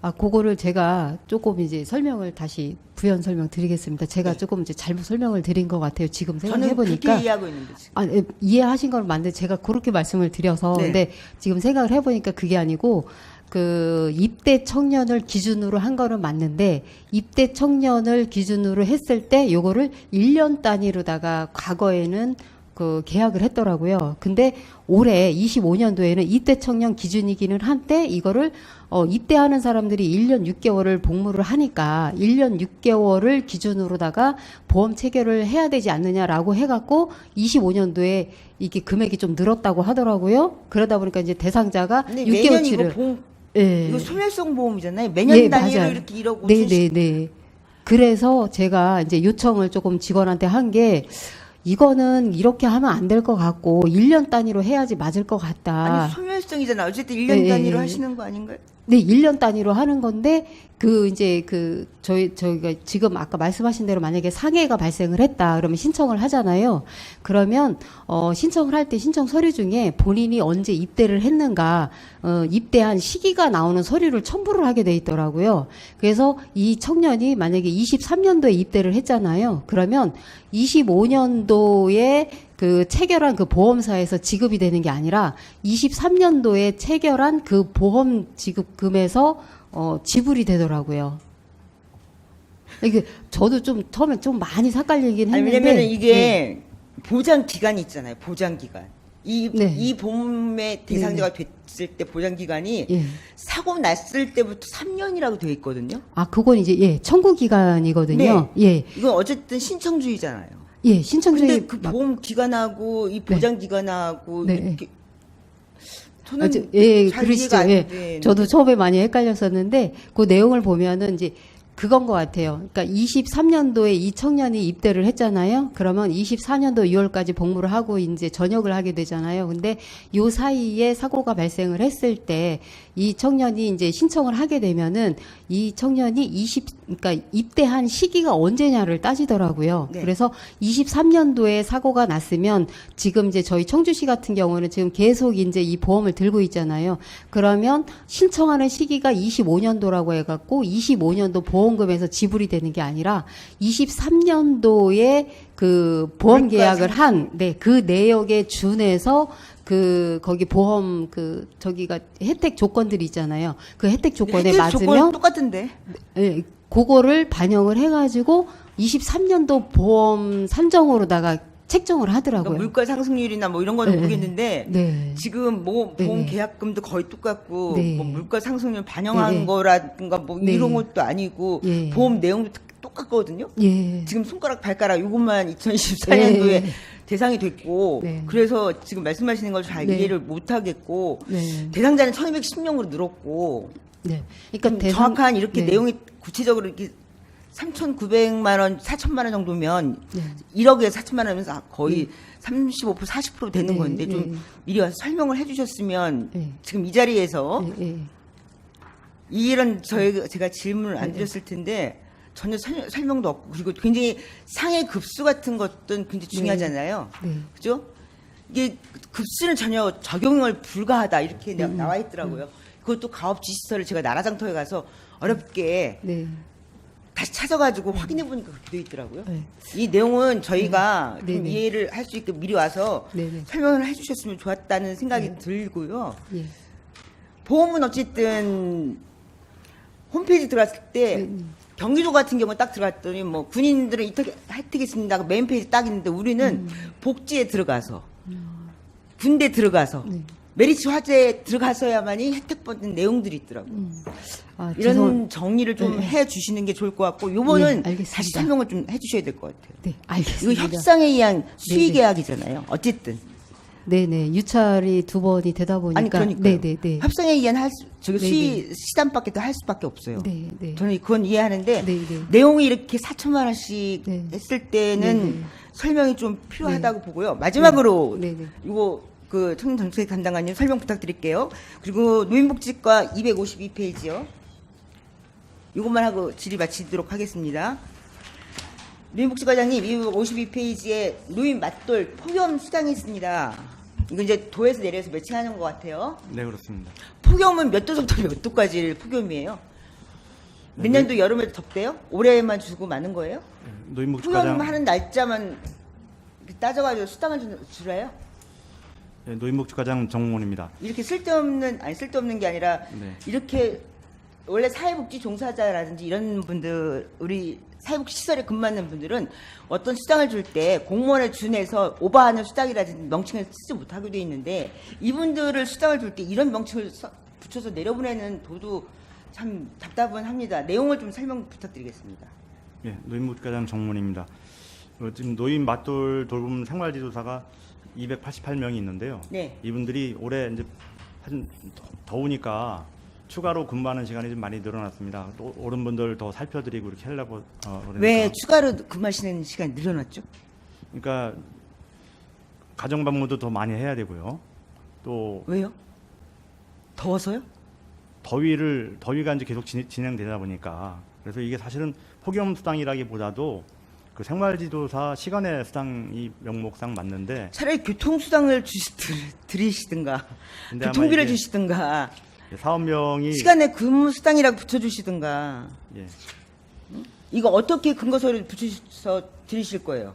아, 그거를 제가 조금 이제 설명을 다시 부연 설명 드리겠습니다. 제가 조금 이제 잘못 설명을 드린 것 같아요. 지금 생각해 저는 보니까. 그렇게 이해하고 있는데 지금. 아, 예, 이해하신 걸 맞는데 제가 그렇게 말씀을 드려서 네. 근데 지금 생각을 해보니까 그게 아니고 그 입대 청년을 기준으로 한 거는 맞는데 입대 청년을 기준으로 했을 때 요거를 1년 단위로다가 과거에는 그 계약을 했더라고요. 근데 올해 25년도에는 입대 청년 기준이기는 한데 이거를 입대하는 사람들이 1년 6개월을 복무를 하니까 1년 6개월을 기준으로다가 보험 체결을 해야 되지 않느냐라고 해갖고 25년도에 이게 금액이 좀 늘었다고 하더라고요. 그러다 보니까 이제 대상자가 근데 6개월치를 매년 이거 보험 예. 이거 소멸성 보험이잖아요. 매년 예, 단위로 맞아요. 이렇게 1억 5천씩. 네네네. 그래서 제가 이제 요청을 조금 직원한테 한 게 이거는 이렇게 하면 안 될 것 같고 1년 단위로 해야지 맞을 것 같다. 아니 소멸성이잖아. 어쨌든 1년 예, 단위로 예. 하시는 거 아닌가요? 네, 1년 단위로 하는 건데 저희가 지금 아까 말씀하신 대로 만약에 상해가 발생을 했다 그러면 신청을 하잖아요. 그러면 신청을 할 때 신청 서류 중에 본인이 언제 입대를 했는가 입대한 시기가 나오는 서류를 첨부를 하게 돼 있더라고요. 그래서 이 청년이 만약에 23년도에 입대를 했잖아요. 그러면 25년도에 그 체결한 그 보험사에서 지급이 되는 게 아니라 23년도에 체결한 그 보험 지급금에서 지불이 되더라고요. 이게 저도 좀 처음에 좀 많이 삭갈리긴 아니, 했는데 왜냐면 이게 네. 보장 기간이 있잖아요. 보장 기간. 이 네. 보험의 대상자가 됐을 때 보장 기간이 예. 사고 났을 때부터 3년이라고 되어 있거든요. 아 그건 이제 청구 기간이거든요. 예. 이건 어쨌든 신청주의잖아요. 예, 신청주의 근데 그 보험 기간하고 이 보장 기간하고 네. 이렇게 저는 예, 잘 그러시죠. 이해가 안 예. 되는데. 저도 처음에 많이 헷갈렸었는데 그 내용을 보면은 이제 그건 것 같아요. 그러니까 23년도에 이 청년이 입대를 했잖아요. 그러면 24년도 6월까지 복무를 하고 이제 전역을 하게 되잖아요. 근데 요 사이에 사고가 발생을 했을 때 이 청년이 이제 신청을 하게 되면은 이 청년이 그러니까 입대한 시기가 언제냐를 따지더라고요. 네. 그래서 23년도에 사고가 났으면 지금 이제 저희 청주시 같은 경우는 지금 계속 이제 이 보험을 들고 있잖아요. 그러면 신청하는 시기가 25년도라고 해갖고 25년도 보험금에서 지불이 되는 게 아니라 23년도에 그 보험 계약을 한, 네, 그 내역에 준해서 거기 보험 저기가 혜택 조건들이 있잖아요. 그 혜택 조건에 혜택 맞으면 조건은 똑같은데. 예, 그거를 반영을 해가지고 23년도 보험 산정으로다가 책정을 하더라고요. 그러니까 물가 상승률이나 뭐 이런 거는 네. 모르겠는데 네. 지금 뭐 보험 네. 계약금도 거의 똑같고 네. 뭐 물가 상승률 반영한 네. 거라든가 뭐 네. 이런 것도 아니고 예. 보험 내용도 똑같거든요. 예. 지금 손가락 발가락 이것만 2014년도에 네. 대상이 됐고 네. 그래서 지금 말씀하시는 걸 잘 네. 이해를 못 하겠고 네. 대상자는 1210명으로 늘었고 네. 그러니까 정확한 이렇게 네. 내용이 구체적으로 이렇게 3,900만 원, 4천만 원 정도면 네. 1억에 4천만 원이면 거의 35% 40% 되는 네, 건데 좀 네. 미리 와서 설명을 해주셨으면 네. 지금 이 자리에서 예. 이런 제가 질문을 안 드렸을 텐데 전혀 설명도 없고 그리고 굉장히 상해 급수 같은 것도 굉장히 중요하잖아요. 네. 그죠? 이게 급수는 전혀 적용을 불가하다 이렇게 나와 있더라고요. 그것도 가업지 시설을 제가 나라장터에 가서 어렵게 네. 다시 찾아가지고 확인해 보니까 그렇게 되어 있더라고요. 네. 이 내용은 저희가 네. 좀 네. 이해를 할 수 있게 미리 와서 네. 네. 설명을 해주셨으면 좋았다는 생각이 들고요. 예. 보험은 어쨌든 홈페이지 들어갔을 때 경기도 같은 경우 딱 들어갔더니 뭐 군인들은 혜택이 있습니다. 메인 페이지 딱 있는데 우리는 복지에 들어가서 군대 들어가서 메리츠 화재에 들어가서야만이 혜택 받는 내용들이 있더라고요. 아, 이런 정리를 좀 네. 해주시는 게 좋을 것 같고 요거는 네, 알겠습니다. 다시 설명을 좀 해주셔야 될 것 같아요. 네, 이거 알겠습니다. 협상에 의한 수의 네, 네. 계약이잖아요. 어쨌든 네네. 유찰이 2번이 되다 보니까. 아니 그러니까 네네네. 협상에 의한 저기 네, 수의 시단밖에 더 할 수밖에 없어요. 네, 네. 저는 그건 이해하는데 네, 네. 내용이 이렇게 4천만 원씩 네. 했을 때는 네, 네. 설명이 좀 필요하다고 보고요. 마지막으로 네, 네. 이거 그 청년정책 담당관님 설명 부탁드릴게요. 그리고 노인복지과 252페이지요. 이것만 하고 질의 마치도록 하겠습니다. 노인복지과장님 252페이지에 노인 맞돌 폭염 수당이 있습니다. 이거 이제 도에서 내려서 매칭하는 것 같아요. 네, 그렇습니다. 폭염은 몇 도부터 몇 도까지 폭염이에요? 몇 년도 여름에도 덥대요? 올해만 주고 마는 거예요? 노인복지과장 폭염하는 날짜만 따져가지고 수당을 주래요? 네, 노인복지과장 정문입니다. 이렇게 쓸데없는 게 아니라 네. 이렇게 원래 사회복지 종사자라든지 이런 분들 우리 사회복지 시설에 근무하는 분들은 어떤 수당을 줄 때 공무원에 준해서 오버하는 수당이라든지 명칭을 쓰지 못하게 돼 있는데 이분들을 수당을 줄 때 이런 명칭을 붙여서 내려보내는 도도 참 답답합니다. 내용을 좀 설명 부탁드리겠습니다. 네, 노인복지과장 정문입니다. 지금 노인 맞돌 돌봄 생활지도사가 288명이 있는데요. 네. 이분들이 올해 이제 더우니까 추가로 근무하는 시간이 좀 많이 늘어났습니다. 또 옳은 분들 더 살펴드리고 이렇게 하려고 그러니까. 왜 추가로 근무하시는 시간이 늘어났죠? 그러니까 가정 방문도 더 많이 해야 되고요. 또 왜요? 더워서요? 더위가 이제 계속 진행되다 보니까 그래서 이게 사실은 폭염 수당이라기보다도 그 생활지도사 시간의 수당이 명목상 맞는데 차라리 교통수당을 드리시든가 근데 아마 교통비를 이게 주시든가 사업명이 시간에 근무수당이라고 붙여주시든가 예. 이거 어떻게 근거서를 붙여서 드리실 거예요?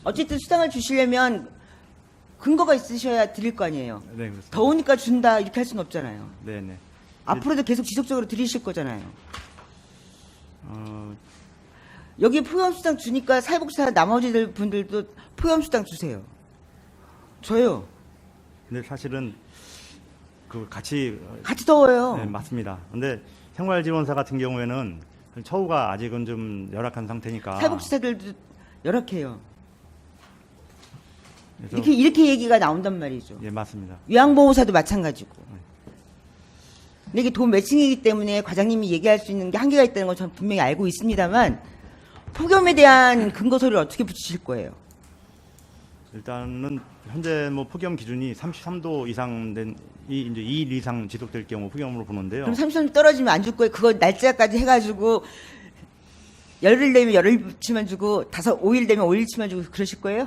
어쨌든 수당을 주시려면 근거가 있으셔야 드릴 거 아니에요. 네, 그렇습니다. 더우니까 준다 이렇게 할 수는 없잖아요. 네, 네. 앞으로도 계속 지속적으로 드리실 거잖아요. 여기 폭염수당 주니까 사회복지사 나머지 분들도 폭염수당 주세요. 줘요. 근데 사실은 그 같이 더워요. 네, 맞습니다. 근데 생활지원사 같은 경우에는 처우가 아직은 좀 열악한 상태니까 사회복지사들도 열악해요. 그래서 이렇게 얘기가 나온단 말이죠. 예, 맞습니다. 요양보호사도 마찬가지고. 근데 이게 돈 매칭이기 때문에 과장님이 얘기할 수 있는 게 한계가 있다는 건 저는 분명히 알고 있습니다만 폭염에 대한 근거 서류를 어떻게 붙이실 거예요? 일단은 현재 뭐 폭염 기준이 33도 이상 된 이 이제 2일 이상 지속될 경우 폭염으로 보는데요. 그럼 33도 떨어지면 안 줄 거예요? 그거 날짜까지 해가지고 열흘 되면 열흘치만 주고 5일 되면 5일치만 주고 그러실 거예요?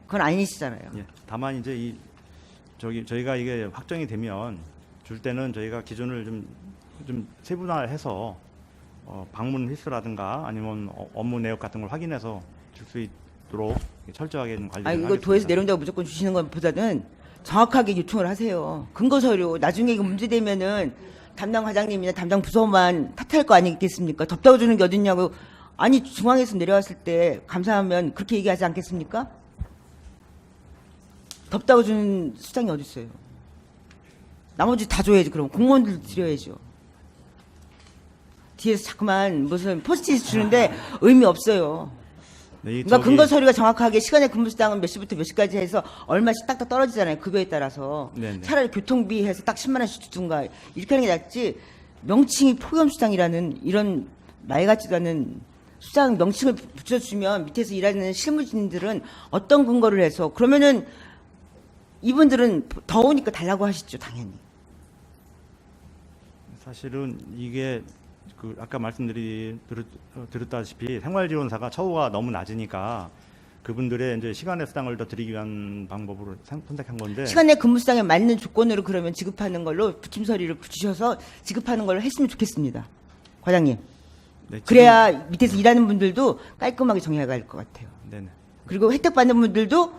그건 아니시잖아요. 예, 다만 이제 저희가 이게 확정이 되면 줄 때는 저희가 기준을 좀 세분화해서 방문 횟수라든가 아니면 업무 내역 같은 걸 확인해서 줄 수 있도록 철저하게 좀 관리를 하겠습니다. 이거 도에서 내려온다고 무조건 주시는 것보다는 정확하게 요청을 하세요. 근거 서류. 나중에 이거 문제되면은 담당 과장님이나 담당 부서만 탓할 거 아니겠습니까? 덥다고 주는 게 어딨냐고. 아니 중앙에서 내려왔을 때 감사하면 그렇게 얘기하지 않겠습니까? 덥다고 주는 수장이 어디 있어요? 나머지 다 줘야지. 그럼 공무원들 드려야죠. 뒤에서 자꾸만 무슨 포스트잇 주는데 의미 없어요. 네, 그러니까 근거 서류가 정확하게 시간에 근무수당은 몇 시부터 몇 시까지 해서 얼마씩 딱딱 떨어지잖아요. 급여에 따라서. 네네. 차라리 교통비 해서 딱 10만 원씩 주든가 이렇게 하는 게 낫지. 명칭이 폭염수당이라는 이런 말 같지도 않은 수당 명칭을 붙여주면 밑에서 일하는 실무진들은 어떤 근거를 해서 그러면은 이분들은 더우니까 달라고 하시죠. 당연히. 사실은 이게 아까 드렸다시피 생활지원사가 처우가 너무 낮으니까 그분들의 이제 시간의 수당을 더 드리기 위한 방법으로 선택한 건데 시간 내 근무수당에 맞는 조건으로 그러면 지급하는 걸로 붙임 서류를 붙이셔서 지급하는 걸로 했으면 좋겠습니다. 과장님. 네, 지금- 그래야 밑에서 일하는 분들도 깔끔하게 정리가 갈 것 같아요. 네네. 그리고 혜택 받는 분들도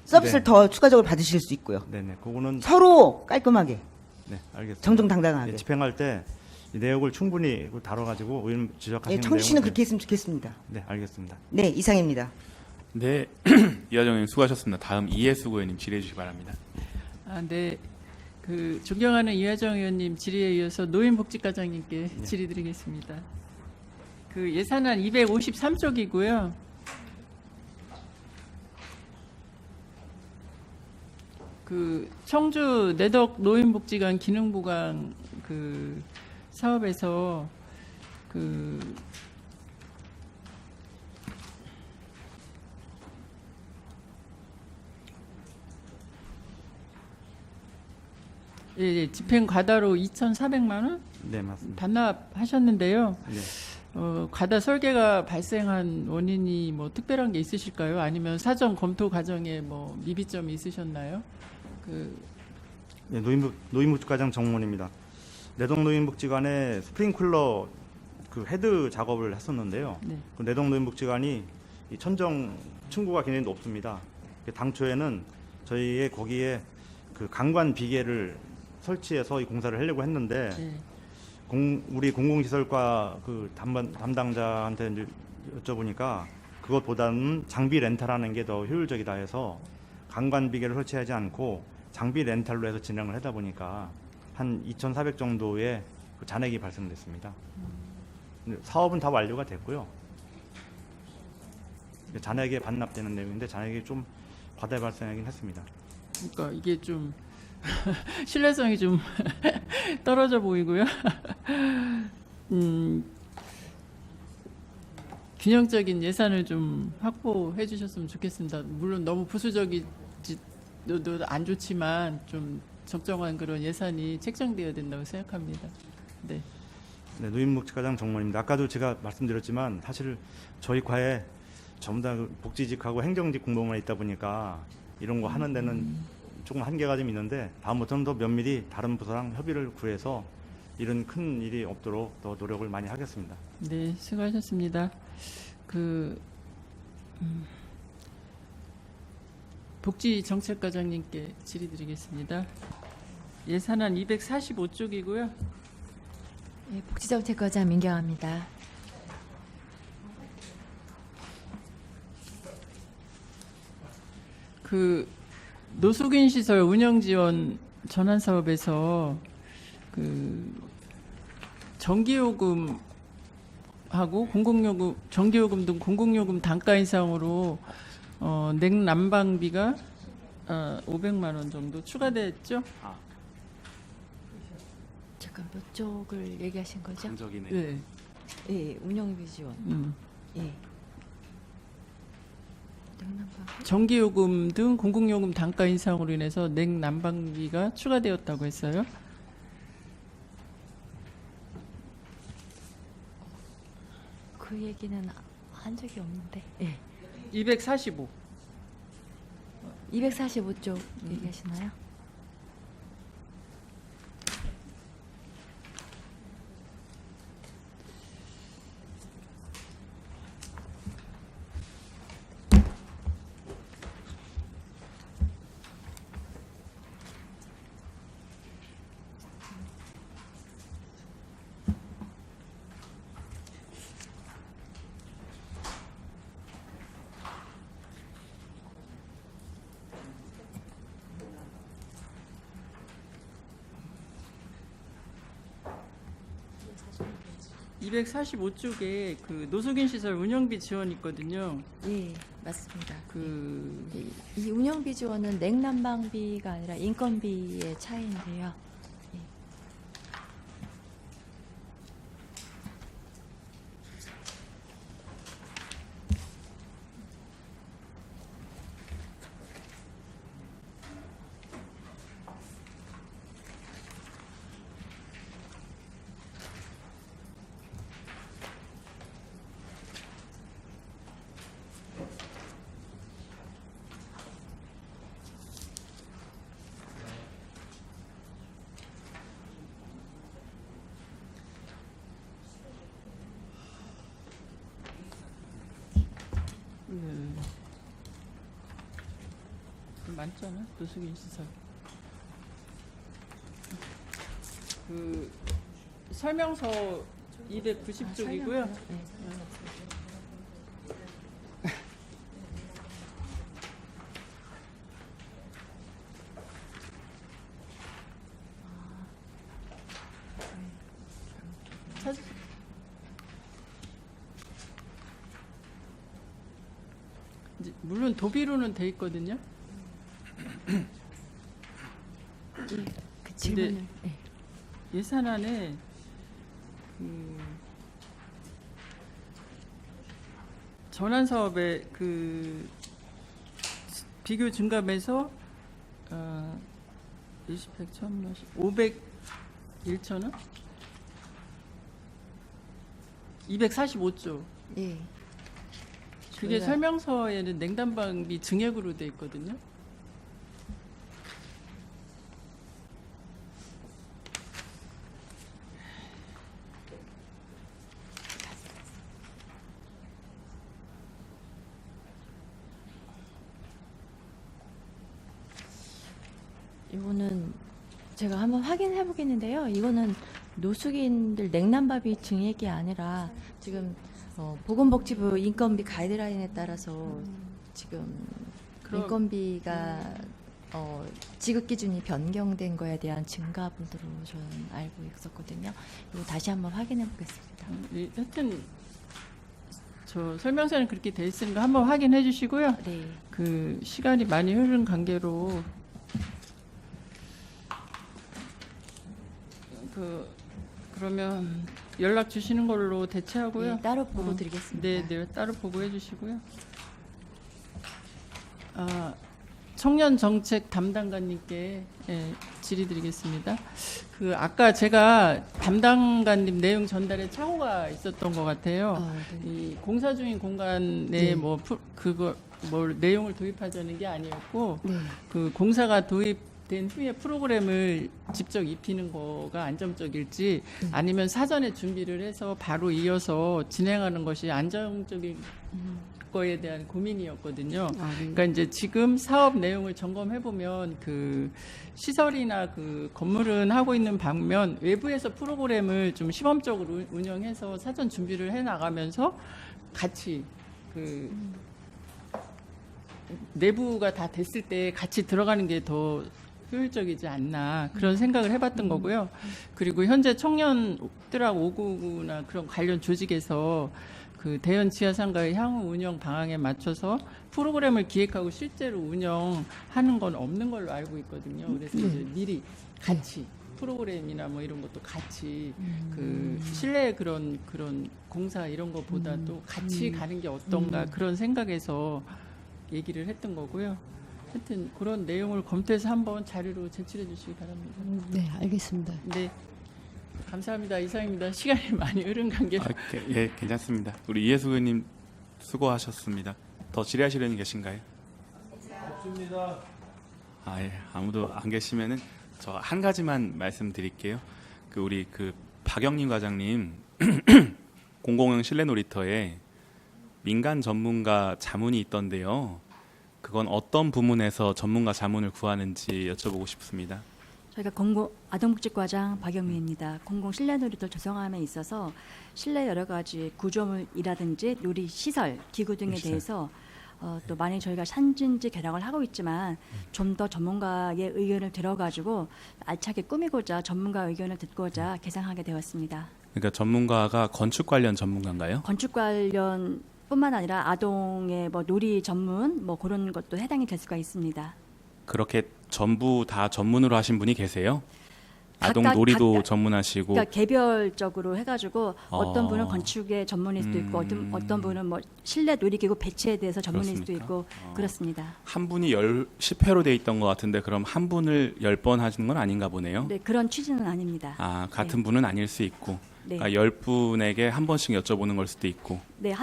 서비스를 네. 더 추가적으로 받으실 수 있고요. 네네. 그거는 서로 깔끔하게 네, 알겠습니다. 정정당당하게. 예, 집행할 때 이 내역을 충분히 다뤄가지고 의원 지적하시는 청취는 내용은- 그렇게 했으면 좋겠습니다. 네, 알겠습니다. 네, 이상입니다. 네, 이하정 의원님 수고하셨습니다. 다음 이해수 의원님 질의해 주시기 바랍니다. 네. 그 존경하는 이하정 의원님 질의에 이어서 노인복지과장님께 질의드리겠습니다. 그 예산안 253쪽이고요. 그 청주 내덕 노인복지관 기능보강 그 사업에서 그 예, 집행 과다로 2,400만 원 네, 맞습니다. 반납하셨는데요. 네. 과다 설계가 발생한 원인이 뭐 특별한 게 있으실까요? 아니면 사전 검토 과정에 뭐 미비점이 있으셨나요? 네, 노인복지과장 정문입니다. 내동 노인복지관에 스프링클러 그 헤드 작업을 했었는데요. 네. 그 내동 노인복지관이 이 천정 층고가 굉장히 높습니다. 당초에는 저희의 거기에 그 강관 비계를 설치해서 이 공사를 하려고 했는데 네. 우리 공공시설과 그 담당자한테 이제 여쭤보니까 그것보다는 장비 렌탈하는 게 더 효율적이다 해서 강관 비계를 설치하지 않고 장비 렌탈로 해서 진행을 하다 보니까 한 2,400 정도의 그 잔액이 발생됐습니다. 근데 사업은 다 완료가 됐고요. 잔액에 반납되는 내용인데 잔액이 좀 과다 발생하긴 했습니다. 그러니까 이게 좀 신뢰성이 좀 떨어져 보이고요. 균형적인 예산을 좀 확보해 주셨으면 좋겠습니다. 물론 너무 부수적이도 안 좋지만 좀 적정한 그런 예산이 책정되어야 된다고 생각합니다. 네. 네, 노인복지과장 정문입니다. 아까도 제가 말씀드렸지만 사실 저희 과에 전부 다 복지직하고 행정직 공무원만 있다 보니까 이런 거 하는 데는 조금 한계가 좀 있는데 다음부터는 더 면밀히 다른 부서랑 협의를 구해서 이런 큰 일이 없도록 더 노력을 많이 하겠습니다. 네, 수고하셨습니다. 복지정책과장님께 질의드리겠습니다. 예산안 245쪽이고요. 네, 복지정책과장 민경합니다. 그 노숙인 시설 운영 지원 전환 사업에서 그 전기요금하고 공공요금, 전기요금 등 공공요금 단가 인상으로 냉난방비가 500만 원 정도 추가됐죠? 잠깐 몇 쪽을 얘기하신 거죠? 정적이네. 네. 예, 운영비 지원. 예. 냉난방비? 전기요금 등 공공요금 단가 인상으로 인해서 냉난방비가 추가되었다고 했어요. 그 얘기는 한 적이 없는데. 예. 245. 245쪽 얘기하시나요? 이 245쪽에 그 노숙인 시설 운영비 지원이 있거든요. 예, 맞습니다. 그 이 운영비 지원은 냉난방비가 아니라 인건비의 차이인데요. 예. 많잖아, 노숙인 시설. 그 설명서 290쪽이고요. 이제 물론 도비로는 돼 있거든요. 그 질문을. 예. 예산안에 전환 사업의 그 비교 증감에서 20, 100, 1000, 500, 1,000원? 245조. 예. 그게 저희가- 설명서에는 냉난방비 증액으로 돼 있거든요. 이거는 제가 한번 확인해 보겠는데요. 이거는 노숙인들 냉난방비 증액이 아니라 지금 보건복지부 인건비 가이드라인에 따라서 지금 그럼- 인건비가 지급 기준이 변경된 거에 대한 증가분으로 저는 알고 있었거든요. 이거 다시 한번 확인해 보겠습니다. 하여튼 저 설명서는 그렇게 돼 있으니까 한번 확인해 주시고요. 네. 그 시간이 많이 흐른 관계로 그러면 연락 주시는 걸로 대체하고요. 네, 따로 보고 드리겠습니다. 네, 네, 따로 보고해 주시고요. 청년 정책 담당관님께 질의드리겠습니다. 그 아까 제가 담당관님 내용 전달에 착오가 있었던 것 같아요. 이 공사 중인 공간에 네. 뭐 그거 뭘 내용을 도입하자는 게 아니었고 네. 그 공사가 도입된 후에 프로그램을 직접 입히는 거가 안정적일지 아니면 사전에 준비를 해서 바로 이어서 진행하는 것이 안정적인 거에 대한 고민이었거든요. 그러니까 이제 지금 사업 내용을 점검해 보면 그 시설이나 그 건물은 하고 있는 반면 외부에서 프로그램을 좀 시범적으로 운영해서 사전 준비를 해 나가면서 같이 그 내부가 다 됐을 때 같이 들어가는 게 더 효율적이지 않나 그런 생각을 해봤던 거고요. 그리고 현재 청년들하고 599나 그런 관련 조직에서 그 대연 지하상가의 향후 운영 방향에 맞춰서 프로그램을 기획하고 실제로 운영하는 건 없는 걸로 알고 있거든요. 그래서 이제 미리 같이 프로그램이나 뭐 이런 것도 같이 그 실내 그런 공사 이런 것보다도 같이 가는 게 어떤가 그런 생각에서 얘기를 했던 거고요. 하여튼 그런 내용을 검토해서 한번 자료로 제출해 주시기 바랍니다. 네, 알겠습니다. 네, 감사합니다. 이상입니다. 시간이 많이 흐른 관계로. 예, 괜찮습니다. 우리 이해수 의원님 수고하셨습니다. 더 질의하실 의원님 계신가요? 없습니다. 예, 아무도 안 계시면은 저 한 가지만 말씀드릴게요. 우리 박영림 과장님 공공용 실내 놀이터에 민간 전문가 자문이 있던데요. 그건 어떤 부문에서 전문가 자문을 구하는지 여쭤보고 싶습니다. 저희가 아동복지과장 박영미입니다. 공공 실내 놀이터 조성함에 있어서 실내 여러 가지 구조물이라든지 놀이 시설, 기구 등에 대해서 또 만약 저희가 산진지 개량을 하고 있지만 좀 더 전문가의 의견을 들어가지고 알차게 꾸미고자 전문가 의견을 듣고자 개상하게 되었습니다. 그러니까 전문가가 건축 관련 전문가인가요? 건축 관련 뿐만 아니라 아동의 뭐 놀이 전문 뭐 그런 것도 해당이 될 수가 있습니다. 그렇게 전부 다 전문으로 하신 분이 계세요? 아동 놀이도 전문하시고. 그러니까 개별적으로 해가지고 어떤 분은 건축의 전문일 수도 있고 어떤 분은 뭐 실내 놀이기구 배치에 대해서 전문일 수도 있고 그렇습니다. 한 분이 10회로 돼 있던 것 같은데 그럼 한 분을 10번 하시는 건 아닌가 보네요. 네, 그런 취지는 아닙니다. 같은 분은 아닐 수 있고. 네. 10분에게 한 번씩 여쭤보는 걸 수도 있고. 네,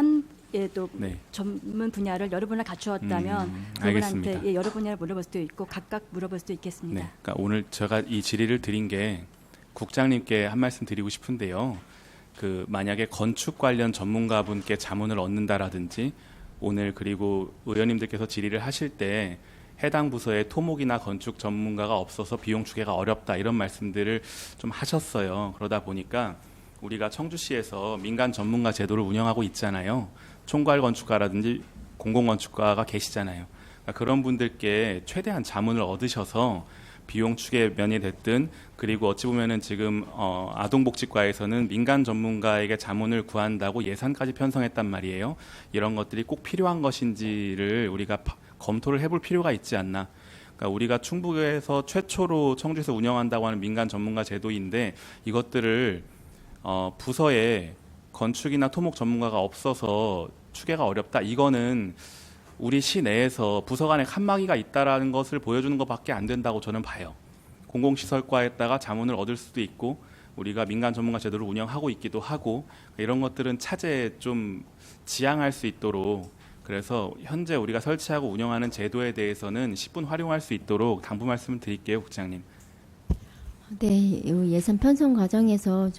또 전문 분야를 여러 분을 갖추었다면 그분한테 여러 분야를 물어볼 수도 있고 각각 물어볼 수도 있겠습니다. 네, 그러니까 오늘 제가 이 질의를 드린 게 국장님께 한 말씀 드리고 싶은데요. 만약에 건축 관련 전문가분께 자문을 얻는다라든지 오늘 그리고 의원님들께서 질의를 하실 때 해당 부서에 토목이나 건축 전문가가 없어서 비용 추계가 어렵다 이런 말씀들을 좀 하셨어요. 그러다 보니까 우리가 청주시에서 민간 전문가 제도를 운영하고 있잖아요. 총괄 건축가라든지 공공건축가가 계시잖아요. 그러니까 그런 분들께 최대한 자문을 얻으셔서 비용 추계 면이 됐든 그리고 어찌 보면은 지금 아동복지과에서는 민간 전문가에게 자문을 구한다고 예산까지 편성했단 말이에요. 이런 것들이 꼭 필요한 것인지를 우리가 검토를 해볼 필요가 있지 않나. 그러니까 우리가 충북에서 최초로 청주에서 운영한다고 하는 민간 전문가 제도인데 이것들을 부서에 건축이나 토목 전문가가 없어서 추계가 어렵다. 이거는 우리 시 내에서 부서 간에 칸막이가 있다라는 것을 보여주는 것밖에 안 된다고 저는 봐요. 공공시설과에다가 자문을 얻을 수도 있고 우리가 민간 전문가 제도를 운영하고 있기도 하고 이런 것들은 차제에 좀 지양할 수 있도록 그래서 현재 우리가 설치하고 운영하는 제도에 대해서는 10분 활용할 수 있도록 당부 말씀을 드릴게요, 국장님. 네, 이 예산 편성 과정에서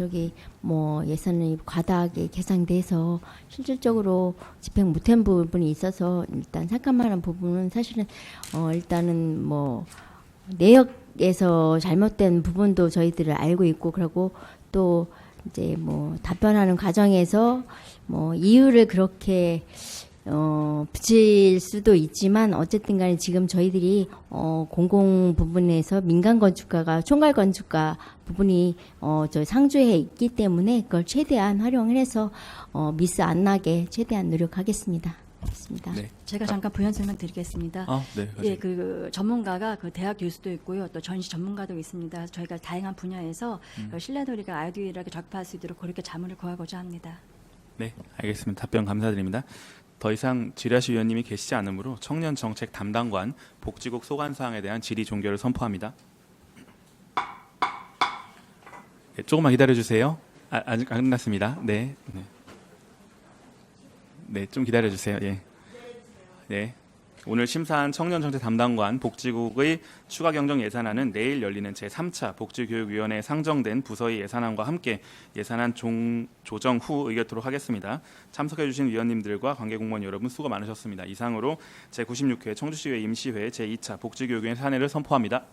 예산이 과다하게 계산돼서 실질적으로 집행 못한 부분이 있어서 일단 삭감하는 부분은 사실은 일단은 내역에서 잘못된 부분도 저희들을 알고 있고 그리고 또 이제 답변하는 과정에서 이유를 그렇게 붙일 수도 있지만 어쨌든 간에 지금 저희들이 공공 부분에서 민간 건축가가 총괄 건축가 부분이 저 상주에 있기 때문에 그걸 최대한 활용을 해서 미스 안 나게 최대한 노력하겠습니다. 그렇습니다. 네. 제가 잠깐 부연 설명 드리겠습니다. 네, 전문가가 대학 교수도 있고요. 또 전시 전문가도 있습니다. 저희가 다양한 분야에서 실내놀이가 아이디어하게 적합할 수 있도록 그렇게 자문을 구하고자 합니다. 네, 알겠습니다. 답변 감사드립니다. 더 이상 질의하실 위원님이 계시지 않으므로 청년정책 담당관 복지국 소관사항에 대한 질의 종결을 선포합니다. 네, 조금만 기다려주세요. 아직 안 끝났습니다. 네, 좀 기다려주세요. 예. 네. 오늘 심사한 청년정책 담당관 복지국의 추가 경정 예산안은 내일 열리는 제3차 복지교육위원회에 상정된 부서의 예산안과 함께 예산안 조정 후 의결토록 하겠습니다. 참석해 주신 위원님들과 관계공무원 여러분 수고 많으셨습니다. 이상으로 제96회 청주시의회 임시회 제2차 복지교육위원회 사내를 선포합니다.